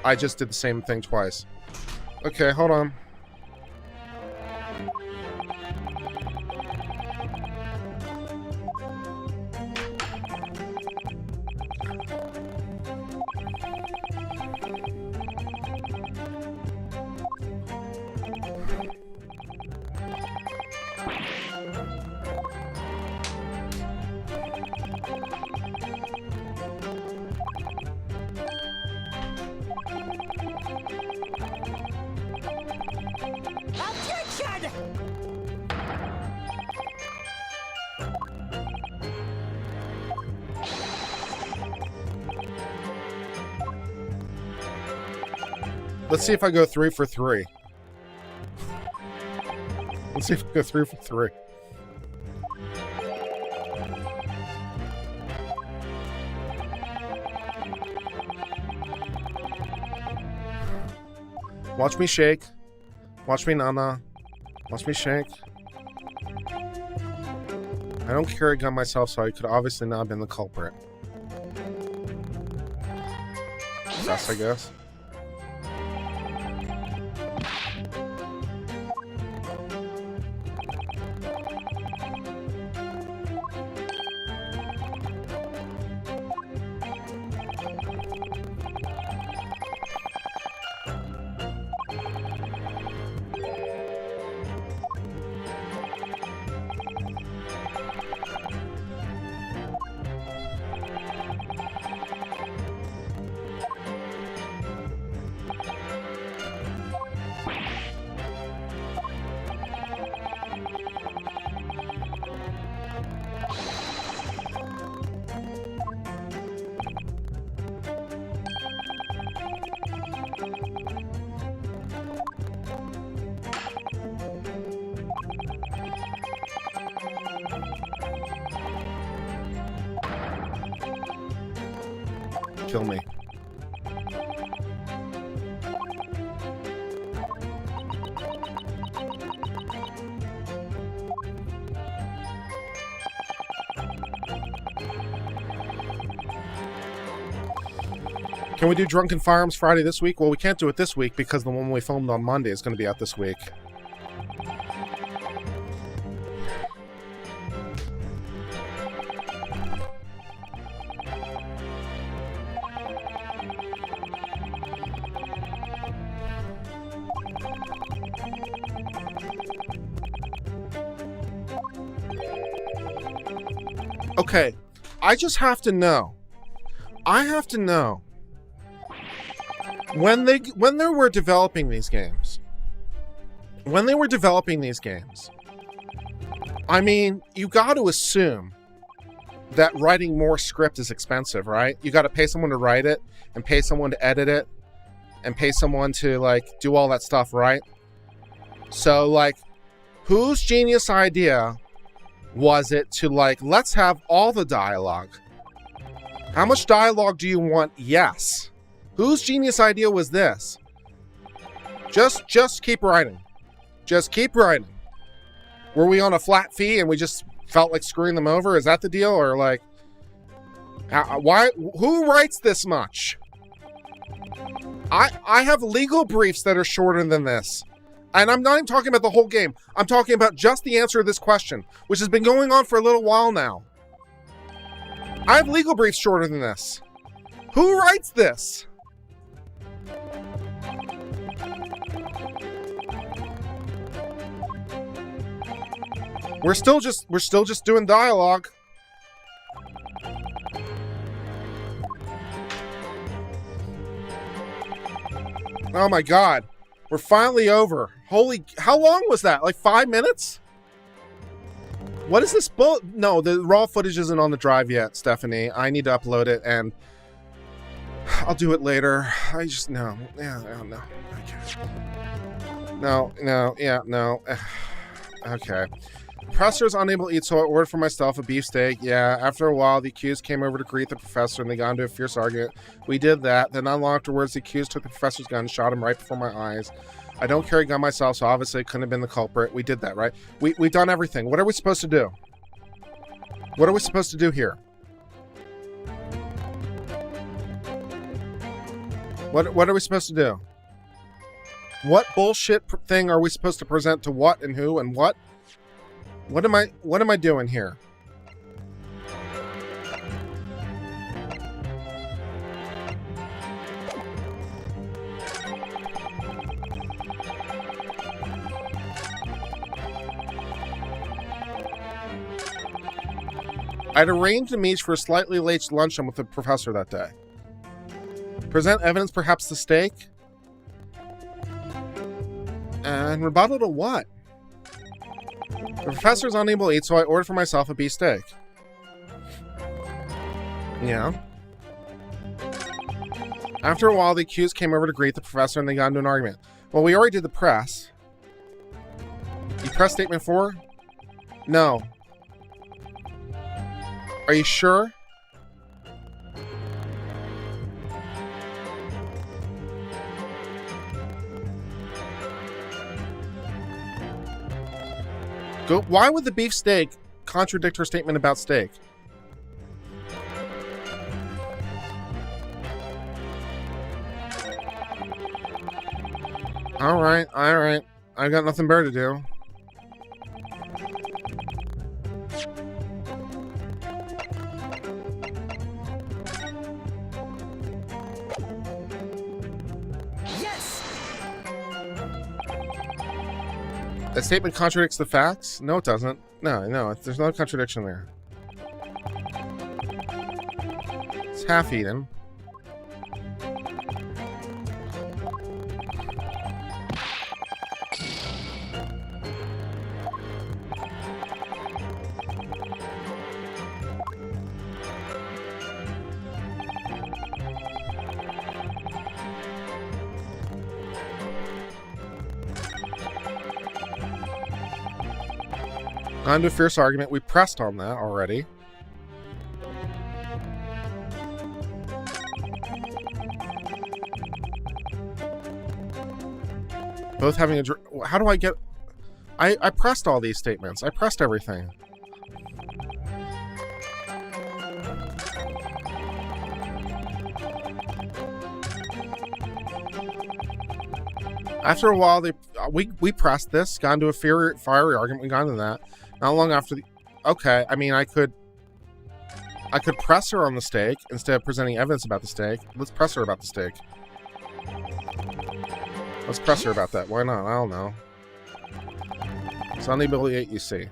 I just did the same thing twice. Okay, hold on. Objection! Let's see if I go 3 for 3. Let's see if I go 3 for 3. Watch me shake. Watch me nana. Watch me shake. I don't carry a gun myself, so I could obviously not have been the culprit. Yes, I guess. Kill me. Can we do Drunken Firearms Friday this week? Well, we can't do it this week because the one we filmed on Monday is going to be out this week. Okay, I just have to know. I have to know. When they were developing these games, I mean, you got to assume that writing more script is expensive, right? You got to pay someone to write it, and pay someone to edit it, and pay someone to, like, do all that stuff, right? So, like, whose genius idea was it to, like, let's have all the dialogue? How much dialogue do you want? Yes. Whose genius idea was this? Just keep writing. Just keep writing. Were we on a flat fee and we just felt like screwing them over? Is that the deal? Or, like, why? Who writes this much? I have legal briefs that are shorter than this. And I'm not even talking about the whole game. I'm talking about just the answer to this question, which has been going on for a little while now. I have legal briefs shorter than this. Who writes this? We're still just doing dialogue. Oh my God. We're finally over. How long was that? Like 5 minutes? What is this No, the raw footage isn't on the drive yet, Stephanie. I need to upload it, and I'll do it later. I just, no. Yeah, no. Okay. No. Okay. Professor is unable to eat, so I ordered for myself a beefsteak. Yeah, after a while, the accused came over to greet the professor, and they got into a fierce argument. We did that. Then not long afterwards, the accused took the professor's gun and shot him right before my eyes. I don't carry a gun myself, so obviously it couldn't have been the culprit. We did that, right? We've done everything. What are we supposed to do? What are we supposed to do here? What are we supposed to do? What bullshit thing are we supposed to present to what and who and what? What am I doing here? I'd arranged to meet for a slightly late luncheon with the professor that day. Present evidence, perhaps the steak? And rebuttal to what? The professor's unable to eat, so I ordered for myself a beefsteak. Yeah. After a while, the accused came over to greet the professor and they got into an argument. Well, we already did the press. You press statement 4? No. Are you sure? Why would the beefsteak contradict her statement about steak? All right. I got nothing better to do. That statement contradicts the facts? No, it doesn't. No, there's no contradiction there. It's half-eaten. On to a fierce argument. We pressed on that already. Both having a... How do I get... I pressed all these statements. I pressed everything. After a while, we pressed this, got into a fiery argument, we got into that. Not long after the... Okay, I mean, I could press her on the steak instead of presenting evidence about the steak. Let's press her about the steak. Let's press her about that. Why not? I don't know. It's unable to eat, you see.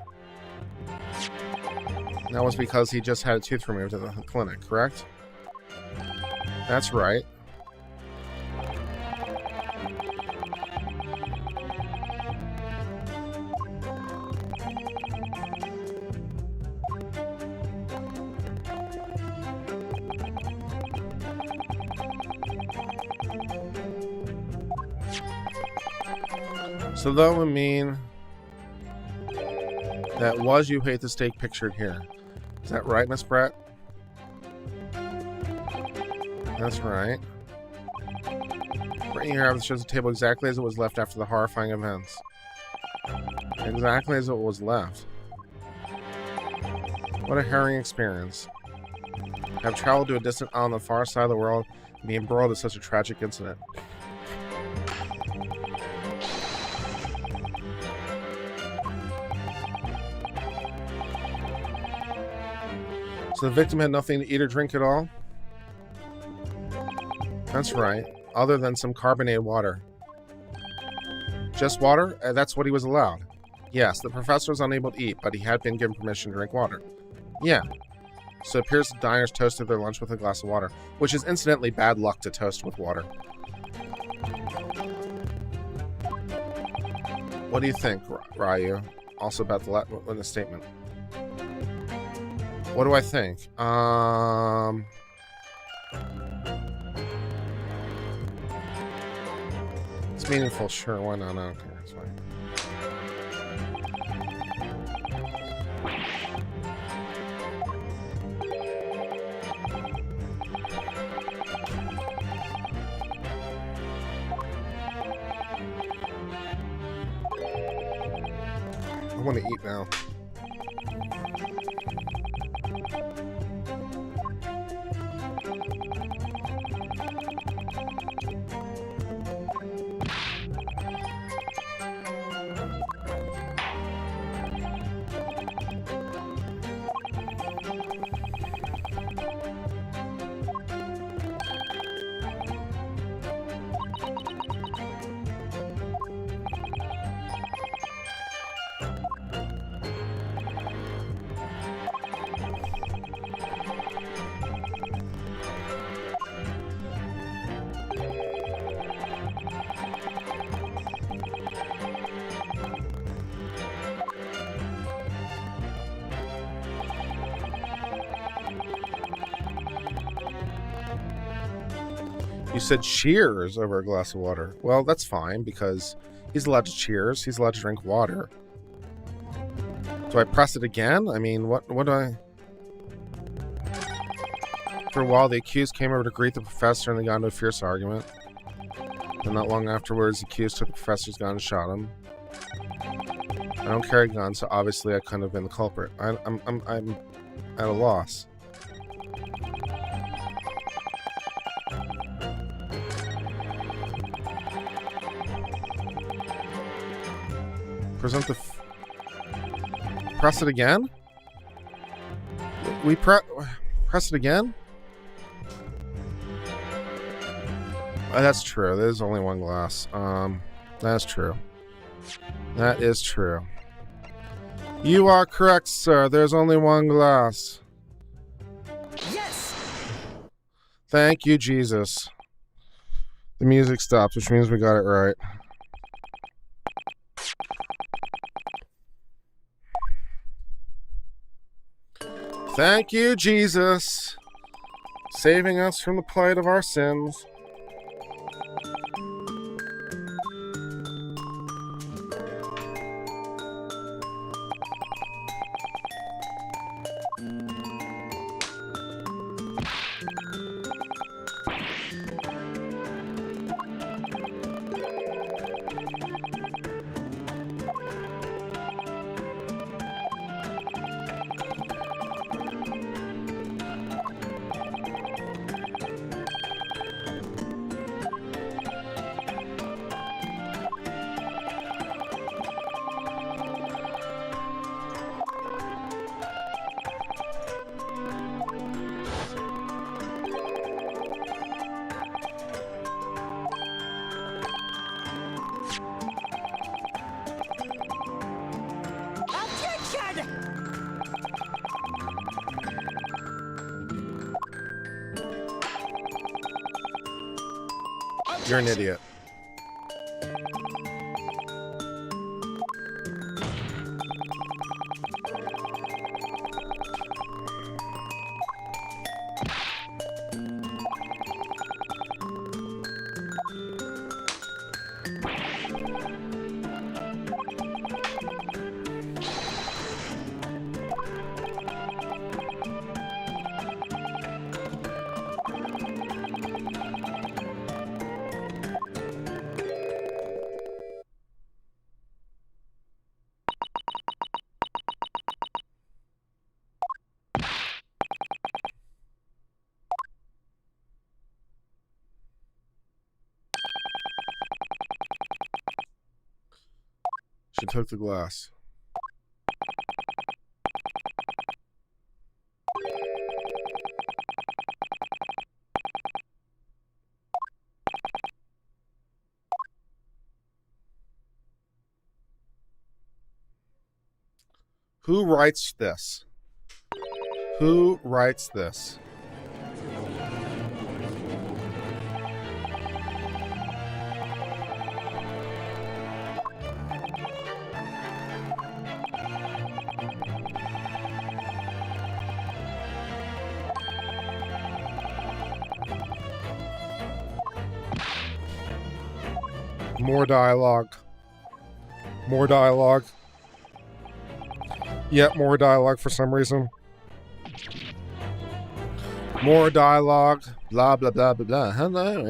That was because he just had a tooth removed at the clinic, correct? That's right. So that would mean that was you hate the steak pictured here. Is that right, Miss Brett? That's right. Right here shows the table exactly as it was left after the horrifying events. Exactly as it was left. What a harrowing experience. I've traveled to a distant island on the far side of the world and be embroiled in such a tragic incident. So the victim had nothing to eat or drink at all? That's right. Other than some carbonated water. Just water? That's what he was allowed. Yes, the professor was unable to eat, but he had been given permission to drink water. Yeah. So it appears the diners toasted their lunch with a glass of water, which is incidentally bad luck to toast with water. What do you think, Ryu? Also about the statement. What do I think? It's meaningful, sure. Why not? I don't care. It's fine. I want to eat now. You said cheers over a glass of water. Well, that's fine because he's allowed to cheers. He's allowed to drink water. Do I press it again? I mean, what do I... For a while, the accused came over to greet the professor and they got into a fierce argument. And not long afterwards, the accused took the professor's gun and shot him. I don't carry a gun, so obviously I couldn't have been the culprit. I'm at a loss. Present the... Press it again? We press it again? That's true. There's only one glass. That's true. That is true. You are correct, sir. There's only one glass. Yes! Thank you, Jesus. The music stopped, which means we got it right. Thank you, Jesus, saving us from the plight of our sins. You're an idiot. She took the glass. Who writes this? Who writes this? More dialogue. More dialogue. Yep, more dialogue for some reason. More dialogue. Blah, blah, blah, blah, blah. Hello.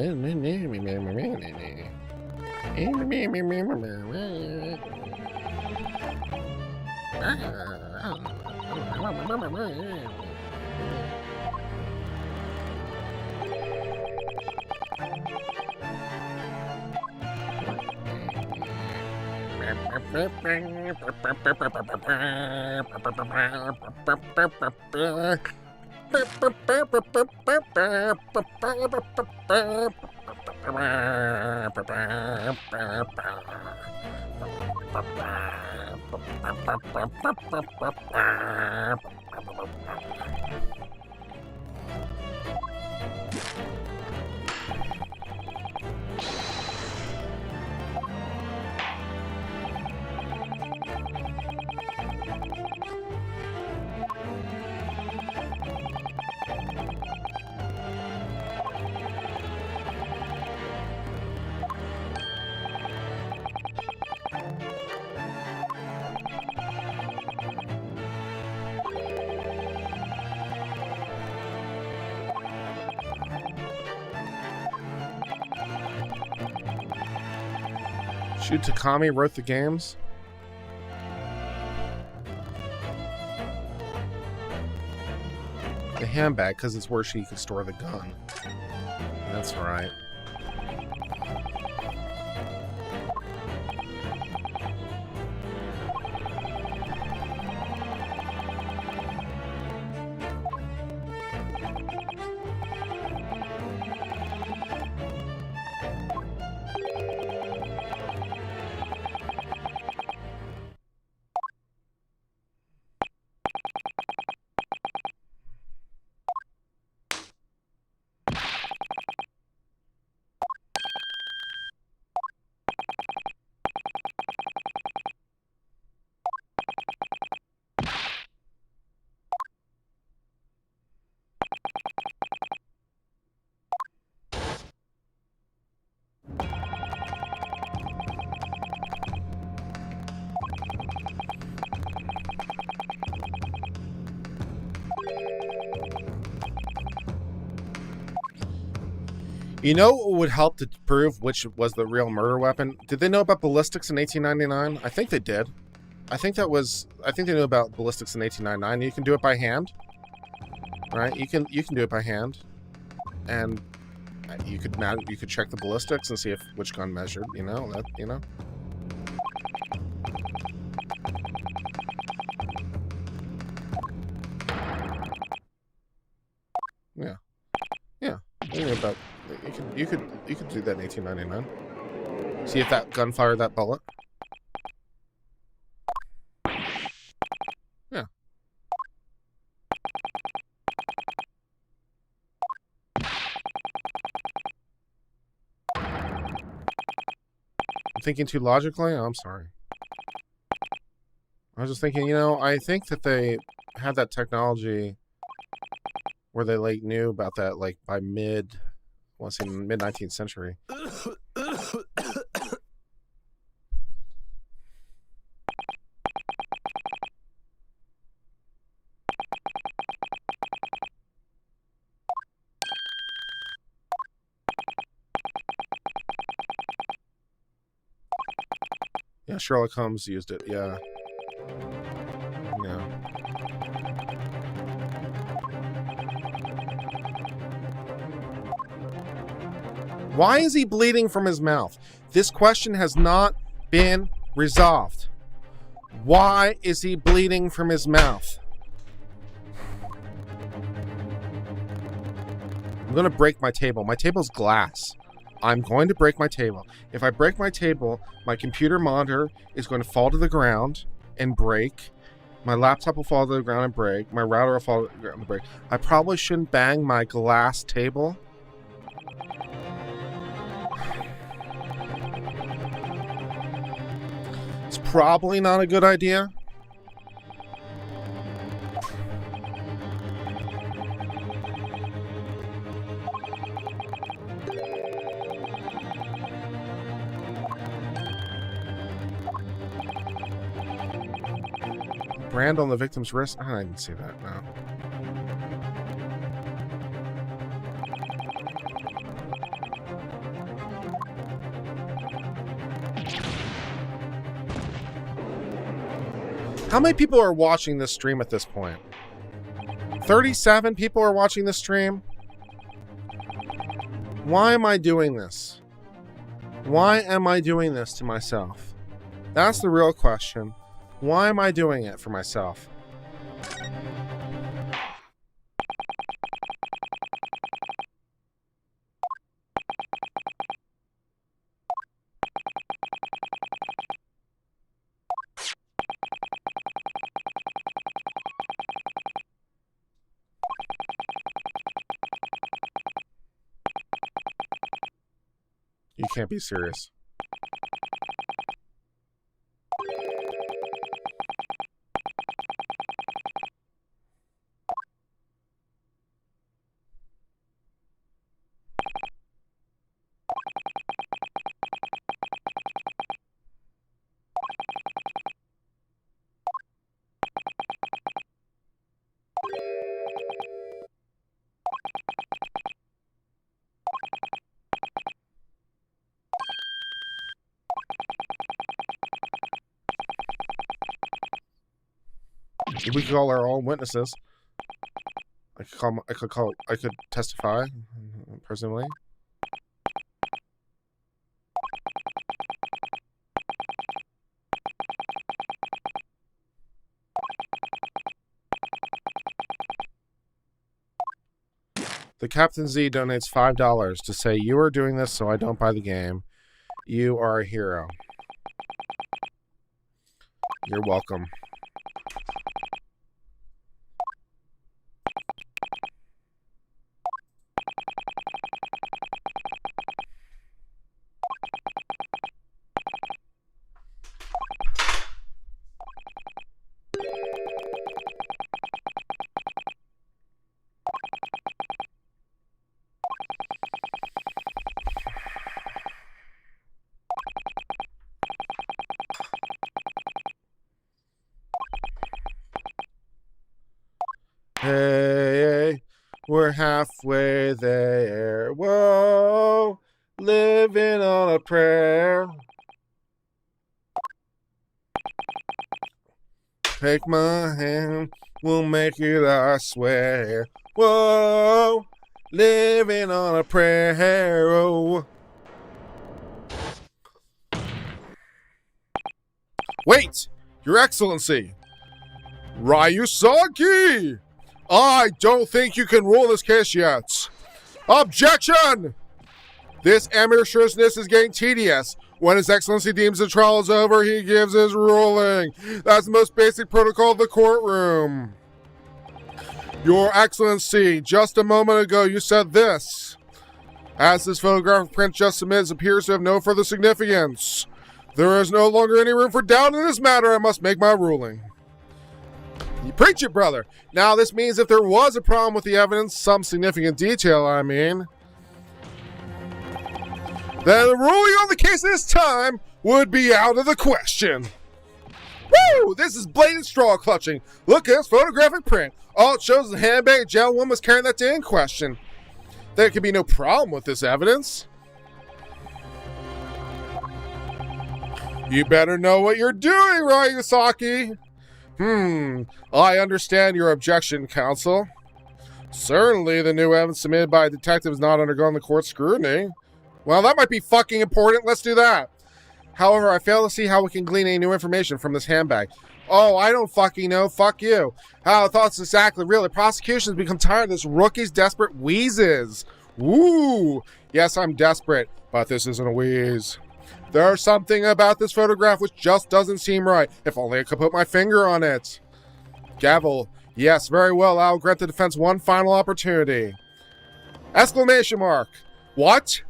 Shu Takami wrote the games. The handbag, because it's where she could store the gun. That's right. You know what would help to prove which was the real murder weapon? Did they know about ballistics in 1899? I think they did. I think they knew about ballistics in 1899. You can do it by hand, right? You can do it by hand, and you could check the ballistics and see which gun measured. You know that. You know. Yeah. Yeah. You knew about. You could do that in 1899. See if that gun fired that bullet. Yeah. I'm thinking too logically? Oh, I'm sorry. I was just thinking, I think that they had that technology where they knew about that by mid 19th century. Yeah, Sherlock Holmes used it. Yeah. Yeah. Why is he bleeding from his mouth? This question has not been resolved. Why is he bleeding from his mouth? I'm going to break my table. My table's glass. I'm going to break my table. If I break my table, my computer monitor is going to fall to the ground and break. My laptop will fall to the ground and break. My router will fall to the ground and break. I probably shouldn't bang my glass table. It's probably not a good idea. Brand on the victim's wrist? I didn't see that, no. How many people are watching this stream at this point? 37 people are watching this stream? Why am I doing this? Why am I doing this to myself? That's the real question. Why am I doing it for myself? You can't be serious. We could call our own witnesses. I could testify personally. The Captain Z donates $5 to say, "You are doing this so I don't buy the game. You are a hero." You're welcome. Hey, we're halfway there. Whoa, living on a prayer. Take my hand, we'll make it, I swear. Whoa, living on a prayer. Oh. Wait, Your Excellency, Ryusagi! I don't think you can rule this case yet. Objection! This amateurishness is getting tedious. When His Excellency deems the trial is over, he gives his ruling. That's the most basic protocol of the courtroom. Your Excellency, just a moment ago you said this. As this photographic print just submitted appears to have no further significance, there is no longer any room for doubt in this matter. I must make my ruling. You preach it, brother. Now, this means if there was a problem with the evidence, some significant detail, I mean, then the ruling on the case this time would be out of the question. Woo! This is blatant straw clutching. Look at this photographic print. All it shows is the handbag a jail woman was carrying that day in question. There could be no problem with this evidence. You better know what you're doing, Ryusaki. I understand your objection, counsel. Certainly, the new evidence submitted by a detective has not undergone the court's scrutiny. Well, that might be fucking important. Let's do that. However, I fail to see how we can glean any new information from this handbag. Oh, I don't fucking know. Fuck you. How I thought it's exactly real. The prosecution's become tired of this rookie's desperate wheezes. Woo! Yes, I'm desperate, but this isn't a wheeze. There's something about this photograph which just doesn't seem right. If only I could put my finger on it. Gavel. Yes, very well. I'll grant the defense one final opportunity. Exclamation mark. What?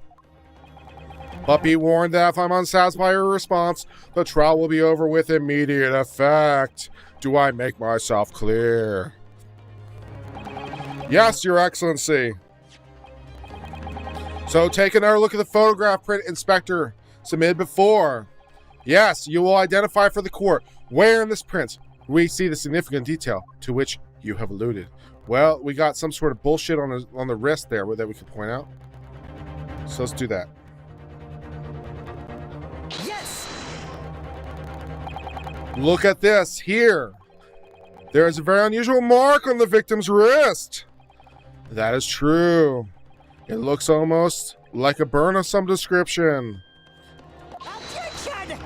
But be warned that if I'm unsatisfied by your response, the trial will be over with immediate effect. Do I make myself clear? Yes, Your Excellency. So take another look at the photograph print, Inspector, submitted before. Yes, you will identify for the court where in this print we see the significant detail to which you have alluded. Well, we got some sort of bullshit on the wrist there that we could point out. So let's do that. Yes! Look at this here. There is a very unusual mark on the victim's wrist. That is true. It looks almost like a burn of some description. Objection!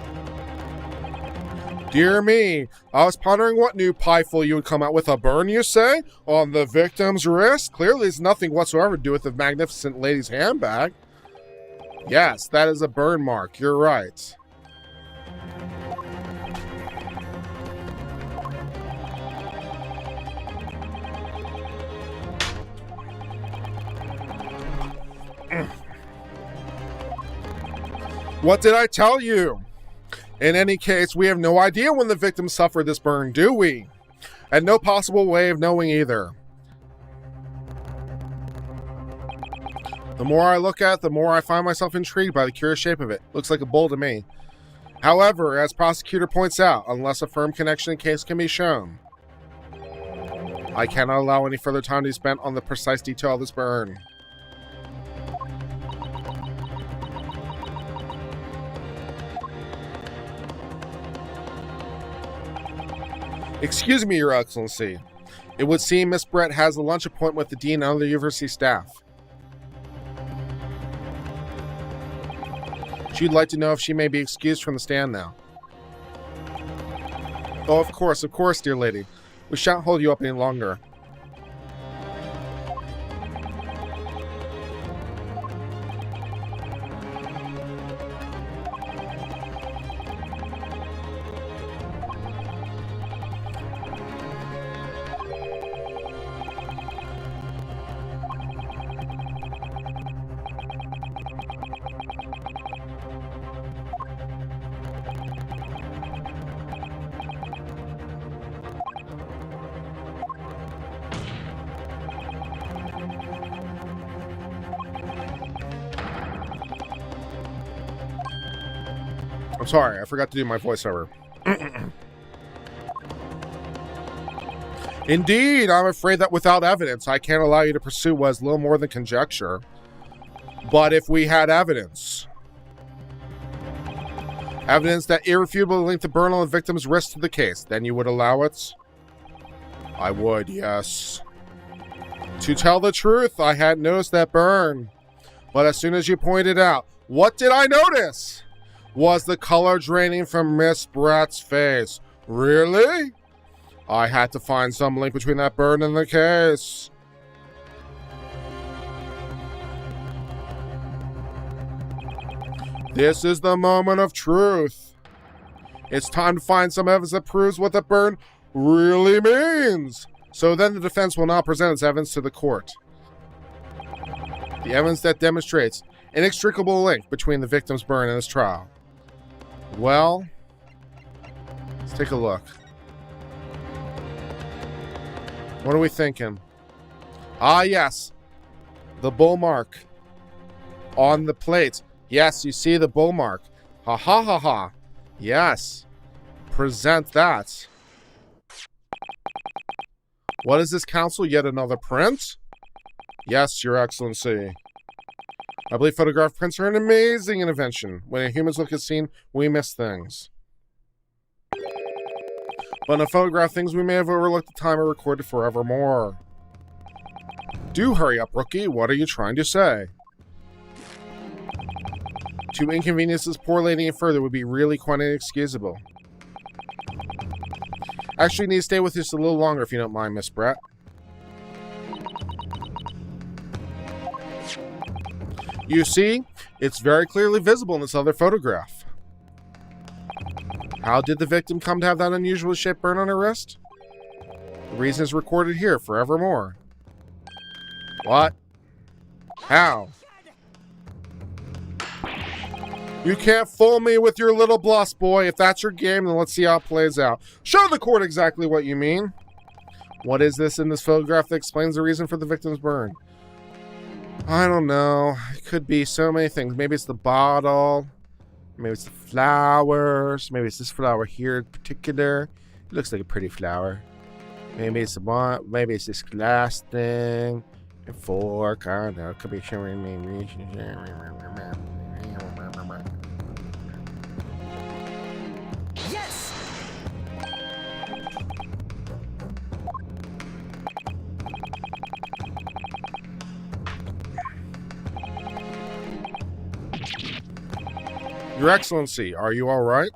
Dear me, I was pondering what new pieful you would come out with. A burn, you say? On the victim's wrist? Clearly it's nothing whatsoever to do with the magnificent lady's handbag. Yes, that is a burn mark. You're right. What did I tell you? In any case, we have no idea when the victim suffered this burn, do we? And no possible way of knowing either. The more I look at it, the more I find myself intrigued by the curious shape of it. Looks like a bull to me. However, as prosecutor points out, unless a firm connection in case can be shown, I cannot allow any further time to be spent on the precise detail of this burn. Excuse me, Your Excellency. It would seem Miss Brett has a lunch appointment with the dean and other university staff. She'd like to know if she may be excused from the stand now. Oh, of course, dear lady. We shan't hold you up any longer. I'm sorry, I forgot to do my voiceover. Indeed, I'm afraid that without evidence, I can't allow you to pursue what is little more than conjecture. But if we had evidence that irrefutably linked the burn on the victim's wrist to the case, then you would allow it? I would, yes. To tell the truth, I hadn't noticed that burn. But as soon as you pointed out, what did I notice? Was the color draining from Miss Brett's face. Really? I had to find some link between that burn and the case. This is the moment of truth. It's time to find some evidence that proves what the burn really means. So then the defense will now present its evidence to the court. The evidence that demonstrates an inextricable link between the victim's burn and his trial. Well, let's take a look. What are we thinking? Ah, yes. The bull mark on the plate. Yes, you see the bull mark. Ha ha ha ha. Yes. Present that. What is this, counsel? Yet another print? Yes, Your Excellency. I believe photograph prints are an amazing invention. When humans look at a scene, we miss things. But in photograph things, we may have overlooked the time or recorded forevermore. Do hurry up, rookie. What are you trying to say? To inconvenience this poor lady any further would be really quite inexcusable. Actually, you need to stay with us a little longer if you don't mind, Miss Brett. You see, it's very clearly visible in this other photograph. How did the victim come to have that unusual shaped burn on her wrist? The reason is recorded here forevermore. What? How? You can't fool me with your little bluffs, boy. If that's your game, then let's see how it plays out. Show the court exactly what you mean. What is this in this photograph that explains the reason for the victim's burn? I don't know. It could be so many things. Maybe it's the bottle. Maybe it's the flowers. Maybe it's this flower here in particular. Looks like a pretty flower. Maybe it's maybe it's this glass thing. A fork, I don't know. Could be showing me. Yes! Your Excellency, are you all right?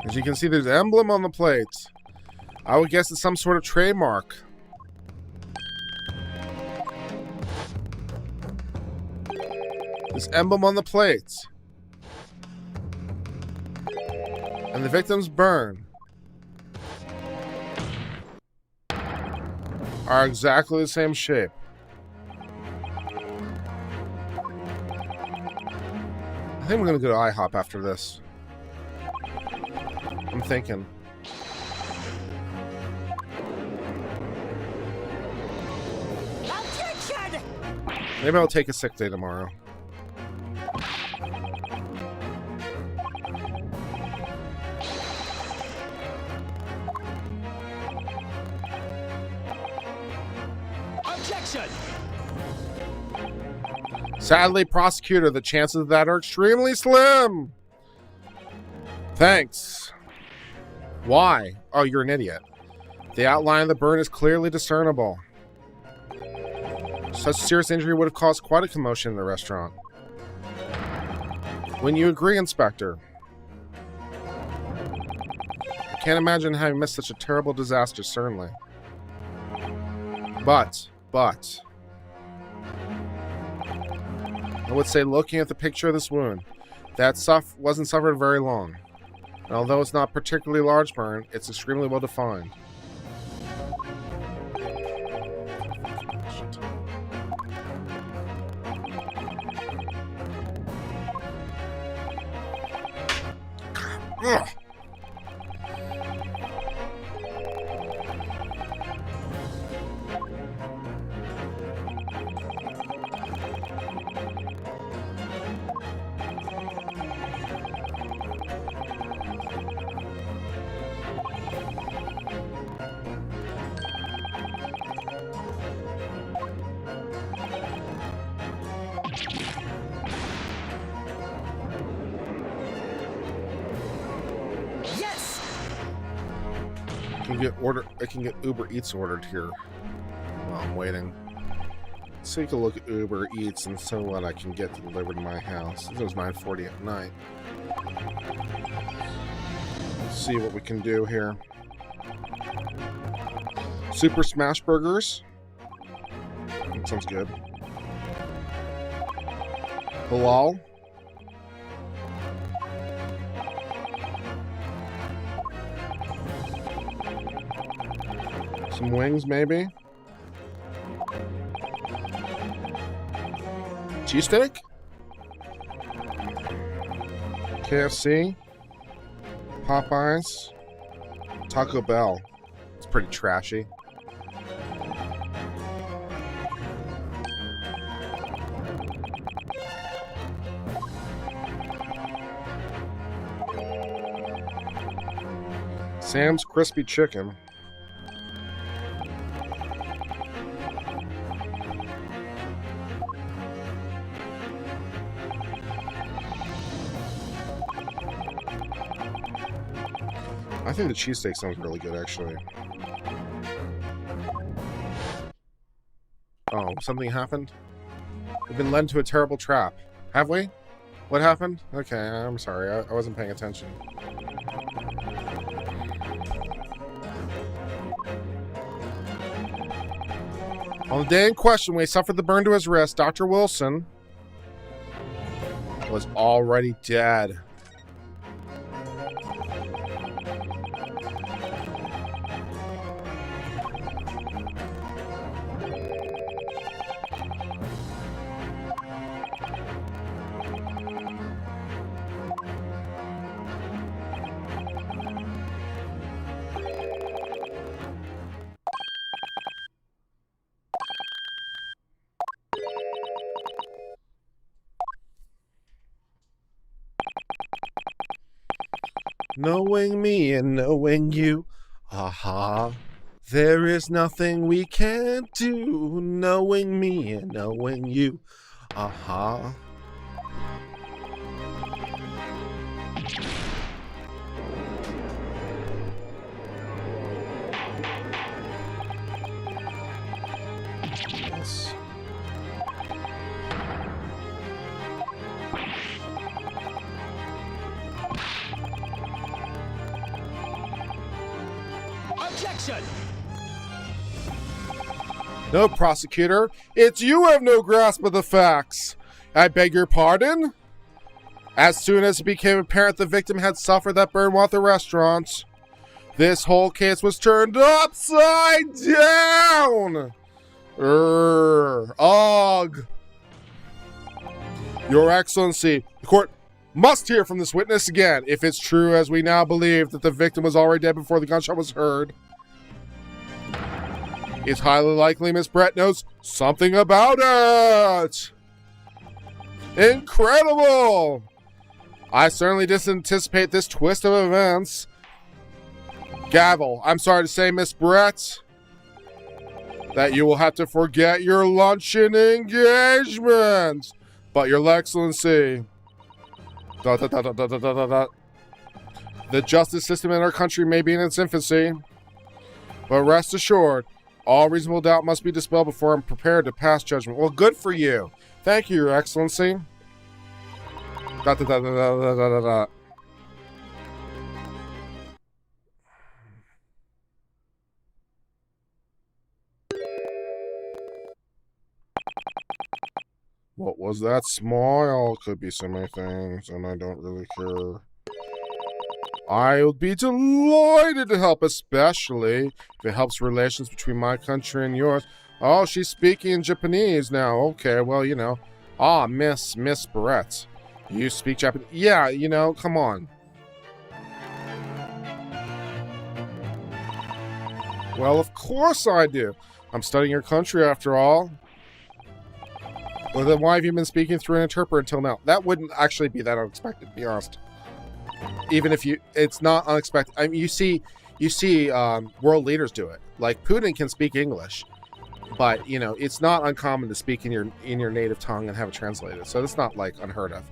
As you can see, there's an emblem on the plates. I would guess it's some sort of trademark. This emblem on the plates. And the victims burned are exactly the same shape. I think we're going to go to IHOP after this. I'm thinking. Objection! Maybe I'll take a sick day tomorrow. Objection! Sadly, prosecutor, the chances of that are extremely slim. Thanks. Why? Oh, you're an idiot. The outline of the burn is clearly discernible. Such serious injury would have caused quite a commotion in the restaurant. Wouldn't you agree, Inspector? I can't imagine having missed such a terrible disaster, certainly. But, I would say, looking at the picture of this wound, that wasn't suffered very long. And although it's not a particularly large burn, it's extremely well defined. Ugh. I can get Uber Eats ordered here while I'm waiting. So you can look at Uber Eats and so what I can get delivered to my house. It was 9:40 at night. Let's see what we can do here. Super Smash Burgers. That sounds good. Halal. Some wings, maybe. Cheesesteak? KFC? Popeyes? Taco Bell. It's pretty trashy. Sam's Crispy Chicken. I think the cheesesteak sounds really good, actually. Oh, something happened? We've been led to a terrible trap. Have we? What happened? Okay, I'm sorry. I wasn't paying attention. On the day in question, when he suffered the burn to his wrist, Dr. Wilson was already dead. Knowing me and knowing you, aha. There is nothing we can't do. Knowing me and knowing you, aha. Yes. Objection! No, prosecutor. It's you who have no grasp of the facts. I beg your pardon? As soon as it became apparent the victim had suffered that burn while at the restaurant, this whole case was turned upside down. Ugh. Your Excellency, the court must hear from this witness again. If it's true, as we now believe, that the victim was already dead before the gunshot was heard, it's highly likely Miss Brett knows something about it. Incredible! I certainly didn't anticipate this twist of events. Gavel, I'm sorry to say, Miss Brett, that you will have to forget your luncheon engagement. But your Excellency, the justice system in our country may be in its infancy, but rest assured, all reasonable doubt must be dispelled before I'm prepared to pass judgment. Well, good for you. Thank you, Your Excellency. What was that smile? Could be so many things, and I don't really care. I would be delighted to help, especially if it helps relations between my country and yours. Oh, she's speaking Japanese now. Okay, well, you know. Ah, Miss Barrett. You speak Japanese? Yeah, you know, come on. Well, of course I do. I'm studying your country after all. Well, then why have you been speaking through an interpreter until now? That wouldn't actually be that unexpected, to be honest. Even if it's not unexpected. I mean, you see world leaders do it. Like Putin can speak English, but you know it's not uncommon to speak in your native tongue and have it translated. So it's not like unheard of.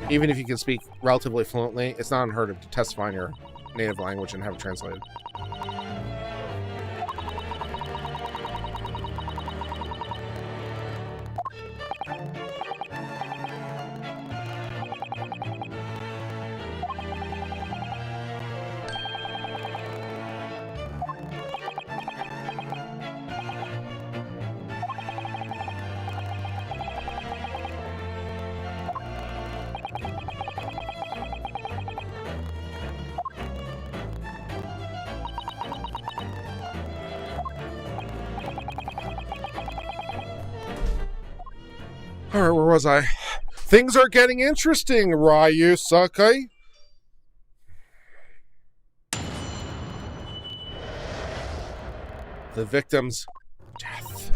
Even if you can speak relatively fluently, it's not unheard of to testify in your native language and have it translated. Alright, where was I? Things are getting interesting, Ryu Sakai. The victim's death.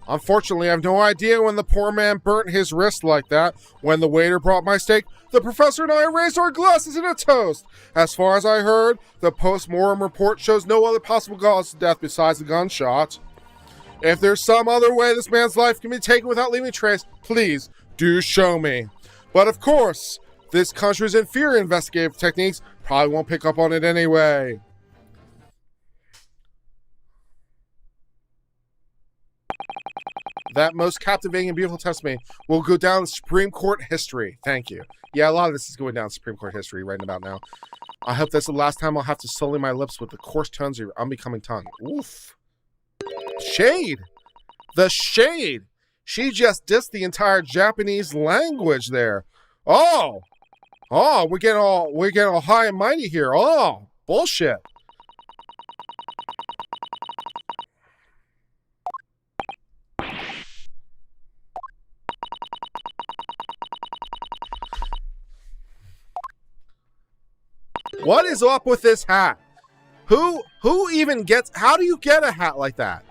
Unfortunately, I have no idea when the poor man burnt his wrist like that. When the waiter brought my steak, the professor and I raised our glasses in a toast. As far as I heard, the post-mortem report shows no other possible cause of death besides the gunshot. If there's some other way this man's life can be taken without leaving a trace, please do show me. But of course, this country's inferior investigative techniques probably won't pick up on it anyway. That most captivating and beautiful testimony will go down in Supreme Court history. Thank you. Yeah, a lot of this is going down in Supreme Court history right about now. I hope that's the last time I'll have to sully my lips with the coarse tones of your unbecoming tongue. Oof. Shade! The shade! She just dissed the entire Japanese language there. Oh! Oh, we're getting all high and mighty here. Oh, bullshit. What is up with this hat? Who even gets, how do you get a hat like that?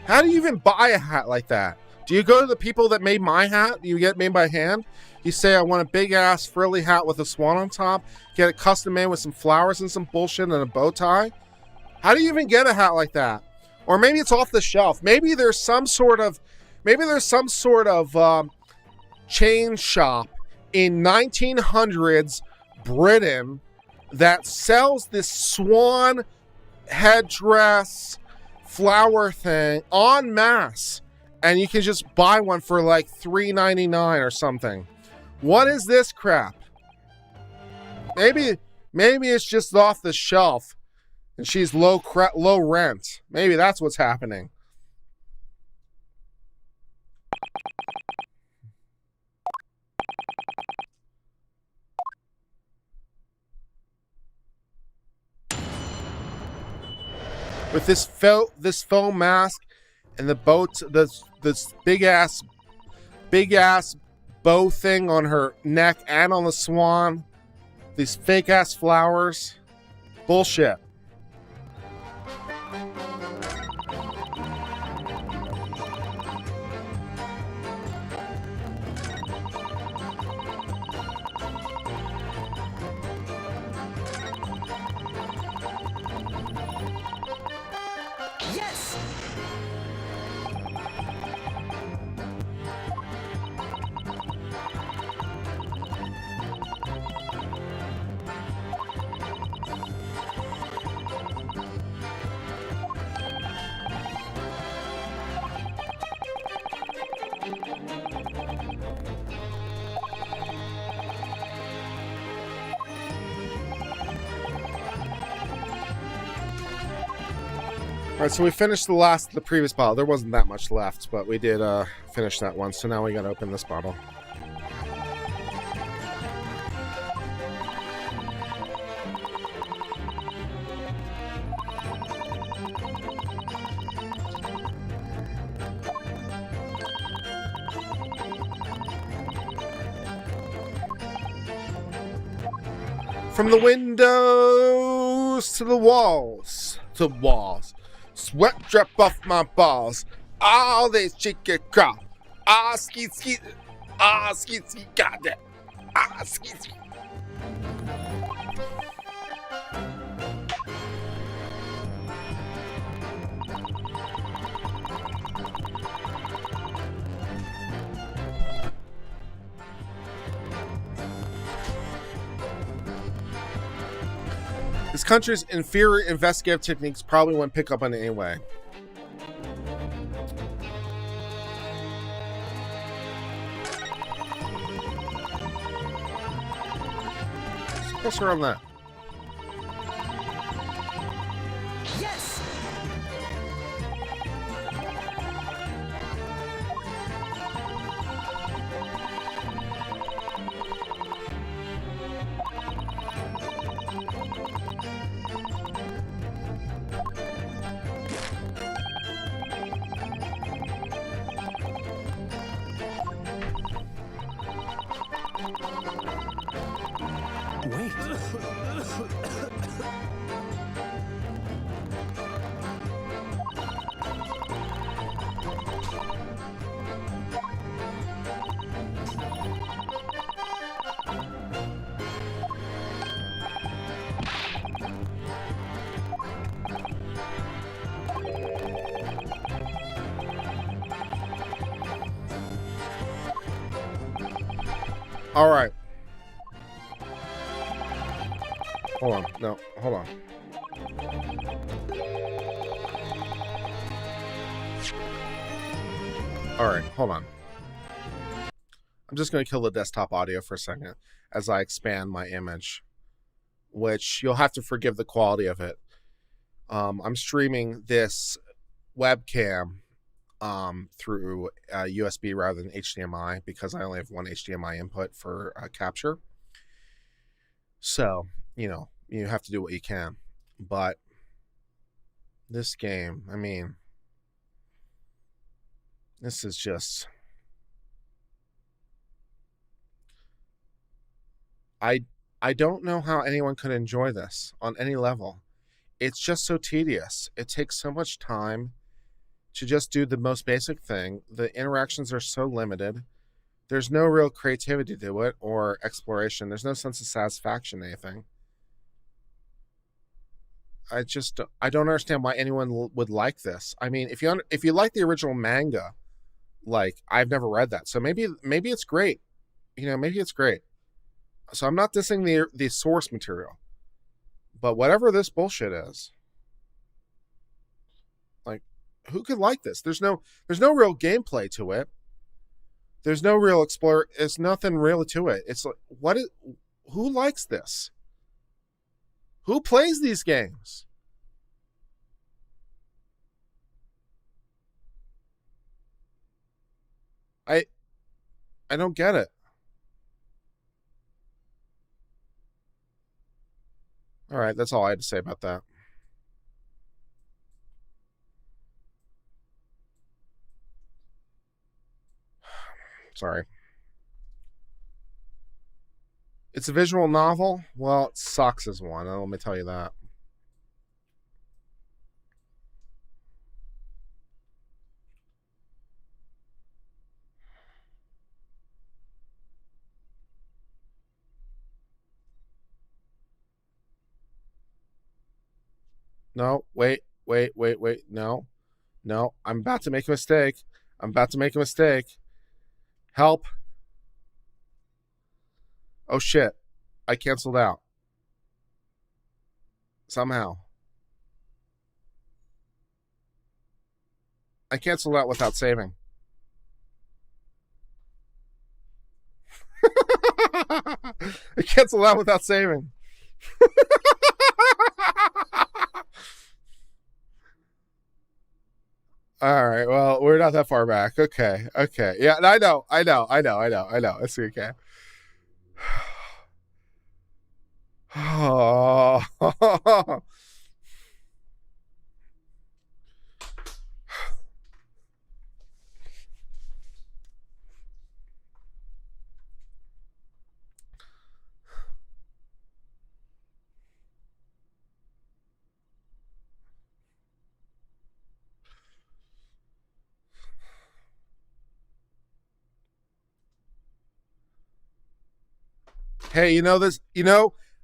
How do you even buy a hat like that? Do you go to the people that made my hat? You get it made by hand? You say, I want a big-ass frilly hat with a swan on top, get it custom made with some flowers and some bullshit and a bow tie? How do you even get a hat like that? Or maybe it's off the shelf. Maybe there's some sort of chain shop in 1900s Britain that sells this swan headdress flower thing en masse, and you can just buy one for like $3.99 or something. What is this crap? Maybe it's just off the shelf and she's low rent. Maybe that's what's happening. With this foam mask and the boat, this big ass bow thing on her neck and on the swan, these fake ass flowers, bullshit. Yes! All right, so we finished the previous bottle. There wasn't that much left, but we did finish that one. So now we got to open this bottle. From the windows to the walls, sweat drip off my balls. All this chicken crop. Ski, got that. Ski. This country's inferior investigative techniques probably wouldn't pick up on it anyway. What's around that? Yes! Wait. All right. Hold on. No, hold on. All right, hold on. I'm just going to kill the desktop audio for a second as I expand my image, which you'll have to forgive the quality of it. I'm streaming this webcam through USB rather than HDMI because I only have one HDMI input for capture. So, you have to do what you can. But this game, I mean, this is just... I don't know how anyone could enjoy this on any level. It's just so tedious. It takes so much time to just do the most basic thing. The interactions are so limited. There's no real creativity to it or exploration. There's no sense of satisfaction in anything. I don't understand why anyone would like this. I mean, if you like the original manga, like, I've never read that, so maybe it's great. Maybe it's great. So I'm not dissing the source material, but whatever this bullshit is, like, who could like this? There's no real gameplay to it. There's no real explore. It's nothing real to it. It's like, who likes this? Who plays these games? I don't get it. All right, that's all I had to say about that. Sorry. It's a visual novel. Well, it sucks as one. Let me tell you that. No, wait. No. I'm about to make a mistake. Help. Oh shit. I canceled out. Somehow. I canceled out without saving. I canceled out without saving. All right. Well, we're not that far back. Okay. Yeah, I know. It's okay. Oh. Hey,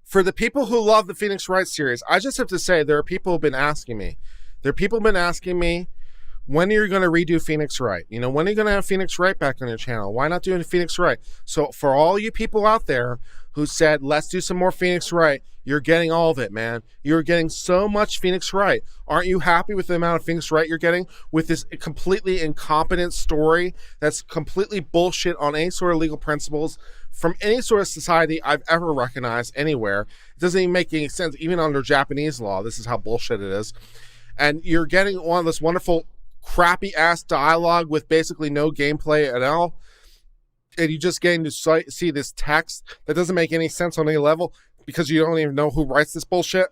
for the people who love the Phoenix Wright series, I just have to say there are people who've been asking me. When are you going to redo Phoenix Wright? When are you going to have Phoenix Wright back on your channel? Why not doing Phoenix Wright? So for all you people out there who said, let's do some more Phoenix Wright, you're getting all of it, man. You're getting so much Phoenix Wright. Aren't you happy with the amount of Phoenix Wright you're getting with this completely incompetent story that's completely bullshit on any sort of legal principles from any sort of society I've ever recognized anywhere? It doesn't even make any sense. Even under Japanese law, this is how bullshit it is. And you're getting one of this wonderful crappy ass dialogue with basically no gameplay at all, and you just getting to see this text that doesn't make any sense on any level because you don't even know who writes this bullshit.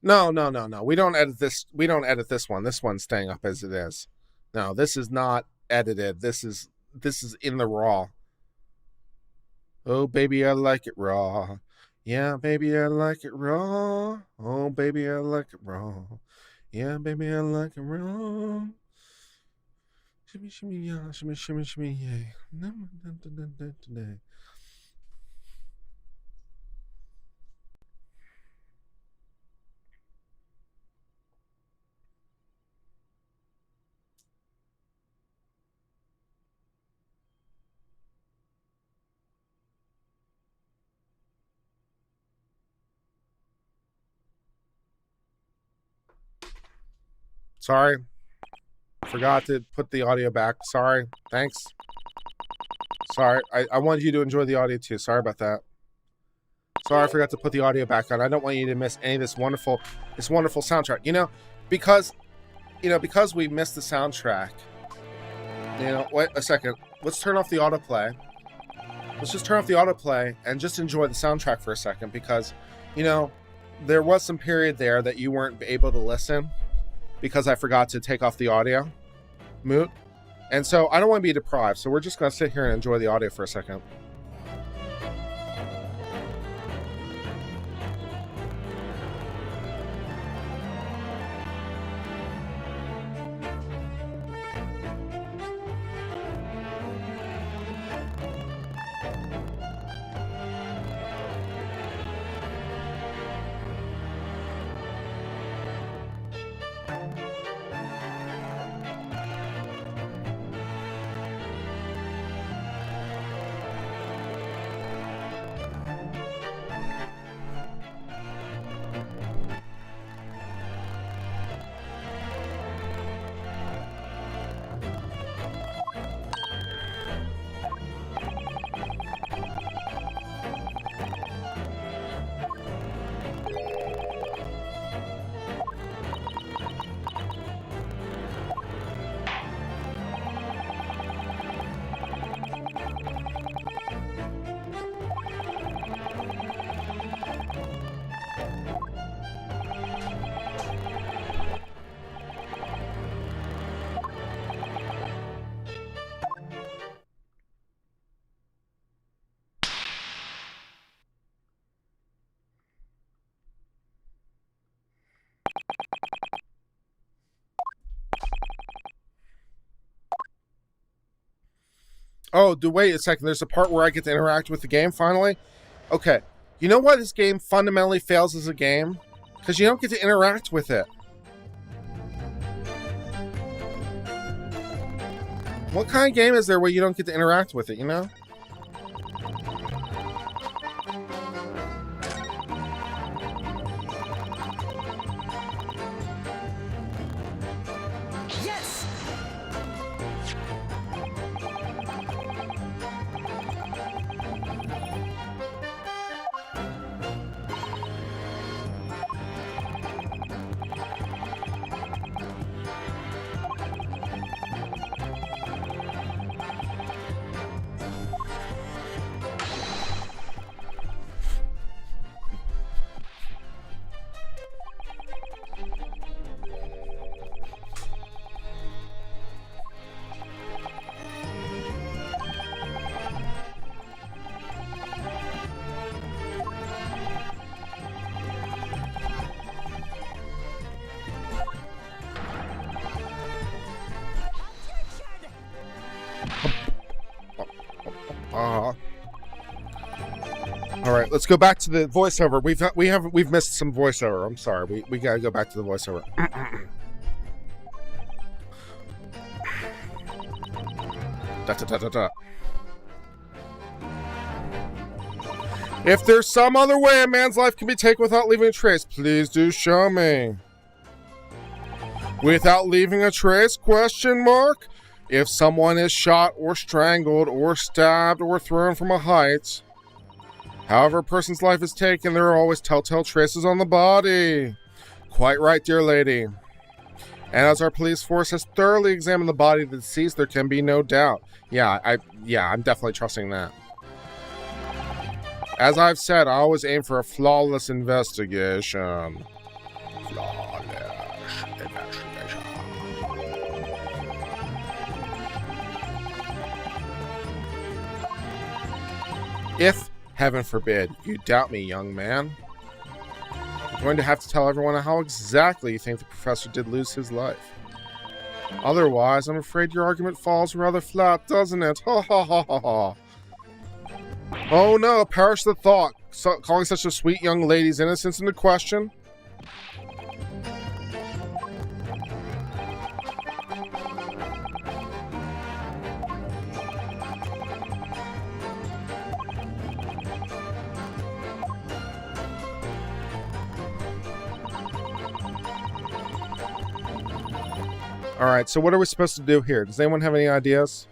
No. We don't edit this one. This one's staying up as it is. No, this is not edited. This is in the raw. Oh, baby, I like it raw. Yeah, baby, I like it raw. Oh, baby, I like it raw. Yeah, baby, I like it raw. Shimmy, shimmy, yeah, shimmy, shimmy, shimmy, yeah. Sorry. Forgot to put the audio back. Sorry. Thanks. Sorry. I wanted you to enjoy the audio too. Sorry about that. Sorry, I forgot to put the audio back on. I don't want you to miss any of this wonderful soundtrack. Because we missed the soundtrack. Wait a second. Let's turn off the autoplay. Let's just turn off the autoplay and just enjoy the soundtrack for a second, because, there was some period there that you weren't able to listen because I forgot to take off the audio. Moot. And so I don't want to be deprived, so we're just going to sit here and enjoy the audio for a second. Oh, wait a second. There's a part where I get to interact with the game finally? Okay. You know why this game fundamentally fails as a game? Because you don't get to interact with it. What kind of game is there where you don't get to interact with it, you know? Yes! All right, let's go back to the voiceover. We've missed some voiceover. I'm sorry. We gotta go back to the voiceover. Da, da, da, da, da. If there's some other way a man's life can be taken without leaving a trace, please do show me. Without leaving a trace? Question mark. If someone is shot or strangled or stabbed or thrown from a height, however a person's life is taken, there are always telltale traces on the body. Quite right, dear lady. And as our police force has thoroughly examined the body of the deceased, there can be no doubt. Yeah, I'm definitely trusting that. As I've said, I always aim for a flawless investigation. Flawless investigation. If, heaven forbid, you doubt me, young man, you're going to have to tell everyone how exactly you think the professor did lose his life. Otherwise, I'm afraid your argument falls rather flat, doesn't it? Ha ha ha ha ha. Oh no, perish the thought. Calling such a sweet young lady's innocence into question? Alright, so what are we supposed to do here? Does anyone have any ideas?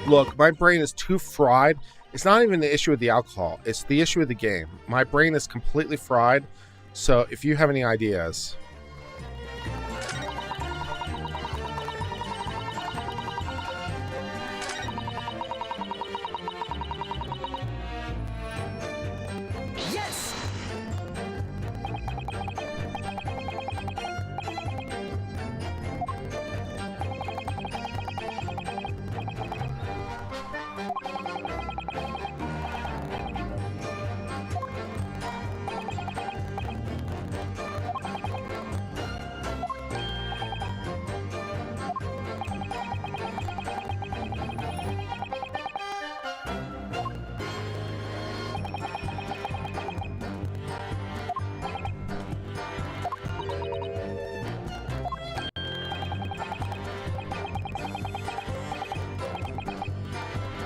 Look, my brain is too fried It's not even the issue with the alcohol. It's the issue with the game. My brain is completely fried. So if you have any ideas... Yes!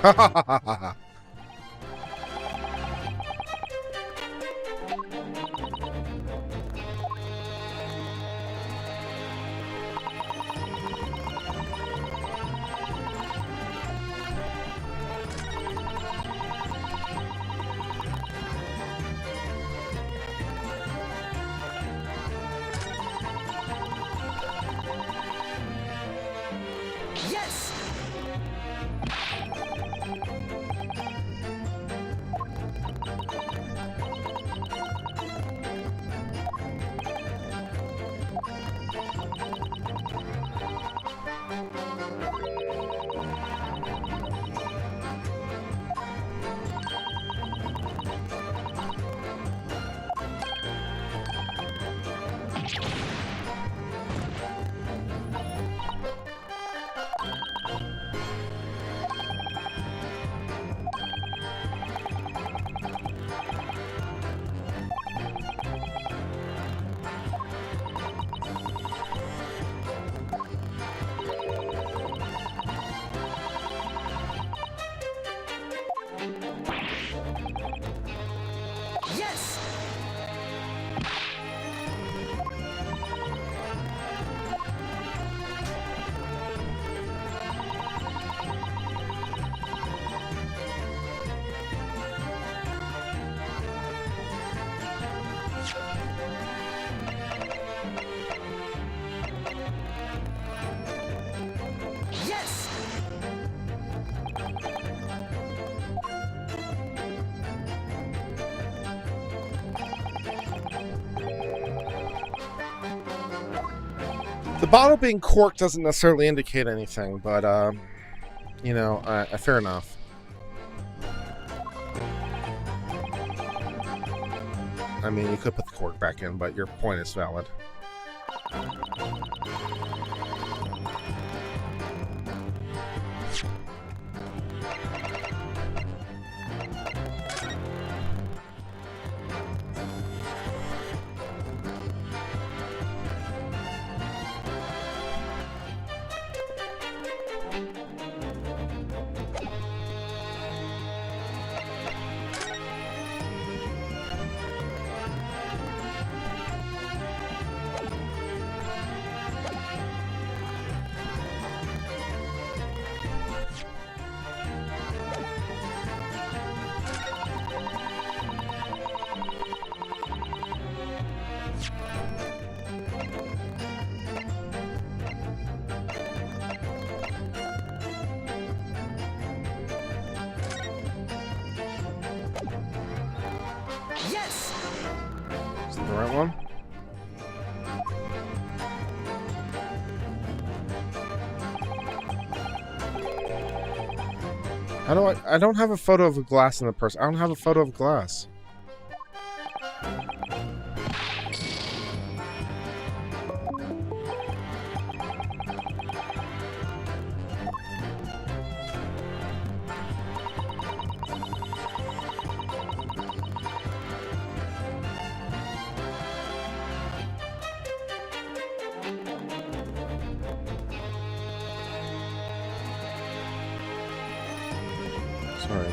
Ha ha ha ha ha. Yes! Yes! Yes! The bottle being corked doesn't necessarily indicate anything, but, you know, fair enough. I mean, you could put the cork back in, but your point is valid. Yes! Is that the right one? How do I don't have a photo of a glass in the purse. I don't have a photo of glass. Sorry.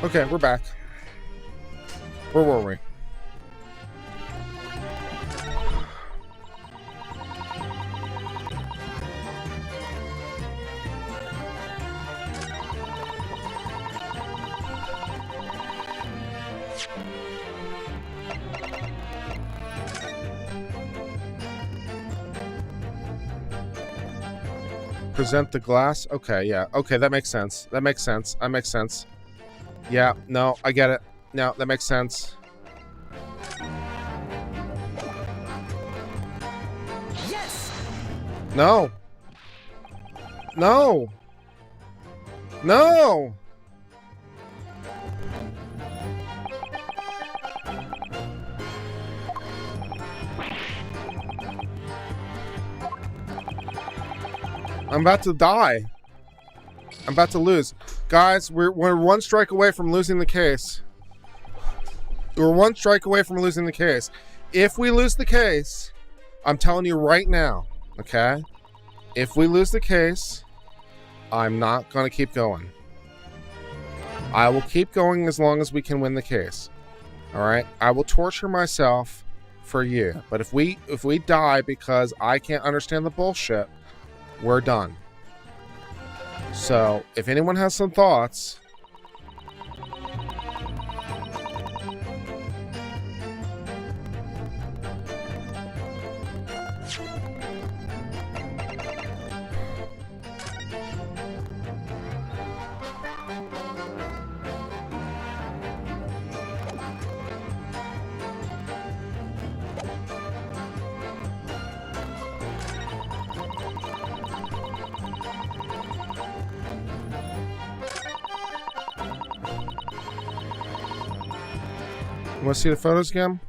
Okay, we're back. Where were we? Present the glass. Okay, yeah. Okay, that makes sense. That makes sense. That makes sense. Yeah, no, I get it. No, that makes sense. Yes. No. No. No. I'm about to die. I'm about to lose. Guys, we're one strike away from losing the case. We're one strike away from losing the case. If we lose the case, I'm telling you right now, okay? If we lose the case, I'm not going to keep going. I will keep going as long as we can win the case. All right? I will torture myself for you. But if we die because I can't understand the bullshit, we're done. So, if anyone has some thoughts, you want to see the photos again?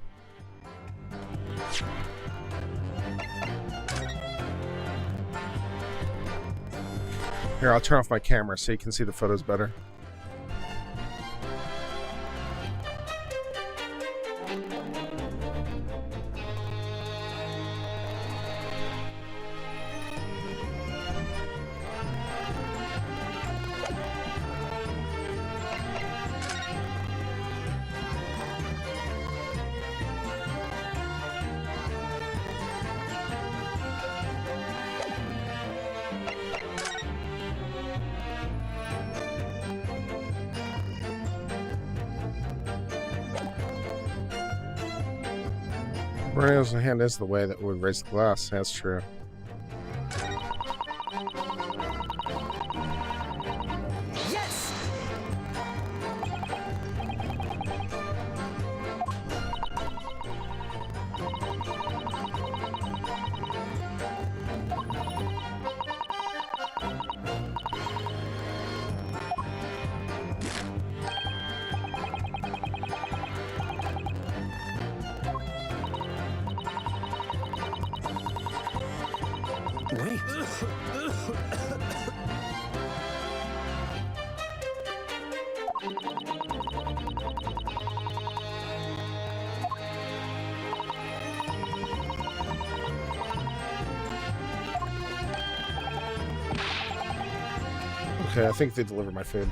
Here, I'll turn off my camera so you can see the photos better. Burning the hand is the way that would raise the glass. That's true. Yes. Wait. Okay, I think they delivered my food.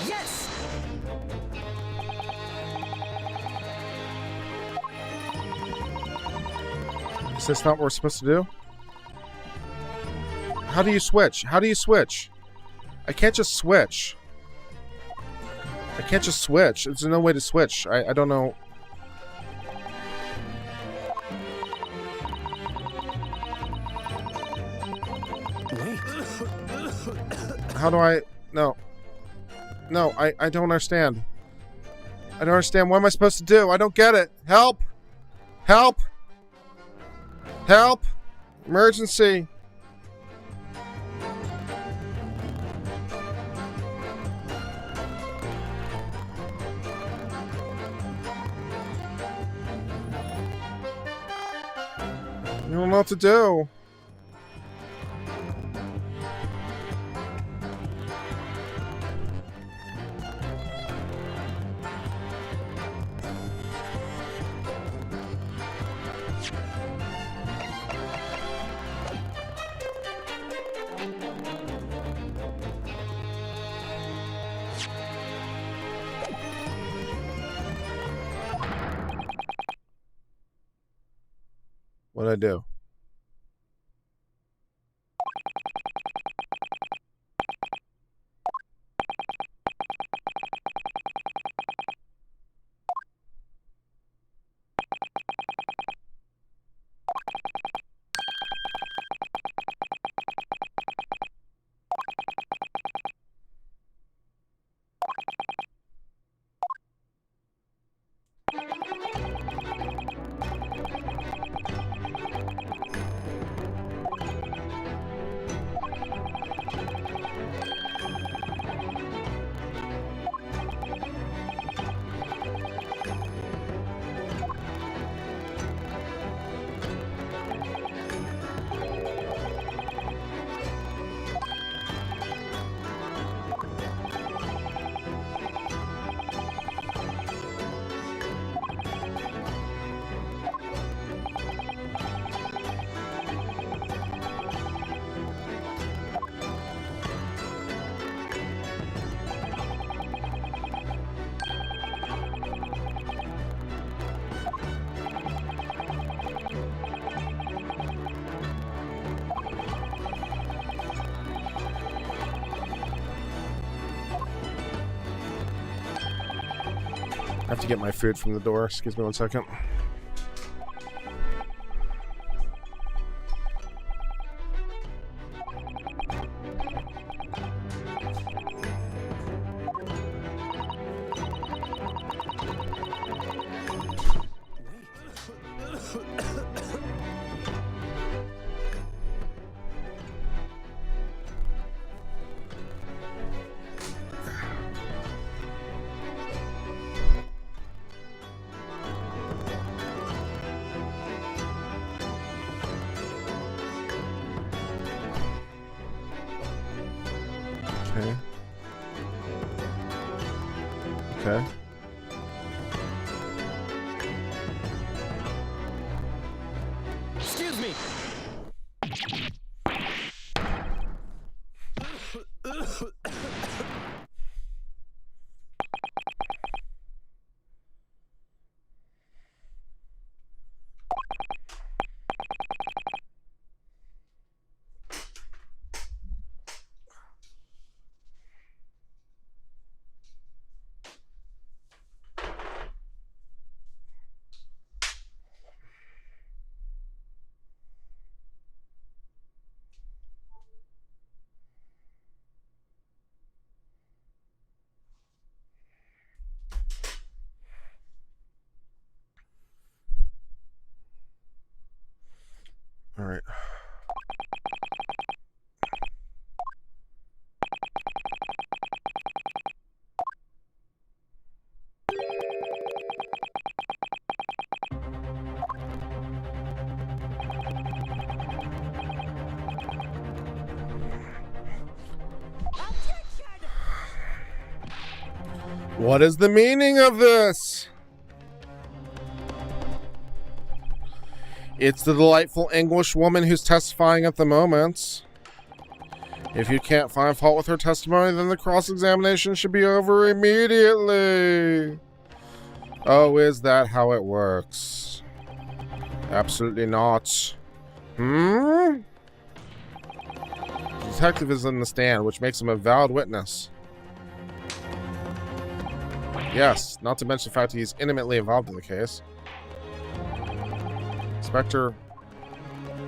Yes! Is this not what we're supposed to do? How do you switch? How do you switch? I can't just switch. I can't just switch. There's no way to switch. I don't know. Wait. How do I... No. No, I don't understand. I don't understand. What am I supposed to do? I don't get it. Help! Help! Help! Emergency! I don't know what to do. What'd I do? I have to get my food from the door. Excuse me one second. Okay. Okay. Excuse me! What is the meaning of this? It's the delightful English woman who's testifying at the moment. If you can't find fault with her testimony, then the cross-examination should be over immediately. Oh, is that how it works? Absolutely not. The detective is in the stand, which makes him a valid witness. Yes, not to mention the fact that he's intimately involved in the case. Inspector,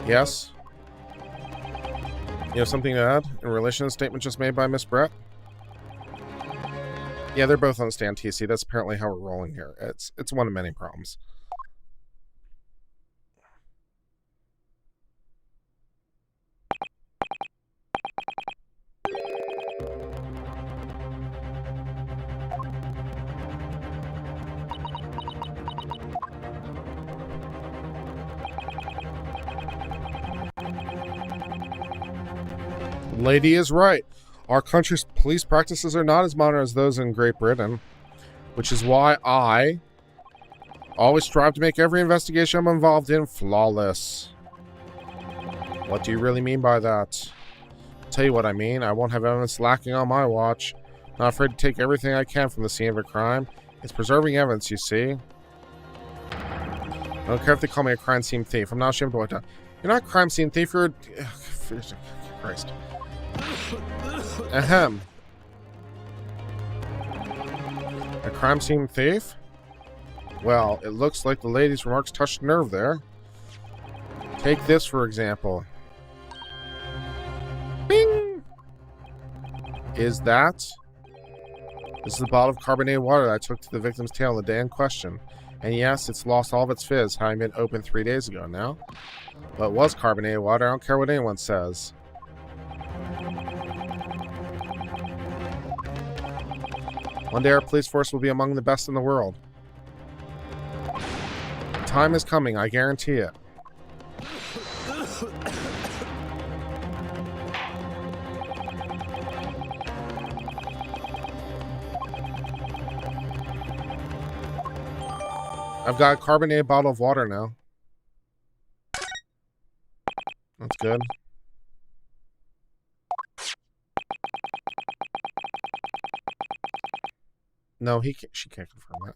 yes? You have something to add in relation to the statement just made by Miss Brett? Yeah, they're both on the stand, TC. That's apparently how we're rolling here. It's one of many problems. Lady is right. Our country's police practices are not as modern as those in Great Britain, which is why I always strive to make every investigation I'm involved in flawless. What do you really mean by that? I'll tell you what I mean. I won't have evidence lacking on my watch. Not afraid to take everything I can from the scene of a crime. It's preserving evidence, you see. I don't care if they call me a crime scene thief. I'm not ashamed of what I've done. You're not a crime scene thief. You're Christ. Ahem. A crime scene thief? Well, it looks like the lady's remarks touched a nerve there. Take this, for example. Bing! Is that? This is a bottle of carbonated water that I took to the victim's tail the day in question. And yes, it's lost all of its fizz, having been opened 3 days ago now. But it was carbonated water. I don't care what anyone says. One day our police force will be among the best in the world. The time is coming, I guarantee it. I've got a carbonated bottle of water now. That's good. No, she can't confirm that.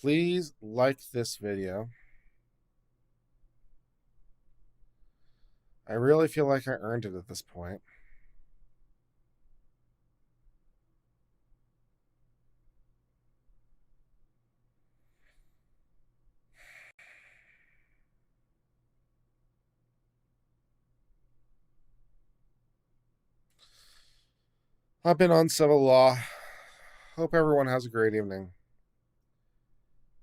Please like this video. I really feel like I earned it at this point. I've been Uncivil Law. Hope everyone has a great evening.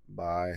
Bye.